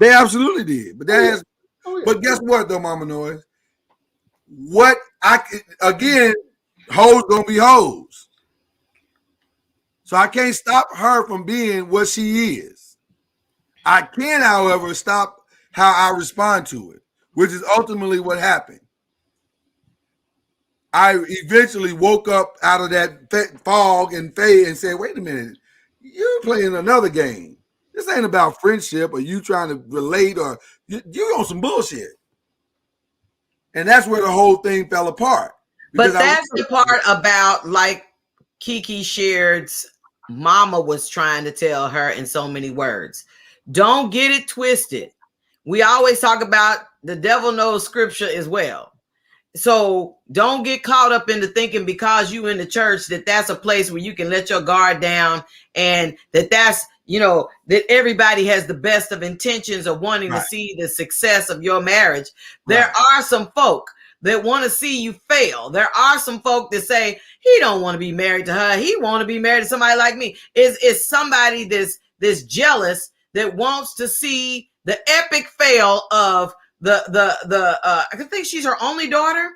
They absolutely did, but but guess what, though, Mama Noise? What again, hoes gonna be hoes. So I can't stop her from being what she is. I can, however, stop how I respond to it, which is ultimately what happened. I eventually woke up out of that fog and fade and said, wait a minute, you're playing another game. This ain't about friendship or you trying to relate or you on some bullshit. And that's where the whole thing fell apart. But that's the part about, like Kiki Shaird's mama was trying to tell her in so many words. Don't get it twisted. We always talk about the devil knows scripture as well. So don't get caught up into thinking because you in the church that that's a place where you can let your guard down and that's, you know, that everybody has the best of intentions of wanting to see the success of your marriage. There are some folk that want to see you fail. There are some folk that say, he don't want to be married to her. He want to be married to somebody like me. Is somebody that's jealous that wants to see the epic fail of I think she's her only daughter.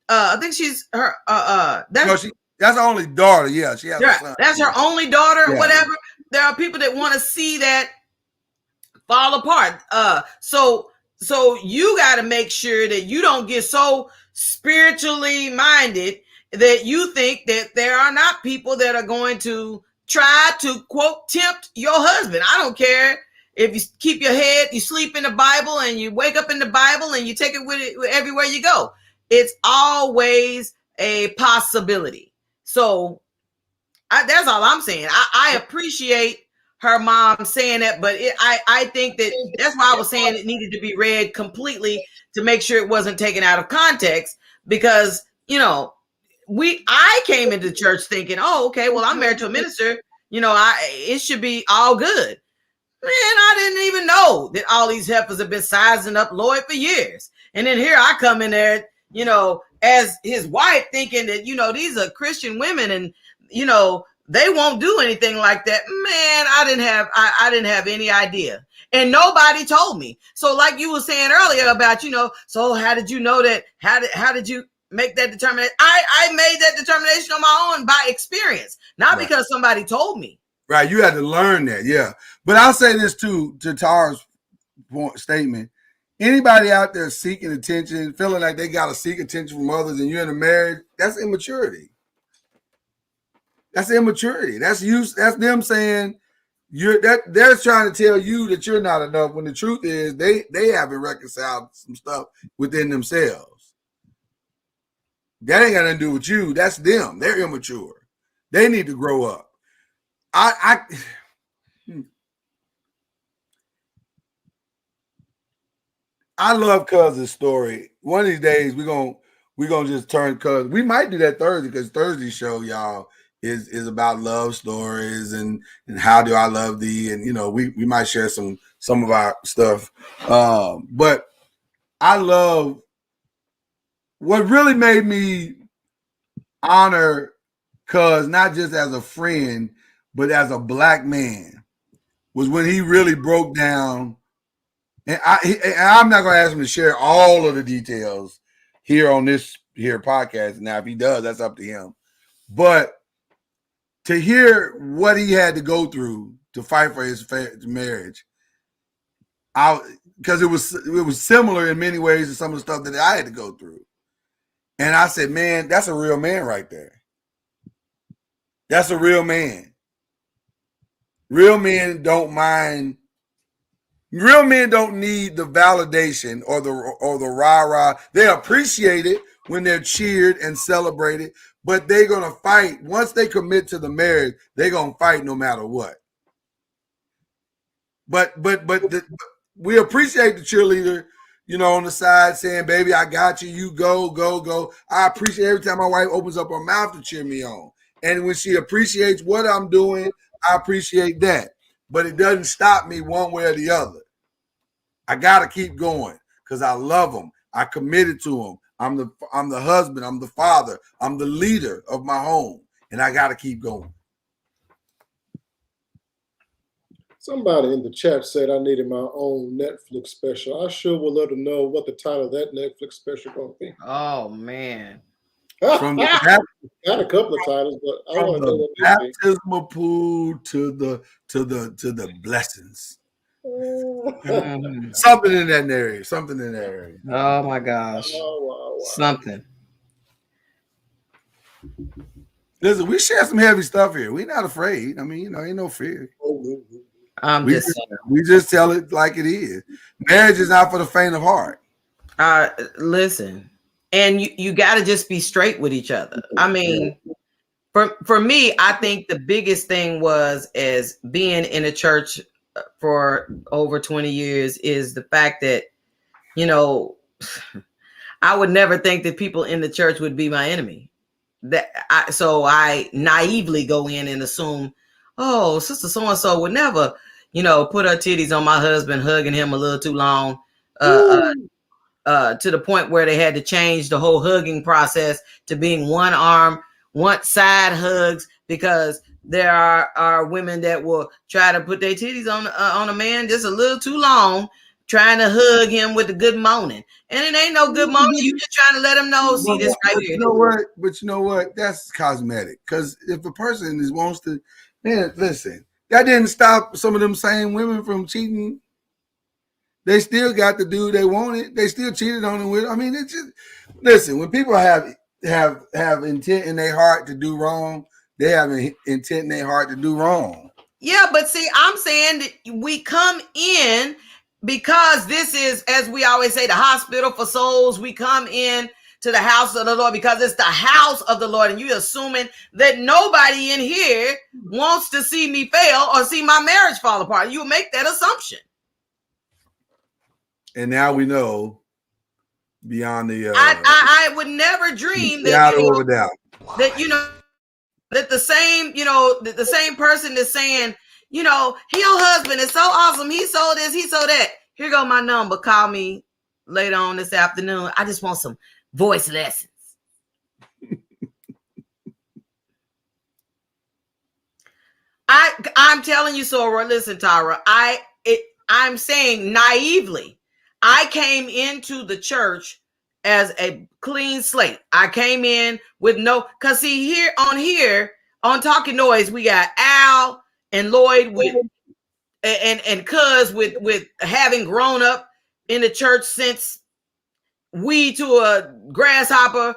I think she's her. That's her only daughter. Yeah, she has a son. That's her only daughter. Yeah. Whatever. There are people that want to see that fall apart. So you got to make sure that you don't get so spiritually minded that you think that there are not people that are going to try to, quote, tempt your husband. I don't care. If you keep your head, you sleep in the Bible and you wake up in the Bible and you take it with it everywhere you go. It's always a possibility. So that's all I'm saying. I appreciate her mom saying that, but I think that's why I was saying it needed to be read completely to make sure it wasn't taken out of context, because, you know, I came into church thinking, oh, okay, well, I'm married to a minister. You know, it should be all good. Man, I didn't even know that all these heifers have been sizing up Lloyd for years. And then here I come in there, you know, as his wife, thinking that, you know, these are Christian women and, you know, they won't do anything like that. Man, I didn't have any idea. And nobody told me. So like you were saying earlier about, you know, so how did you know that? How did you make that determination? I made that determination on my own by experience, not because somebody told me. Right, you had to learn that, yeah. But I'll say this too, to Tara's statement. Anybody out there seeking attention, feeling like they got to seek attention from others and you're in a marriage, that's immaturity. That's immaturity. That's them saying they're trying to tell you that you're not enough when the truth is they haven't reconciled some stuff within themselves. That ain't got nothing to do with you. That's them. They're immature. They need to grow up. I love Cuz's story. One of these days we're gonna just turn Cuz. We might do that Thursday because Thursday's show, y'all, is about love stories and how do I love thee, and you know we might share some of our stuff. But I love what really made me honor Cuz not just as a friend, but as a black man, was when he really broke down. And I'm not going to ask him to share all of the details here on this podcast. Now, if he does, that's up to him. But to hear what he had to go through to fight for his marriage, because it was similar in many ways to some of the stuff that I had to go through. And I said, man, that's a real man right there. That's a real man. Real men don't mind. Real men don't need the validation or the rah-rah. They appreciate it when they're cheered and celebrated, but they're gonna fight. Once they commit to the marriage, they're gonna fight no matter what. But we appreciate the cheerleader, you know, on the side saying, baby, I got you. You go. I appreciate every time my wife opens up her mouth to cheer me on. And when she appreciates what I'm doing, I appreciate that. But it doesn't stop me one way or the other. I got to keep going because I love them. I committed to them. I'm the husband. I'm the father. I'm the leader of my home. And I got to keep going. Somebody in the chat said I needed my own Netflix special. I sure would love to know what the title of that Netflix special going to be. Oh, man. From the Got a couple of titles, but I from want to know the what they think. baptismal pool to the blessings. Mhm. Something in that area. Something in that area. Oh my gosh. Wow. Something. Listen, we share some heavy stuff here. We're not afraid. I mean, ain't no fear. I'm We just just, we just tell it like it is. Marriage is not for the faint of heart. listen, and you got to just be straight with each other. I mean, for me, I think the biggest thing was as being in a church for over 20 years is the fact that, I would never think that people in the church would be my enemy. So I naively go in and assume, oh, sister so and so would never, put her titties on my husband, hugging him a little too long, to the point where they had to change the whole hugging process to being one arm, one side hugs, because there are women that will try to put their titties on a man just a little too long, trying to hug him with a good morning. And it ain't no good morning. You just trying to let him know, see this right here. You know what? But you know what? That's cosmetic. Because if a person wants to, man, listen, that didn't stop some of them same women from cheating. They still got the dude they wanted. They still cheated on him with. I mean, it's just, listen, when people have intent in their heart to do wrong, they have an intent in their heart to do wrong. Yeah, but see, I'm saying that we come in because this is, as we always say, the hospital for souls. We come in to the house of the Lord because it's the house of the Lord. And you're assuming that nobody in here wants to see me fail or see my marriage fall apart. You make that assumption. And now we know beyond the I would never dream that that the same person is saying, your husband is so awesome. He so this, he so that. Here go my number. Call me later on this afternoon. I just want some voice lessons. I'm telling you, Sora. Listen, Tara. I'm saying naively, I came into the church as a clean slate. I came in with because see, here on Talkin NOIZ, we got Al and Lloyd with and Cuz with having grown up in the church since we to a grasshopper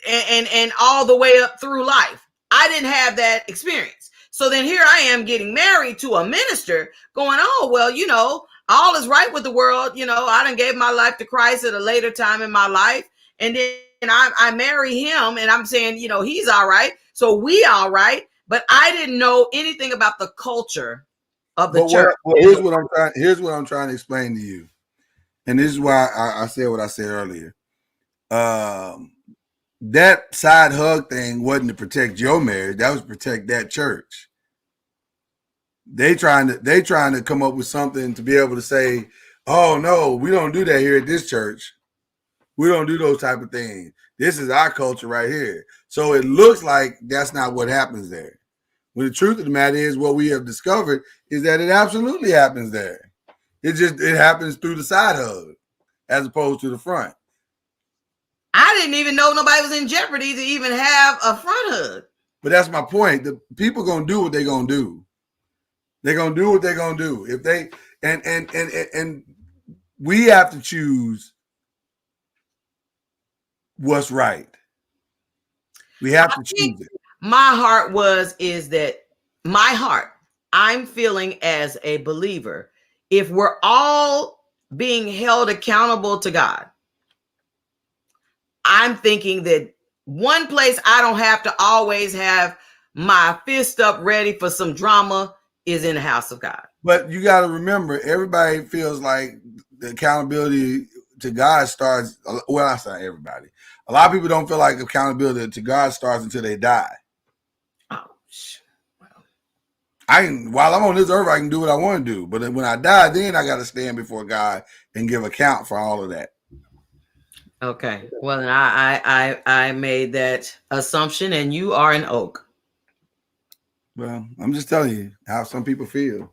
and all the way up through life. I didn't have that experience. So then here I am getting married to a minister going, oh, well, all is right with the world. I done gave my life to Christ at a later time in my life. And then I marry him and I'm saying, he's all right. So we all right. But I didn't know anything about the culture of the church. Here's what I'm trying to explain to you. And this is why I said what I said earlier. That side hug thing wasn't to protect your marriage. That was to protect that church. They trying to come up with something to be able to say, oh no, we don't do that here at this church. We don't do those type of things. This is our culture right here. So it looks like that's not what happens there. When the truth of the matter is, what we have discovered is that it absolutely happens there. It happens through the side hug as opposed to the front. I didn't even know nobody was in jeopardy to even have a front hug. But that's my point. The people gonna do what they're gonna do. They're gonna do what they're gonna do. If they and we have to choose what's right. We have to choose it. My heart I'm feeling as a believer, if we're all being held accountable to God, I'm thinking that one place I don't have to always have my fist up ready for some drama is in the house of God. But you got to remember, everybody feels like the accountability to God starts. Well, I say everybody. A lot of people don't feel like accountability to God starts until they die. Oh, while I'm on this earth, I can do what I want to do. But when I die, then I got to stand before God and give account for all of that. Okay. Well, I made that assumption, and you are an oak. Well, I'm just telling you how some people feel.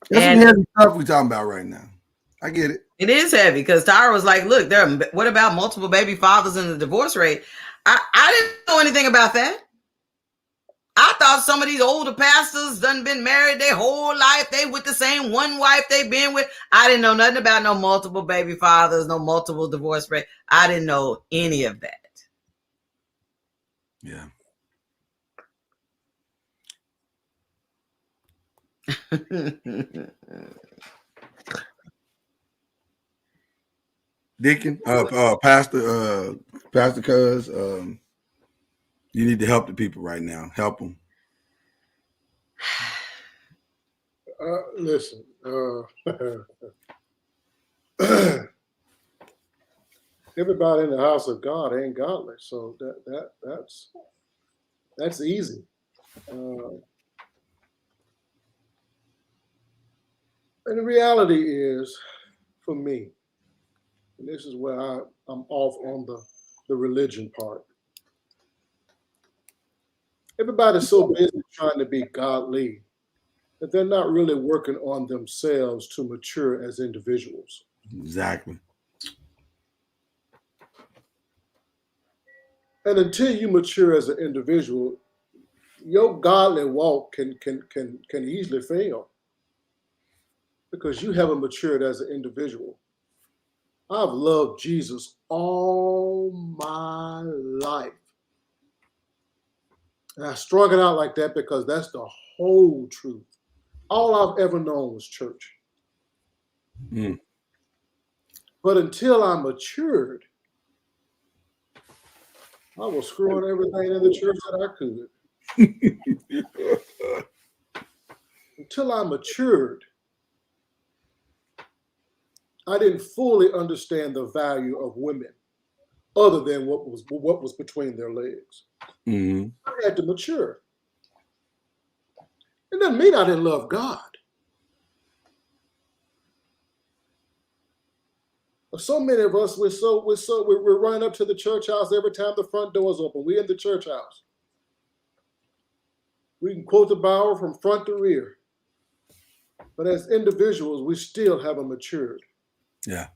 That's some heavy stuff we're talking about right now. I get it. It is heavy because Tyra was like, look, what about multiple baby fathers and the divorce rate? I didn't know anything about that. I thought some of these older pastors done been married their whole life. They with the same one wife they been with. I didn't know nothing about no multiple baby fathers, no multiple divorce rate. I didn't know any of that. Yeah. Deacon, Pastor Cuz, you need to help the people right now. Help them. Listen, everybody in the house of God ain't godly, so that's easy. And the reality is, for me, and this is where I'm off on the religion part. Everybody's so busy trying to be godly that they're not really working on themselves to mature as individuals. Exactly. And until you mature as an individual, your godly walk can easily fail because you haven't matured as an individual. I've loved Jesus all my life. And I strung it out like that because that's the whole truth. All I've ever known was church. Mm. But until I matured, I was screwing everything in the church that I could. Until I matured, I didn't fully understand the value of women other than what was between their legs. Mm-hmm. I had to mature. It doesn't mean I didn't love God. So many of us, we're running up to the church house every time the front door is open. We're in the church house. We can quote the Bible from front to rear. But as individuals, we still haven't matured. Yeah.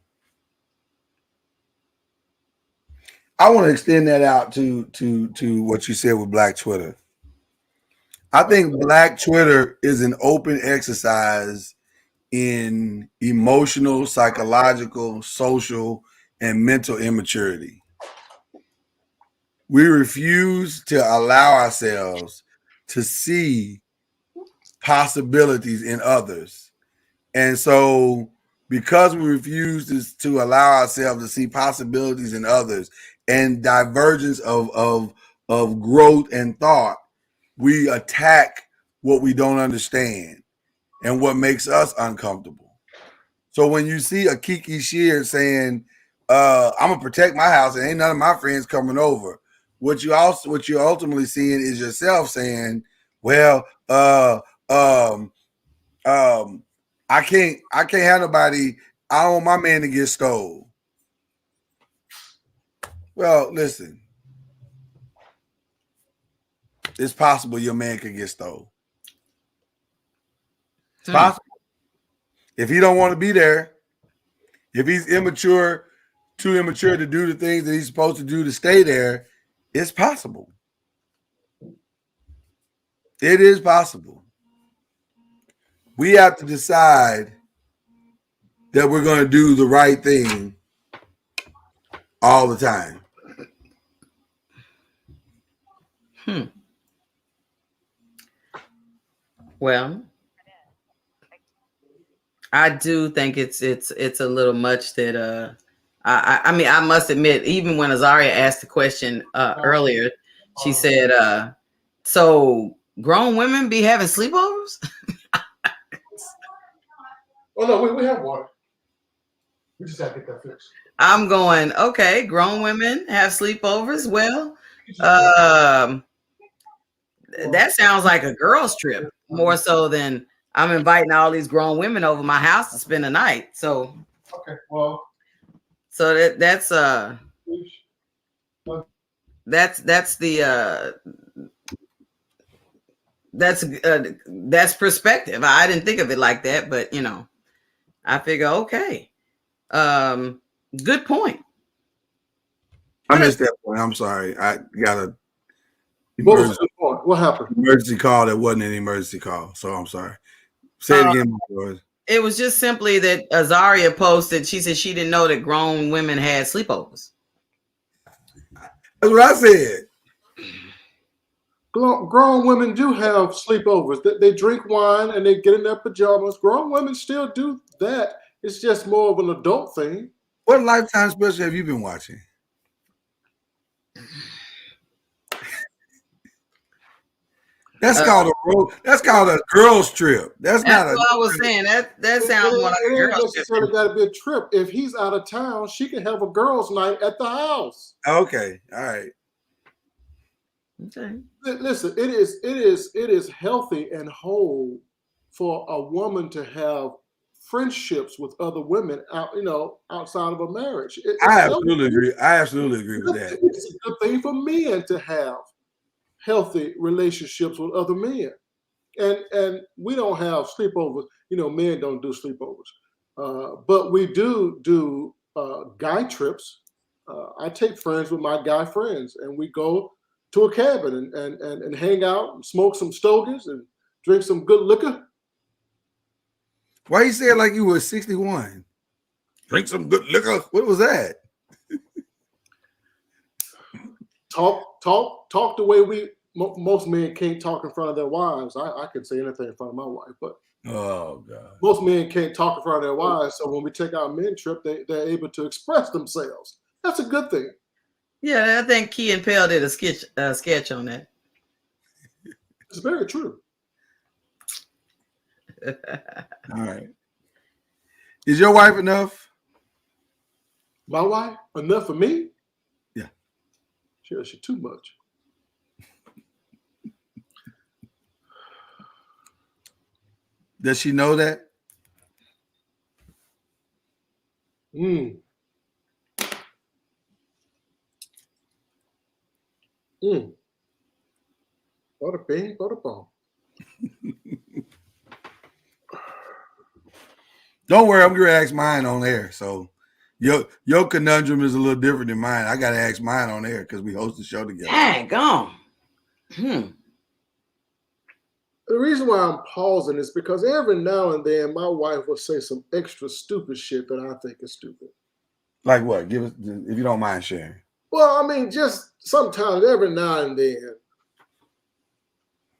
I want to extend that out to what you said with Black Twitter. I think Black Twitter is an open exercise in emotional, psychological, social, and mental immaturity. We refuse to allow ourselves to see possibilities in others. And so because we refuse to allow ourselves to see possibilities in others and divergence of growth and thought, we attack what we don't understand and what makes us uncomfortable. So when you see a Kiki Shear saying, I'm gonna protect my house and ain't none of my friends coming over, what you're ultimately seeing is yourself saying, well, I can't have nobody, I don't want my man to get stole. Well, listen, it's possible your man could get stole. It's possible. If he don't want to be there, if he's immature, too immature to do the things that he's supposed to do to stay there, it's possible. It is possible. We have to decide that we're going to do the right thing all the time. Well, I do think it's a little much that I mean, I must admit, even when Azaria asked the question earlier, she said, so grown women be having sleepovers? Oh no, we have one. We just have to get that fixed. I'm going, okay, grown women have sleepovers. Well, that sounds like a girl's trip more so than I'm inviting all these grown women over my house to spend the night. So okay, well, so that's perspective. I didn't think of it like that, but you know, I figure, okay, Good point. I missed that point. I'm sorry. I got a What was the good point? What happened? emergency call that wasn't an emergency call. So I'm sorry. Say it again, George. It was just simply that Azaria posted, she said she didn't know that grown women had sleepovers. That's what I said. Grown women do have sleepovers. They drink wine and they get in their pajamas. Grown women still do that. It's just more of an adult thing. What Lifetime special have you been watching? That's called a girls trip. That's not what I was saying. That sounds more like a girls trip. Necessarily got to be a trip. If he's out of town, she can have a girls' night at the house. Okay, all right. Okay. Listen, it is healthy and whole for a woman to have friendships with other women outside of a marriage. I absolutely agree. I absolutely agree with that. It's a good thing for men to have healthy relationships with other men. And we don't have sleepovers. Men don't do sleepovers. But we do guy trips. I take friends with my guy friends, and we go to a cabin and hang out and smoke some stogies and drink some good liquor. Why you say it like you were 61? Drink some good liquor. What was that? Talk the way most men can't talk in front of their wives. I can say anything in front of my wife, but oh God, most men can't talk in front of their wives. So when we take our men trip, they're able to express themselves. That's a good thing. Yeah, I think Key and Pell did a sketch on that. It's very true. All right. Is your wife enough? My wife? Enough for me? Yeah. She's too much. Does she know that? Bada bing, bada boom. Don't worry, I'm gonna ask mine on air. So your conundrum is a little different than mine. I gotta ask mine on air because we host the show together. Dang on. The reason why I'm pausing is because every now and then my wife will say some extra stupid shit that I think is stupid. Like what? Give us, if you don't mind sharing. Well, I mean, just sometimes every now and then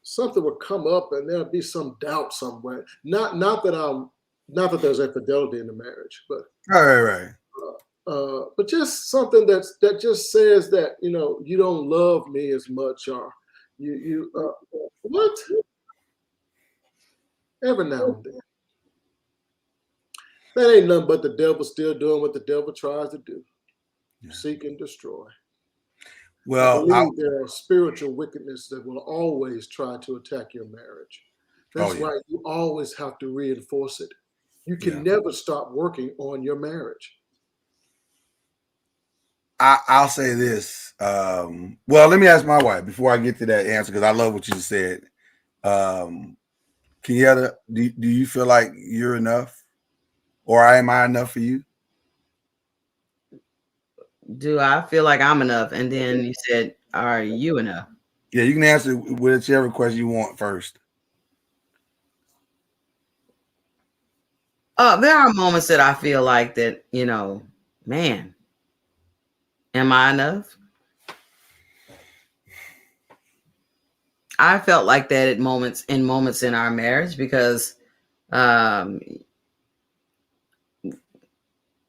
something will come up and there'll be some doubt somewhere. Not that there's infidelity in the marriage, but Right. But just something that just says that you don't love me as much, or you what? Every now and then. That ain't nothing but the devil still doing what the devil tries to do. Yeah. Seek and destroy. Well, I believe there are spiritual wickedness that will always try to attack your marriage. That's why you always have to reinforce it. You can never stop working on your marriage. I'll say this. Well, let me ask my wife before I get to that answer because I love what you just said. Kenyatta, do you feel like you're enough, or am I enough for you? Do I feel like I'm enough? And then you said, are you enough? Yeah, you can answer whichever question you want first. There are moments that I feel like that, man, am I enough? I felt like that at moments in our marriage because,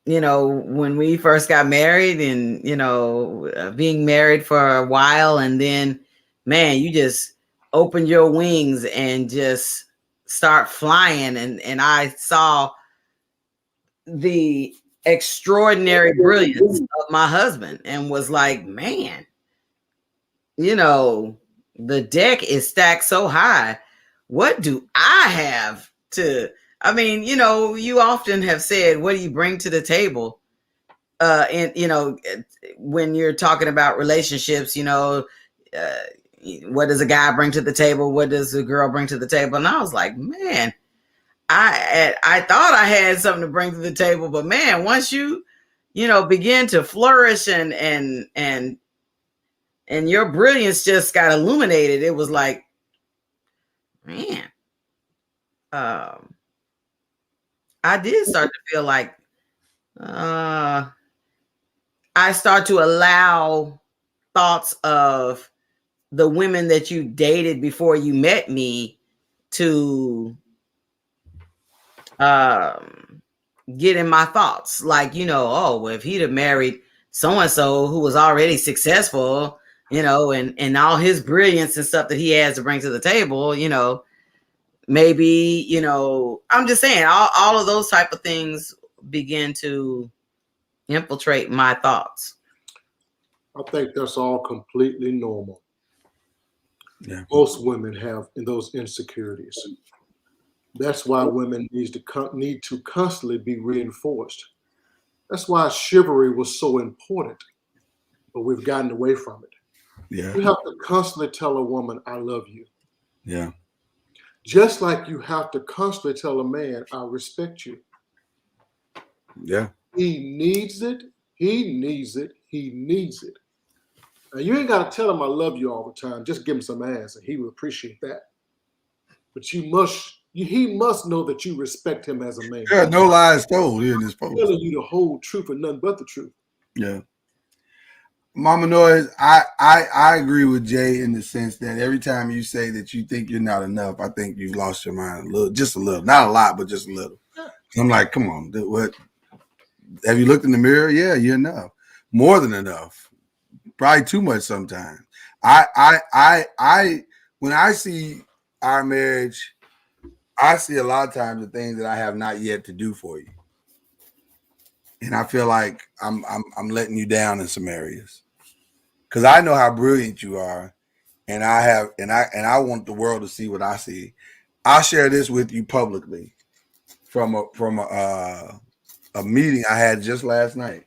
when we first got married and, being married for a while and then, man, you just open your wings and just start flying. And I saw the extraordinary brilliance of my husband and was like, man, the deck is stacked so high. What do I have to, you often have said, what do you bring to the table? And, when you're talking about relationships, what does a guy bring to the table? What does a girl bring to the table? And I was like, man, I thought I had something to bring to the table, but man, once you begin to flourish and your brilliance just got illuminated, it was like, man, I did start to feel like I start to allow thoughts of the women that you dated before you met me to get in my thoughts. Like, oh, well, if he'd have married so-and-so who was already successful, and all his brilliance and stuff that he has to bring to the table, maybe, I'm just saying all of those type of things begin to infiltrate my thoughts. I think that's all completely normal. Yeah. Most women have those insecurities. That's why women need to constantly be reinforced. That's why chivalry was so important, but we've gotten away from it. Yeah. You have to constantly tell a woman, I love you. Yeah. Just like you have to constantly tell a man, I respect you. Yeah. He needs it. He needs it. He needs it. Now, you ain't got to tell him I love you all the time. Just give him some ass and he will appreciate that. But he must know that you respect him as a man. Yeah, no lies told here in this post. Telling you the whole truth and nothing but the truth. Yeah. Mama Noise, I agree with Jay in the sense that every time you say that you think you're not enough, I think you've lost your mind just a little. Not a lot, but just a little. I'm like, come on, what? Have you looked in the mirror? Yeah, you're enough. More than enough. Probably too much sometimes. When I see our marriage, I see a lot of times the things that I have not yet to do for you. And I feel like I'm letting you down in some areas. Because I know how brilliant you are. And I want the world to see what I see. I'll share this with you publicly from a meeting I had just last night.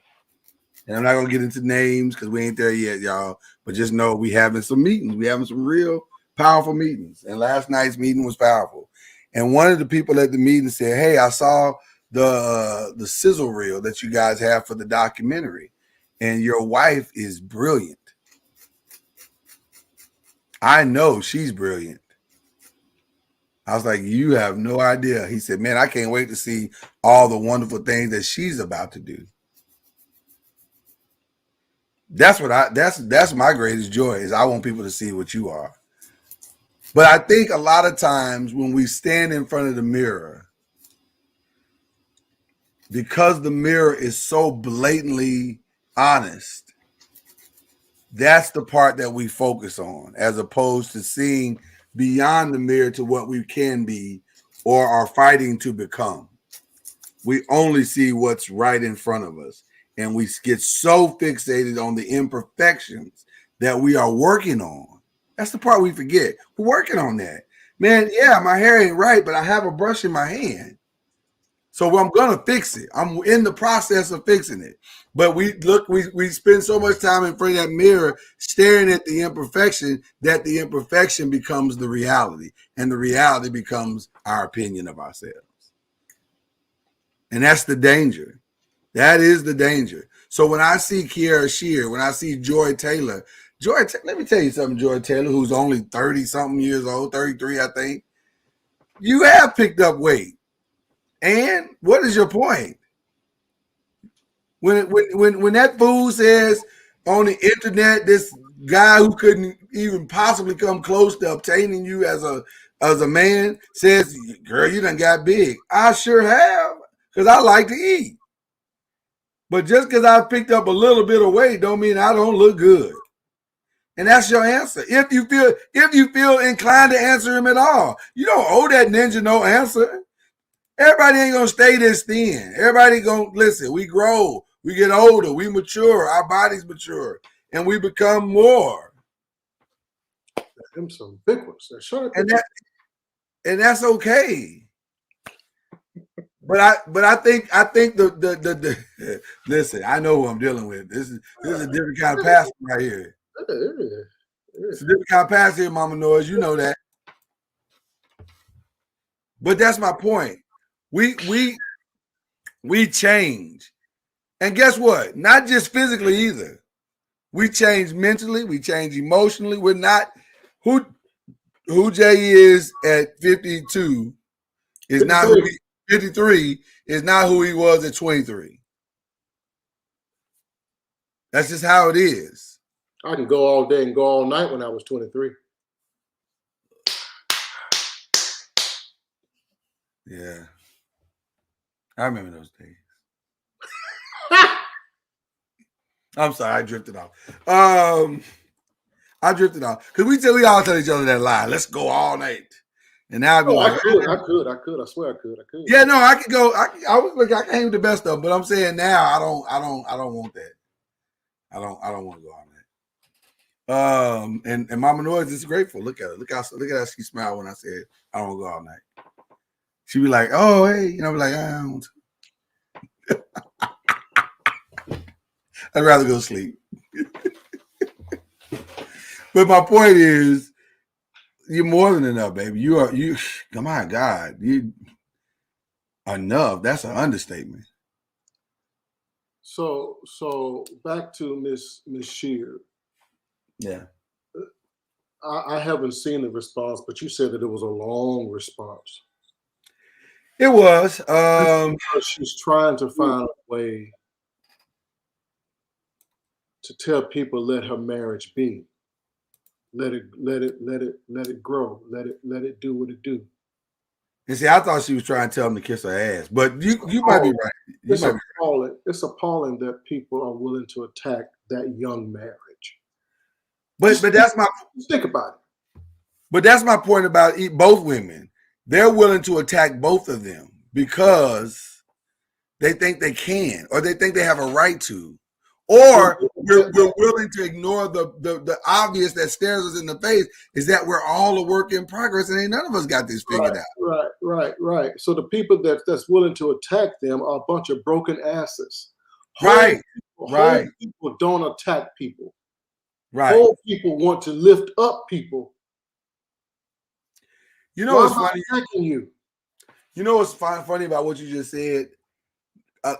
And I'm not gonna get into names because we ain't there yet, y'all. But just know we having some meetings. We having some real powerful meetings. And last night's meeting was powerful. And one of the people at the meeting said, hey, I saw the sizzle reel that you guys have for the documentary. And your wife is brilliant. I know she's brilliant. I was like, you have no idea. He said, man, I can't wait to see all the wonderful things that she's about to do. That's my greatest joy is I want people to see what you are. But I think a lot of times when we stand in front of the mirror, because the mirror is so blatantly honest, that's the part that we focus on, as opposed to seeing beyond the mirror to what we can be or are fighting to become. We only see what's right in front of us. And we get so fixated on the imperfections that we are working on. That's the part we forget. We're working on that. Man, yeah, my hair ain't right, but I have a brush in my hand. So I'm going to fix it. I'm in the process of fixing it. But we spend so much time in front of that mirror staring at the imperfection that the imperfection becomes the reality. And the reality becomes our opinion of ourselves. And that's the danger. That is the danger. So when I see Kiara Shear, when I see Joy Taylor, let me tell you something, Joy Taylor, who's only 30-something years old, 33, I think. You have picked up weight. And what is your point? When that fool says on the internet, this guy who couldn't even possibly come close to obtaining you as a man says, girl, you done got big. I sure have, because I like to eat. But just because I picked up a little bit of weight don't mean I don't look good. And that's your answer. If you feel inclined to answer him at all, you don't owe that ninja no answer. Everybody ain't gonna stay this thin. Everybody gonna listen. We grow, we get older, we mature, our bodies mature, and we become more. Them some big ones. And that's okay. But I think the listen, I know who I'm dealing with. This is a different kind of pastor right here. It's a different kind of pastor here, Mama Noise. You know that. But that's my point. We change. And guess what? Not just physically either. We change mentally, we change emotionally. We're not who Jay is at 52 is not who 53 is not who he was at 23. That's just how it is. I can go all day and go all night when I was 23. Yeah. I remember those days. I'm sorry, I drifted off. I drifted off. Because we all tell each other that lie. Let's go all night. And now I'd be like, I could. I swear I could. Yeah, no, I could go. I was like, I can hang with the best of them, but I'm saying now I don't want that. I don't want to go all night. And Mama Noise is grateful. Look at her. Look at how she smiled when I said I don't want to go all night. She be like, oh hey, you know, be like, I don't want to. I'd rather go sleep. But my point is, you're more than enough, baby. You. Come on, God, you enough. That's an understatement. So back to Miss Shear. Yeah. I haven't seen the response, but you said that it was a long response. It was. She's trying to find a way to tell people let her marriage be. Let it grow. Let it do what it do. And see, I thought she was trying to tell him to kiss her ass, but you might be right. It's appalling that people are willing to attack that young marriage. But that's my think about it. But that's my point about both women. They're willing to attack both of them because they think they can, or they think they have a right to, or we're willing to ignore the obvious that stares us in the face is that we're all a work in progress and ain't none of us got this figured out. Right. So the people that's willing to attack them are a bunch of broken asses. Right. Whole people don't attack people. Right. Whole people want to lift up people. You know what's funny? Attacking you. You know what's funny about what you just said?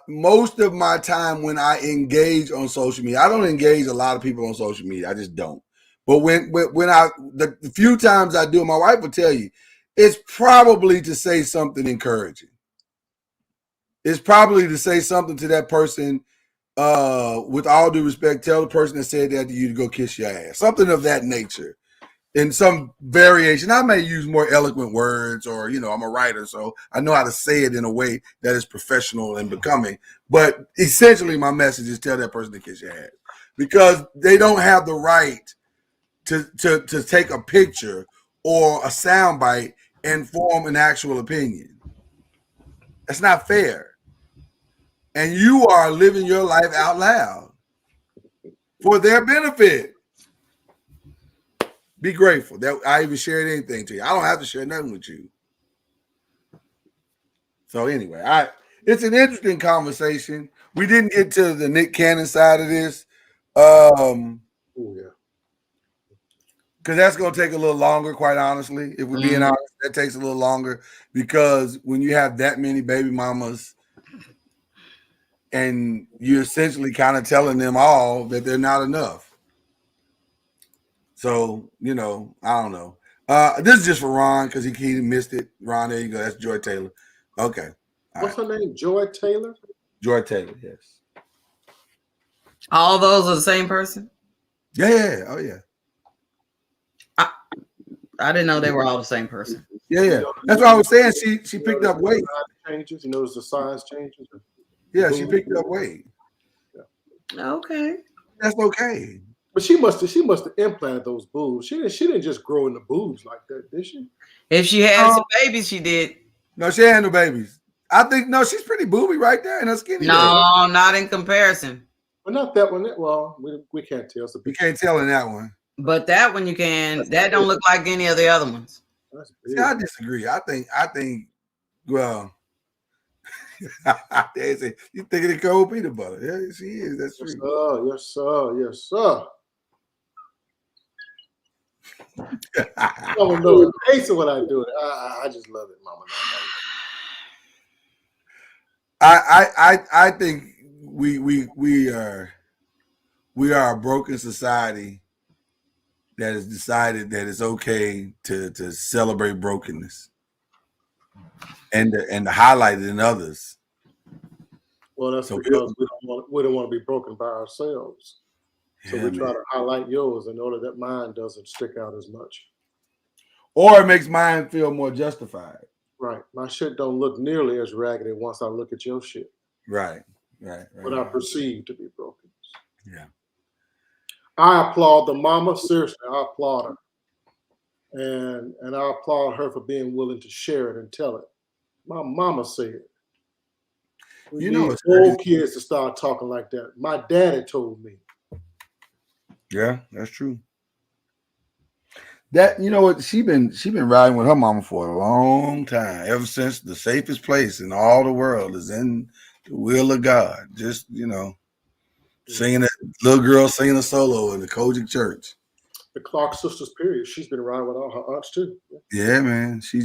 Most of my time when I engage on social media, I don't engage a lot of people on social media. I just don't. But when the few times I do, my wife will tell you, it's probably to say something encouraging. It's probably to say something to that person. With all due respect, tell the person that said that to you to go kiss your ass. Something of that nature. In some variation, I may use more eloquent words, or I'm a writer, so I know how to say it in a way that is professional and becoming. But essentially, my message is tell that person to kiss your ass, because they don't have the right to take a picture or a soundbite and form an actual opinion. That's not fair. And you are living your life out loud for their benefit. Be grateful that I even shared anything to you. I don't have to share nothing with you. So anyway, it's an interesting conversation. We didn't get to the Nick Cannon side of this. Because that's going to take a little longer, quite honestly. If we're being honest, that takes a little longer, because when you have that many baby mamas and you're essentially kind of telling them all that they're not enough. So, I don't know. This is just for Ron because he missed it. Ron, there you go. That's Joy Taylor. Okay. What's her name? Joy Taylor? Joy Taylor, yes. All those are the same person? Yeah. Oh, yeah. I didn't know they were all the same person. Yeah. That's what I was saying. She picked up weight. Changes. You notice the size changes? Yeah, she picked up weight. Yeah. Okay. That's okay. But she must have implanted those boobs. She didn't just grow in the boobs like that, did she? If she had some babies, she did. No, she had no babies. I think she's pretty booby right there in her skinny. No, not in comparison. Well, not that one. Well, we can't tell. We can't tell in that one. But that one you can. That don't look like any of the other ones. See, I disagree. I think. Well, they say you thinking of cold peanut butter? Yeah, she is. That's true. Yes, sir. I don't know the pace of what I do. I just love it, Mama. I think we are a broken society that has decided that it's okay to celebrate brokenness and to highlight it in others. Well, that's So because we don't want to be broken by ourselves. So yeah, we try man. to highlight yours in order that mine doesn't stick out as much. Or it makes mine feel more justified. Right. My shit don't look nearly as raggedy once I look at your shit. Right. What I perceive to be broken. Yeah. I applaud the mama. Seriously, I applaud her. And I applaud her for being willing to share it and tell it. My mama said, we need old kids to start talking like that. My daddy told me. Yeah, that's true. That, you know what, she been riding with her mama for a long time, ever since the safest place in all the world is in the will of God. Just, singing that little girl singing a solo in the Kojic church. The Clark sisters, period. She's been riding with all her aunts too. Yeah, man. She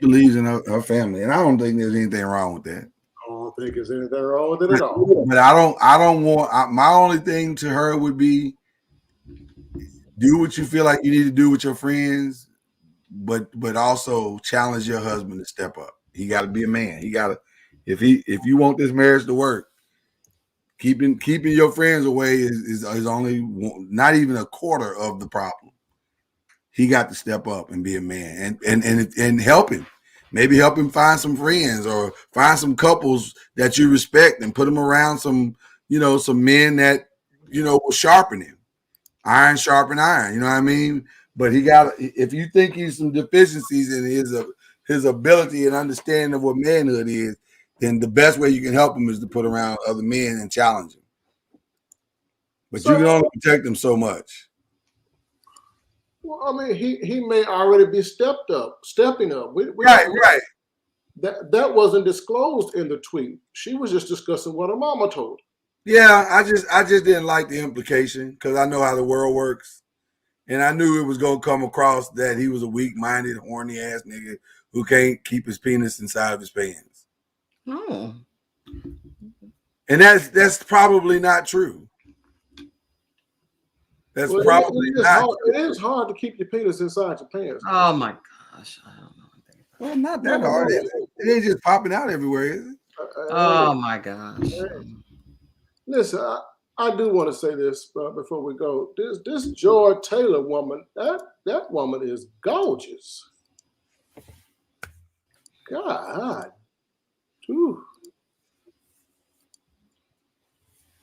believes in her family, and I don't think there's anything wrong with that. I don't think there's anything wrong with it at all. But I don't want. My only thing to her would be do what you feel like you need to do with your friends, but also challenge your husband to step up. He got to be a man. He got to if you want this marriage to work, keeping your friends away is only not even a quarter of the problem. He got to step up and be a man and help him. Maybe help him find some friends or find some couples that you respect and put him around some men that will sharpen him. Iron sharpen iron, you know what I mean? But if you think he's some deficiencies in his ability and understanding of what manhood is, then the best way you can help him is to put around other men and challenge him. But you can only protect him so much. Well, I mean, he may already be stepping up. Right. That wasn't disclosed in the tweet. She was just discussing what her mama told her. Yeah, I just didn't like the implication because I know how the world works. And I knew it was going to come across that he was a weak-minded, horny-ass nigga who can't keep his penis inside of his pants. Oh. And that's probably not true. That's probably not true. It is hard to keep your penis inside your pants. Oh, my gosh. I don't know. Well, not that hard. It ain't just popping out everywhere, is it? Oh, my gosh. Listen, I do want to say this before we go. This Joy Taylor woman, that woman is gorgeous. God. Whew.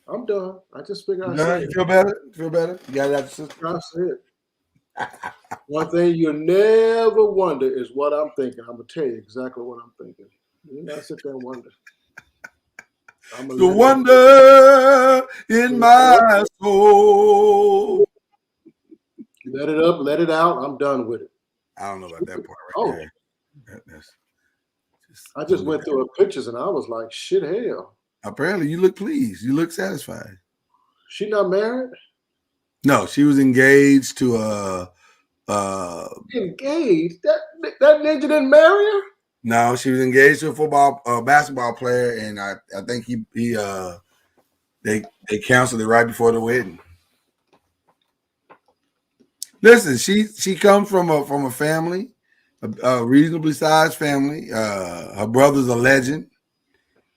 I'm done. I just figured You feel better? You got it out, sister? That's it. One thing you never wonder is what I'm thinking. I'm going to tell you exactly what I'm thinking. You not sit there and wonder. The wonder in my soul. Let it up, let it out. I'm done with it. I don't know about that part right there. I just went through her pictures and I was like, shit, hell. Apparently, you look pleased. You look satisfied. She not married? No, she was engaged to Engaged? That ninja didn't marry her? No, she was engaged to a basketball player, and I think they canceled it right before the wedding. Listen, she comes from a family, a reasonably sized family. Her brother's a legend,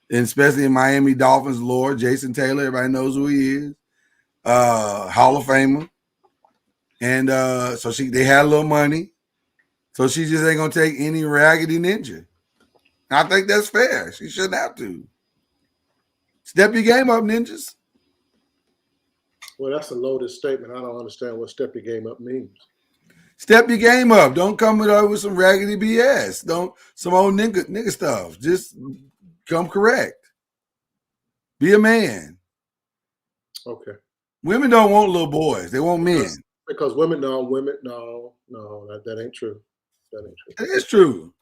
and especially in Miami Dolphins lore. Jason Taylor, everybody knows who he is. Hall of Famer, and so they had a little money. So she just ain't gonna take any raggedy ninja. I think that's fair. She shouldn't have to. Step your game up, ninjas. Well, that's a loaded statement. I don't understand what step your game up means. Step your game up. Don't come with some raggedy BS. Don't some old nigga stuff. Just come correct. Be a man. Okay. Women don't want little boys. They want men. Because women, no, that ain't true. That ain't true. It is true.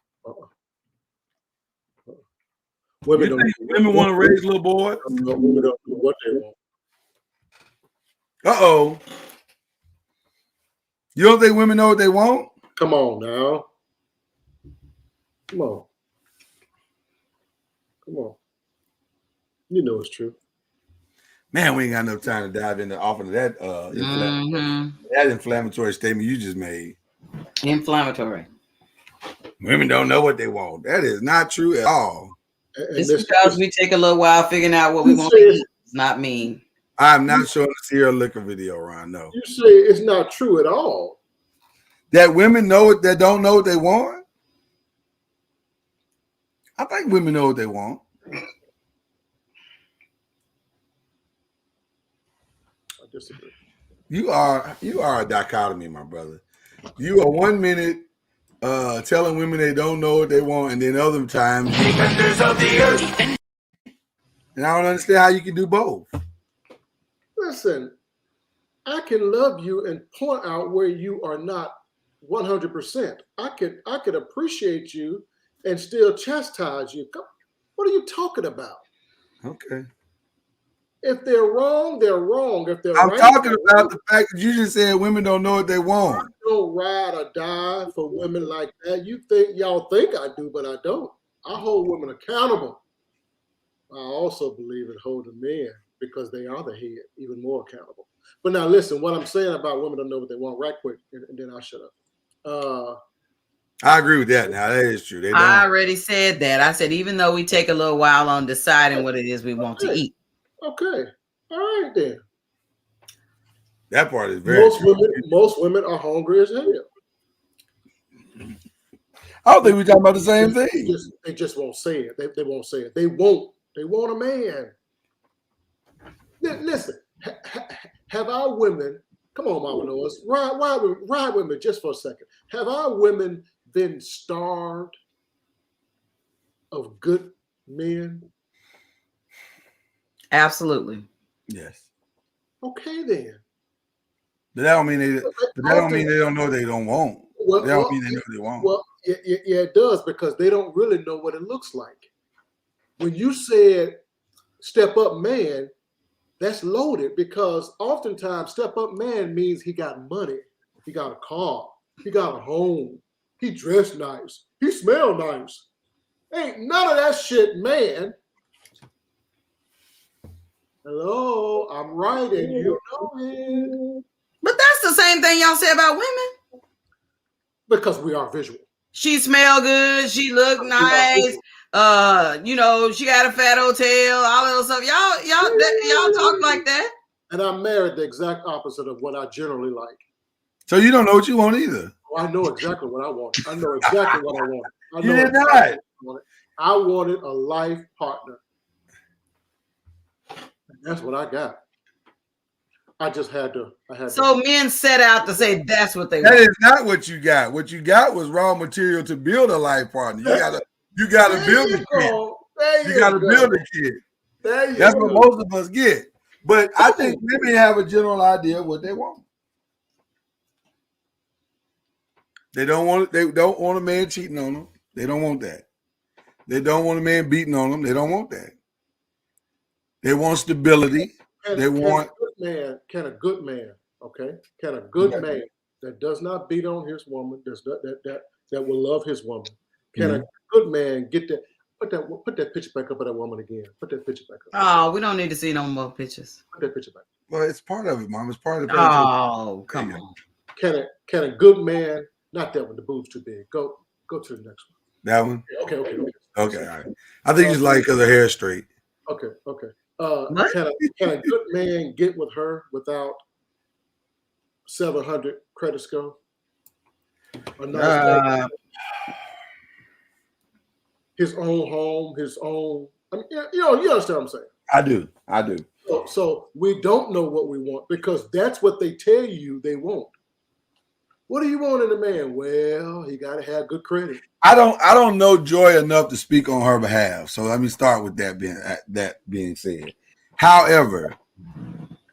Women want to raise little boys? No, women don't do what they want. Uh-oh. You don't think women know what they want? Come on now. Come on. Come on. You know it's true. Man, we ain't got enough time to dive into off of that inflammatory statement you just made. Inflammatory. Women don't know what they want. That is not true at all. Just because we take a little while figuring out what we want to eat does not mean. I'm not showing the Sierra Liquor video, Ron. No. You say it's not true at all. That women know it, that don't know what they want? I think women know what they want. I disagree. You are a dichotomy, my brother. You are 1 minute telling women they don't know what they want, and then other times defenders of the earth. And I don't understand how you can do both. Listen, I can love you and point out where you are not 100%. I could appreciate you and still chastise you. What are you talking about? Okay. If they're wrong, they're wrong. If they're I'm right, talking about the fact that you just said women don't know what they want. I don't ride or die for women like that. Y'all think I do, but I don't. I hold women accountable. I also believe in holding men because they are the head, even more accountable. But now listen, what I'm saying about women don't know what they want, right quick, and then I'll shut up. I agree with that. Now that is true. They don't. I already said that. I said even though we take a little while on deciding what it is we want to eat. Okay. All right then. That part is very most women are hungry as hell. I don't think we're talking about the same thing. They just won't say it. They won't say it. They want a man. Listen, have our women, come on, Mama Noise, ride with me just for a second. Have our women been starved of good men? Absolutely. Yes. Okay then. But that don't mean they don't know they don't want. That don't mean they know they want. Well, yeah, it does, because they don't really know what it looks like. When you said step up man, that's loaded, because oftentimes step up man means he got money, he got a car, he got a home, he dressed nice, he smelled nice. Ain't none of that shit, man. Hello, I'm right, and you know it. But that's the same thing y'all say about women. Because we are visual. She smell good, she look nice. She got a fat hotel, all that stuff. Y'all talk like that. And I'm married the exact opposite of what I generally like. So you don't know what you want either. I know exactly what I want. I know exactly what I want. You did not. I wanted a life partner. And that's what I got. I just had to. So men set out to say that's what they want. That is not what you got. What you got was raw material to build a life partner. You gotta build a kid. You gotta build a kid. That's what most of us get. But I think women have a general idea of what they want. They don't want a man cheating on them. They don't want that. They don't want a man beating on them. They don't want that. They want stability. Can a good man, okay? Can a good man that does not beat on his woman, that will love his woman, can a good man get that? Put that picture back up of that woman again. Put that picture back up. Oh, we don't need to see no more pictures. Put that picture back. Well, it's part of it, Mom. It's part of the. Oh, come on. Can a good man? Not that one. The boob's too big. Go to the next one. That one. Okay. All right. I think it's like because her hair straight. Okay. Can a good man get with her without 700 credit score? His own home, his own. I mean, you understand what I'm saying? I do. So we don't know what we want because that's what they tell you they want. What do you want in a man? Well, he got to have good credit. I don't know Joy enough to speak on her behalf. So let me start with that being said. However,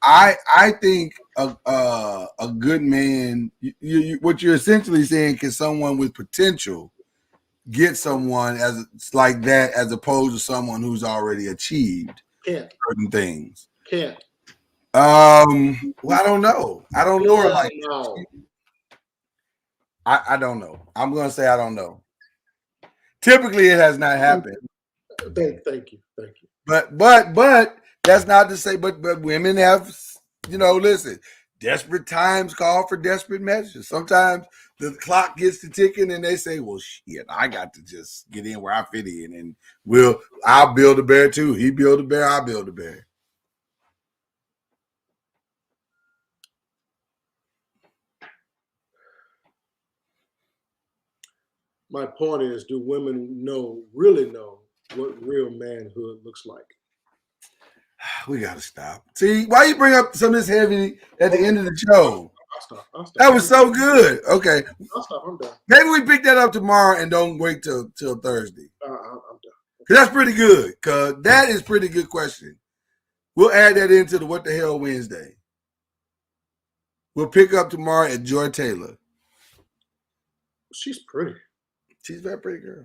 I think a good man. What you're essentially saying, can someone with potential get someone as like that, as opposed to someone who's already achieved certain things? Can't. Well, I don't know. I don't know her like that. I don't know. I'm going to say I don't know. Typically, it has not happened. Thank you. But that's not to say. But women have, listen. Desperate times call for desperate measures. Sometimes the clock gets to ticking, and they say, "Well, shit, I got to just get in where I fit in, and I'll build a bear too. He build a bear, I build a bear." My point is, do women really know what real manhood looks like? We gotta stop. See, why you bring up some of this heavy at the end of the show? I'll stop. That was so good. Okay. I'll stop. I'm done. Maybe we pick that up tomorrow and don't wait till Thursday. I'm done. Cause that's pretty good. Cause that is pretty good question. We'll add that into the What the Hell Wednesday. We'll pick up tomorrow at Joy Taylor. She's pretty. She's a very pretty girl.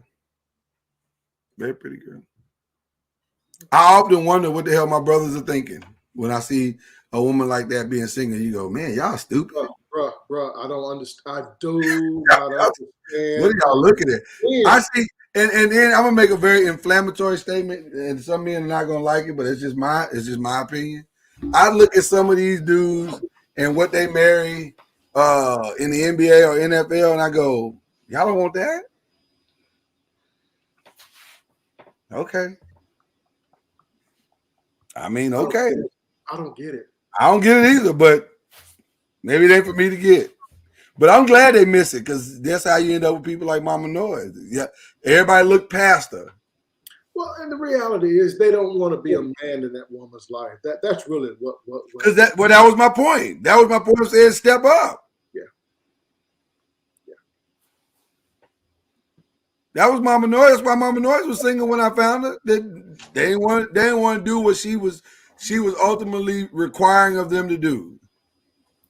Very pretty girl. I often wonder what the hell my brothers are thinking when I see a woman like that being single. You go, man, y'all stupid. Bruh, I don't understand. I do not understand. What are y'all looking at? Yeah. I see, and then I'm gonna make a very inflammatory statement, and some men are not gonna like it, but it's just my opinion. I look at some of these dudes and what they marry in the NBA or NFL, and I go, y'all don't want that? Okay. I mean, okay. I don't get it. I don't get it either, but maybe it ain't for me to get. But I'm glad they miss it, because that's how you end up with people like Mama Noise. Yeah, everybody look past her. Well, and the reality is they don't want to be a man in that woman's life. That's really what. Because that was my point. That was my point of saying step up. That was Mama Noise. That's why Mama Noise was single when I found her. They didn't want to do what she was ultimately requiring of them to do.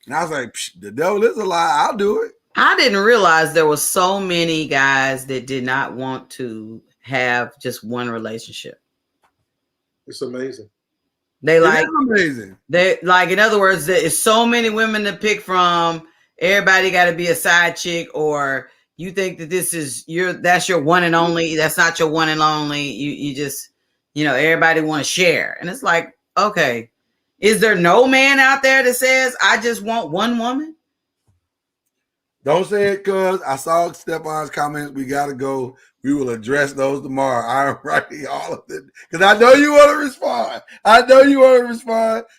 And I was like, the devil is a lie. I'll do it. I didn't realize there were so many guys that did not want to have just one relationship. It's amazing. Amazing. They like, in other words, there is so many women to pick from. Everybody got to be a side chick, or you think that that's your one and only. That's not your one and only. You just, everybody want to share. And it's like, okay, is there no man out there that says, I just want one woman? Don't say it, cuz I saw Stefan's comments. We got to go. We will address those tomorrow. I'm writing all of it because I know you want to respond.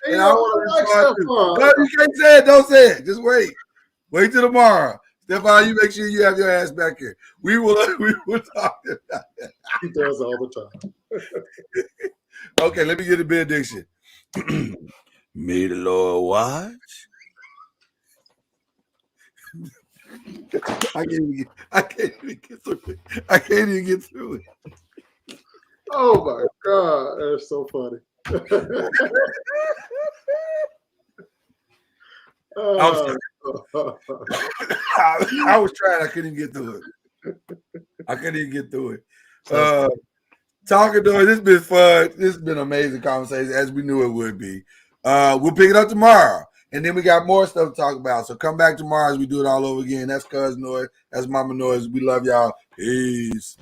And I want to respond too. No, you can't say it. Don't say it. Just wait. Wait till tomorrow. Stefan, you make sure you have your ass back here. We will talk about that. He does all the time. Okay, let me get a benediction. May the Lord watch. I can't even get through it. Oh my God, that's so funny. I was trying. I couldn't even get through it. Talkin NOIZ, this has been fun. This has been an amazing conversation, as we knew it would be. We'll pick it up tomorrow. And then we got more stuff to talk about. So come back tomorrow as we do it all over again. That's Cuz Noise. That's Mama Noise. We love y'all. Peace.